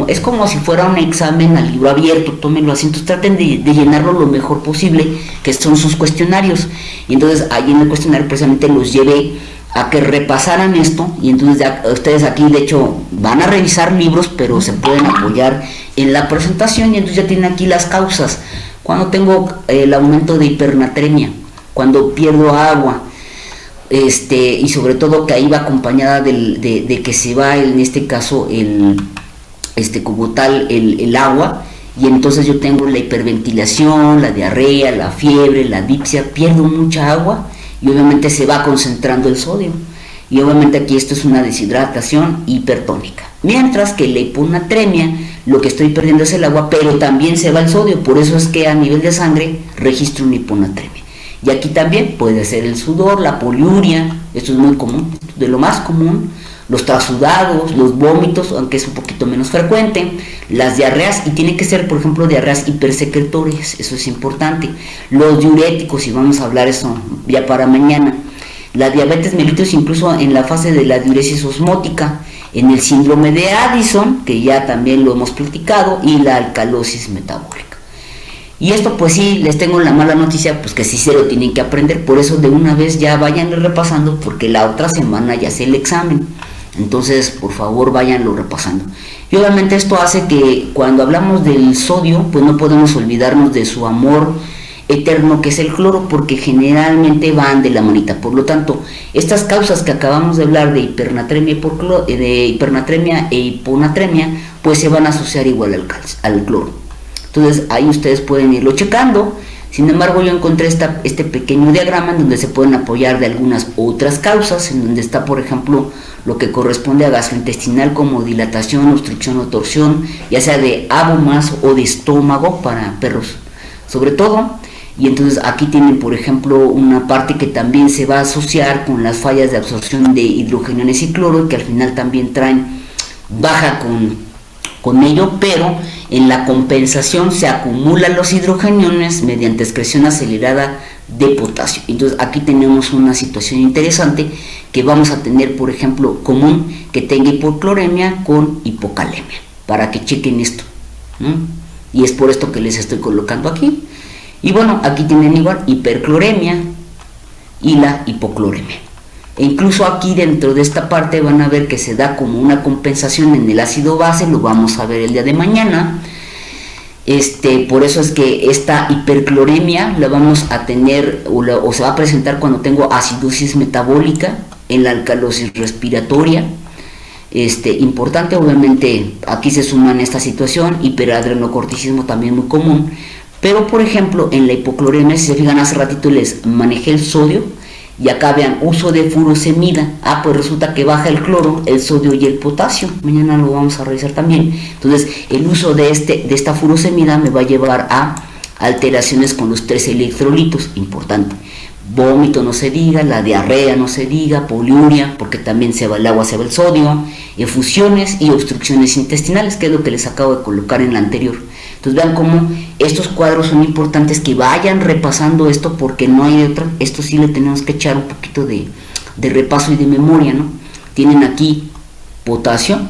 es como si fuera un examen a libro abierto. Tómenlo así, entonces traten de llenarlo lo mejor posible, que son sus cuestionarios. Y entonces ahí en el cuestionario precisamente los llevé a que repasaran esto, y entonces ya ustedes aquí de hecho van a revisar libros, pero se pueden apoyar en la presentación, y entonces ya tienen aquí las causas. Cuando tengo el aumento de hipernatremia, cuando pierdo agua, y sobre todo que ahí va acompañada de que se va en este caso como tal el agua, y entonces yo tengo la hiperventilación, la diarrea, la fiebre, la dipsia, pierdo mucha agua y obviamente se va concentrando el sodio, y obviamente aquí esto es una deshidratación hipertónica. Mientras que la hiponatremia, lo que estoy perdiendo es el agua, pero también se va el sodio, por eso es que a nivel de sangre registro una hiponatremia. Y aquí también puede ser el sudor, la poliuria, esto es muy común, de lo más común, los trasudados, los vómitos, aunque es un poquito menos frecuente, las diarreas, y tiene que ser, por ejemplo, diarreas hipersecretorias, eso es importante, los diuréticos, y vamos a hablar eso ya para mañana, la diabetes mellitus incluso en la fase de la diuresis osmótica, en el síndrome de Addison, que ya también lo hemos platicado, y la alcalosis metabólica. Y esto pues sí, les tengo la mala noticia, pues que sí se lo tienen que aprender, por eso de una vez ya vayan repasando, porque la otra semana ya hace el examen. Entonces, por favor, váyanlo repasando. Y obviamente esto hace que cuando hablamos del sodio, pues no podemos olvidarnos de su amor eterno, que es el cloro, porque generalmente van de la manita. Por lo tanto, estas causas que acabamos de hablar de hipernatremia e hiponatremia, pues se van a asociar igual al cloro. Entonces, ahí ustedes pueden irlo checando. Sin embargo, yo encontré este pequeño diagrama en donde se pueden apoyar de algunas otras causas, en donde está, por ejemplo, lo que corresponde a gastrointestinal como dilatación, obstrucción o torsión, ya sea de abomas o de estómago para perros, sobre todo. Y entonces aquí tienen, por ejemplo, una parte que también se va a asociar con las fallas de absorción de hidrogeniones y cloro, que al final también traen baja con ello, pero en la compensación se acumulan los hidrogeniones mediante excreción acelerada de potasio. Entonces aquí tenemos una situación interesante que vamos a tener, por ejemplo, común que tenga hipocloremia con hipocalemia, para que chequen esto, ¿no? Y es por esto que les estoy colocando aquí. Y bueno, aquí tienen igual hipercloremia y la hipocloremia. E incluso aquí dentro de esta parte van a ver que se da como una compensación en el ácido base, lo vamos a ver el día de mañana. Por eso es que esta hipercloremia la vamos a tener o se va a presentar cuando tengo acidosis metabólica en la alcalosis respiratoria. Importante, obviamente aquí se suma en esta situación hiperadrenocorticismo, también muy común. Pero por ejemplo en la hipocloremia, si se fijan, hace ratito les manejé el sodio y acá vean uso de furosemida. Pues resulta que baja el cloro, el sodio y el potasio. Mañana lo vamos a revisar también. Entonces el uso de esta furosemida me va a llevar a alteraciones con los 3 electrolitos, importante. Vómito no se diga, la diarrea no se diga, poliuria, porque también se va el agua, se va el sodio, efusiones y obstrucciones intestinales, que es lo que les acabo de colocar en la anterior. Entonces vean cómo estos cuadros son importantes, que vayan repasando esto, porque no hay de otra. Esto sí le tenemos que echar un poquito de repaso y de memoria, ¿no? Tienen aquí potasio,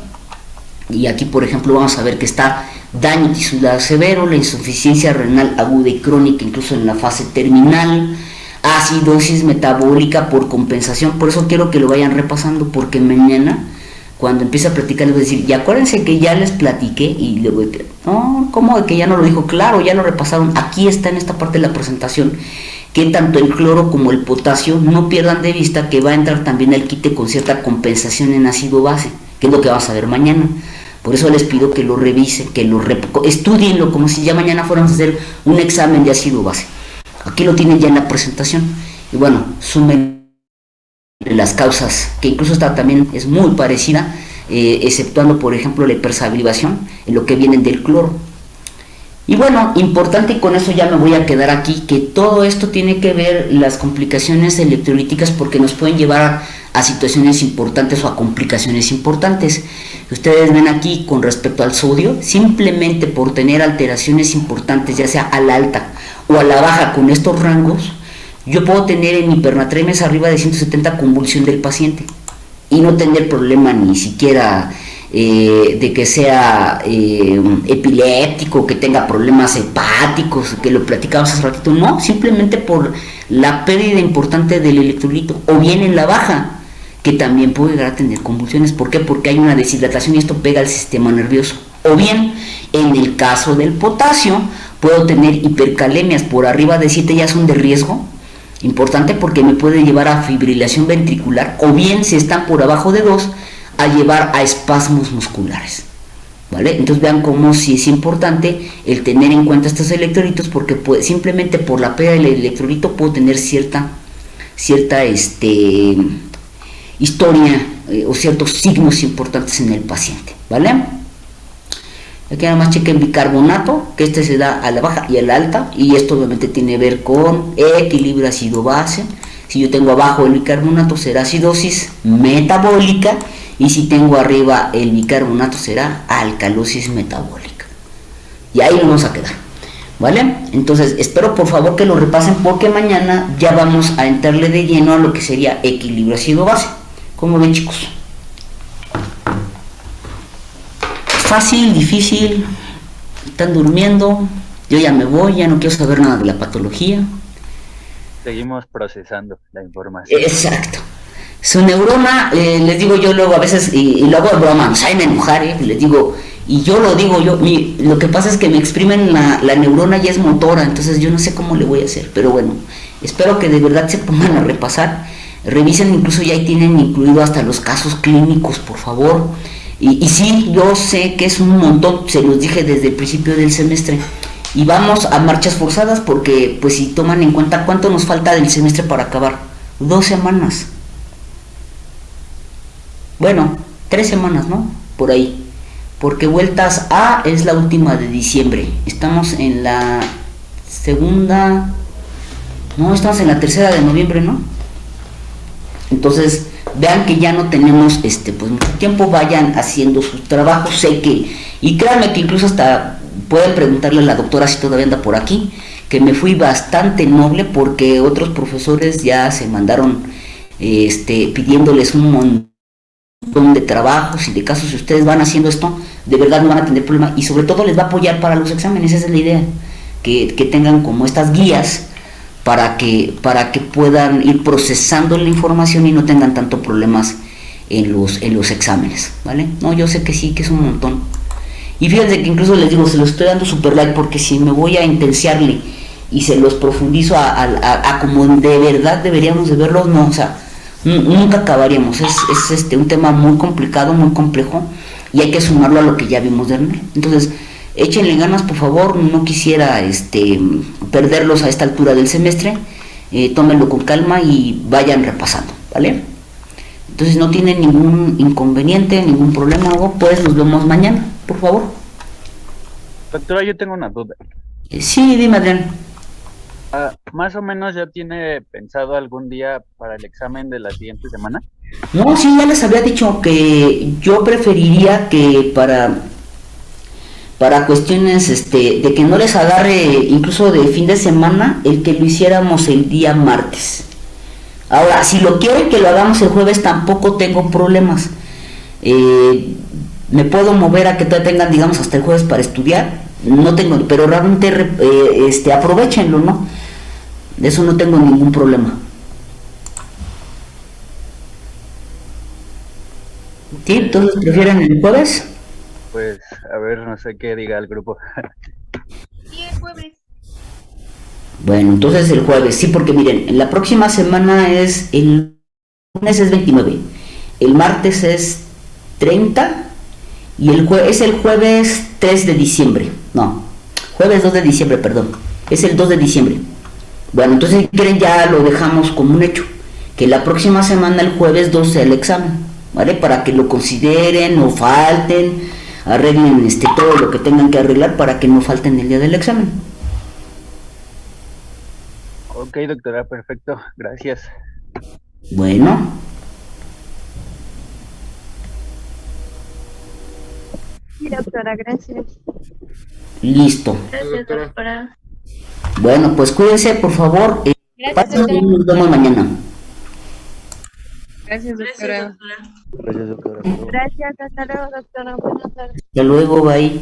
y aquí por ejemplo vamos a ver que está daño tisular severo, la insuficiencia renal aguda y crónica, incluso en la fase terminal, acidosis metabólica por compensación. Por eso quiero que lo vayan repasando, porque mañana cuando empiece a platicar les voy a decir, y acuérdense que ya les platiqué, y le voy a decir, no, ¿cómo de que ya no lo dijo? Claro, ya lo repasaron, aquí está en esta parte de la presentación, que tanto el cloro como el potasio, no pierdan de vista que va a entrar también el quite con cierta compensación en ácido base, que es lo que vamos a ver mañana. Por eso les pido que lo revisen, que lo estudienlo como si ya mañana fuéramos a hacer un examen de ácido base. Aquí lo tienen ya en la presentación. Y bueno, sumen las causas, que incluso esta también es muy parecida, exceptuando por ejemplo la hipersalivación, en lo que vienen del cloro. Y bueno, importante, y con eso ya me voy a quedar aquí, que todo esto tiene que ver las complicaciones electrolíticas, porque nos pueden llevar a situaciones importantes o a complicaciones importantes. Ustedes ven aquí con respecto al sodio, simplemente por tener alteraciones importantes, ya sea a la alta o a la baja con estos rangos, yo puedo tener en hipernatremias arriba de 170 convulsión del paciente y no tener problema ni siquiera de que sea epiléptico, que tenga problemas hepáticos, que lo platicamos hace ratito. No, simplemente por la pérdida importante del electrolito, o bien en la baja, que también puede llegar a tener convulsiones. ¿Por qué? Porque hay una deshidratación y esto pega al sistema nervioso. O bien, en el caso del potasio, puedo tener hipercalemias por arriba de 7, ya son de riesgo importante, porque me puede llevar a fibrilación ventricular, o bien, si están por abajo de 2, a llevar a espasmos musculares, ¿vale? Entonces vean cómo sí es importante el tener en cuenta estos electrolitos, porque simplemente por la pérdida del electrolito puedo tener cierta historia o ciertos signos importantes en el paciente, ¿vale? Aquí nada más chequen bicarbonato, que este se da a la baja y a la alta, y esto obviamente tiene que ver con equilibrio ácido-base. Si yo tengo abajo el bicarbonato, será acidosis metabólica, y si tengo arriba el bicarbonato será alcalosis metabólica. Y ahí nos vamos a quedar, ¿vale? Entonces espero por favor que lo repasen porque mañana ya vamos a entrarle de lleno a lo que sería equilibrio ácido-base. ¿Cómo ven, chicos? Fácil, difícil, están durmiendo, yo ya me voy, ya no quiero saber nada de la patología. Seguimos procesando la información. Exacto. Su neurona, les digo yo luego a veces, y lo hago de broma, no saben enojar, les digo, y yo lo digo, lo que pasa es que me exprimen la neurona y es motora, entonces yo no sé cómo le voy a hacer, pero bueno, espero que de verdad se pongan a repasar, revisen, incluso ya ahí tienen incluido hasta los casos clínicos, por favor, y sí, yo sé que es un montón, se los dije desde el principio del semestre, y vamos a marchas forzadas porque, pues si toman en cuenta cuánto nos falta del semestre para acabar, 2 semanas. Bueno, 3 semanas, ¿no? Por ahí. Porque vueltas A es la última de diciembre. Estamos en la segunda... No, estamos en la tercera de noviembre, ¿no? Entonces, vean que ya no tenemos pues mucho tiempo. Vayan haciendo sus trabajos. Sé que... Y créanme que incluso hasta pueden preguntarle a la doctora si todavía anda por aquí. Que me fui bastante noble porque otros profesores ya se mandaron pidiéndoles un montón de trabajos y de casos. Si ustedes van haciendo esto, de verdad no van a tener problema y sobre todo les va a apoyar para los exámenes. Esa es la idea, que tengan como estas guías para que puedan ir procesando la información y no tengan tanto problemas en los exámenes, ¿vale? No, yo sé que sí, que es un montón. Y fíjense que incluso les digo, se los estoy dando super like porque si me voy a intensiarle y se los profundizo a como de verdad deberíamos de verlos, no, o sea, nunca acabaríamos. Es un tema muy complicado, muy complejo y hay que sumarlo a lo que ya vimos de Renal. Entonces, échenle ganas, por favor. No quisiera perderlos a esta altura del semestre. Tómenlo con calma y vayan repasando, ¿vale? Entonces, no tienen ningún inconveniente, ningún problema, pues nos vemos mañana, por favor. Doctora, yo tengo una duda. Sí, dime, Adrián. ¿Más o menos ya tiene pensado algún día para el examen de la siguiente semana? No, sí, ya les había dicho que yo preferiría que para cuestiones de que no les agarre incluso de fin de semana, el que lo hiciéramos el día martes. Ahora, si lo quieren que lo hagamos el jueves, tampoco tengo problemas. Me puedo mover a que todavía tengan, digamos, hasta el jueves para estudiar. No tengo, pero realmente aprovechenlo, ¿no? De eso no tengo ningún problema. ¿Sí? ¿Entonces prefieren el jueves? Pues, a ver, no sé qué diga el grupo. Sí, el jueves. Bueno, entonces el jueves, sí, porque miren, la próxima semana el lunes es 29, el martes es 30 y es el jueves 3 de diciembre, no, jueves 2 de diciembre, perdón, es el 2 de diciembre. Bueno, entonces si quieren ya lo dejamos como un hecho, que la próxima semana el jueves 2 sea el examen, ¿vale? Para que lo consideren, no falten, arreglen todo lo que tengan que arreglar para que no falten el día del examen. Ok, doctora, perfecto, gracias. Bueno. Sí, doctora, gracias. Listo. Gracias, doctora. Bueno, pues cuídense, por favor. Gracias, y nos vemos mañana. Gracias, doctora. Gracias, doctora. Gracias, hasta luego, doctora. Buenas tardes. Hasta luego, bye.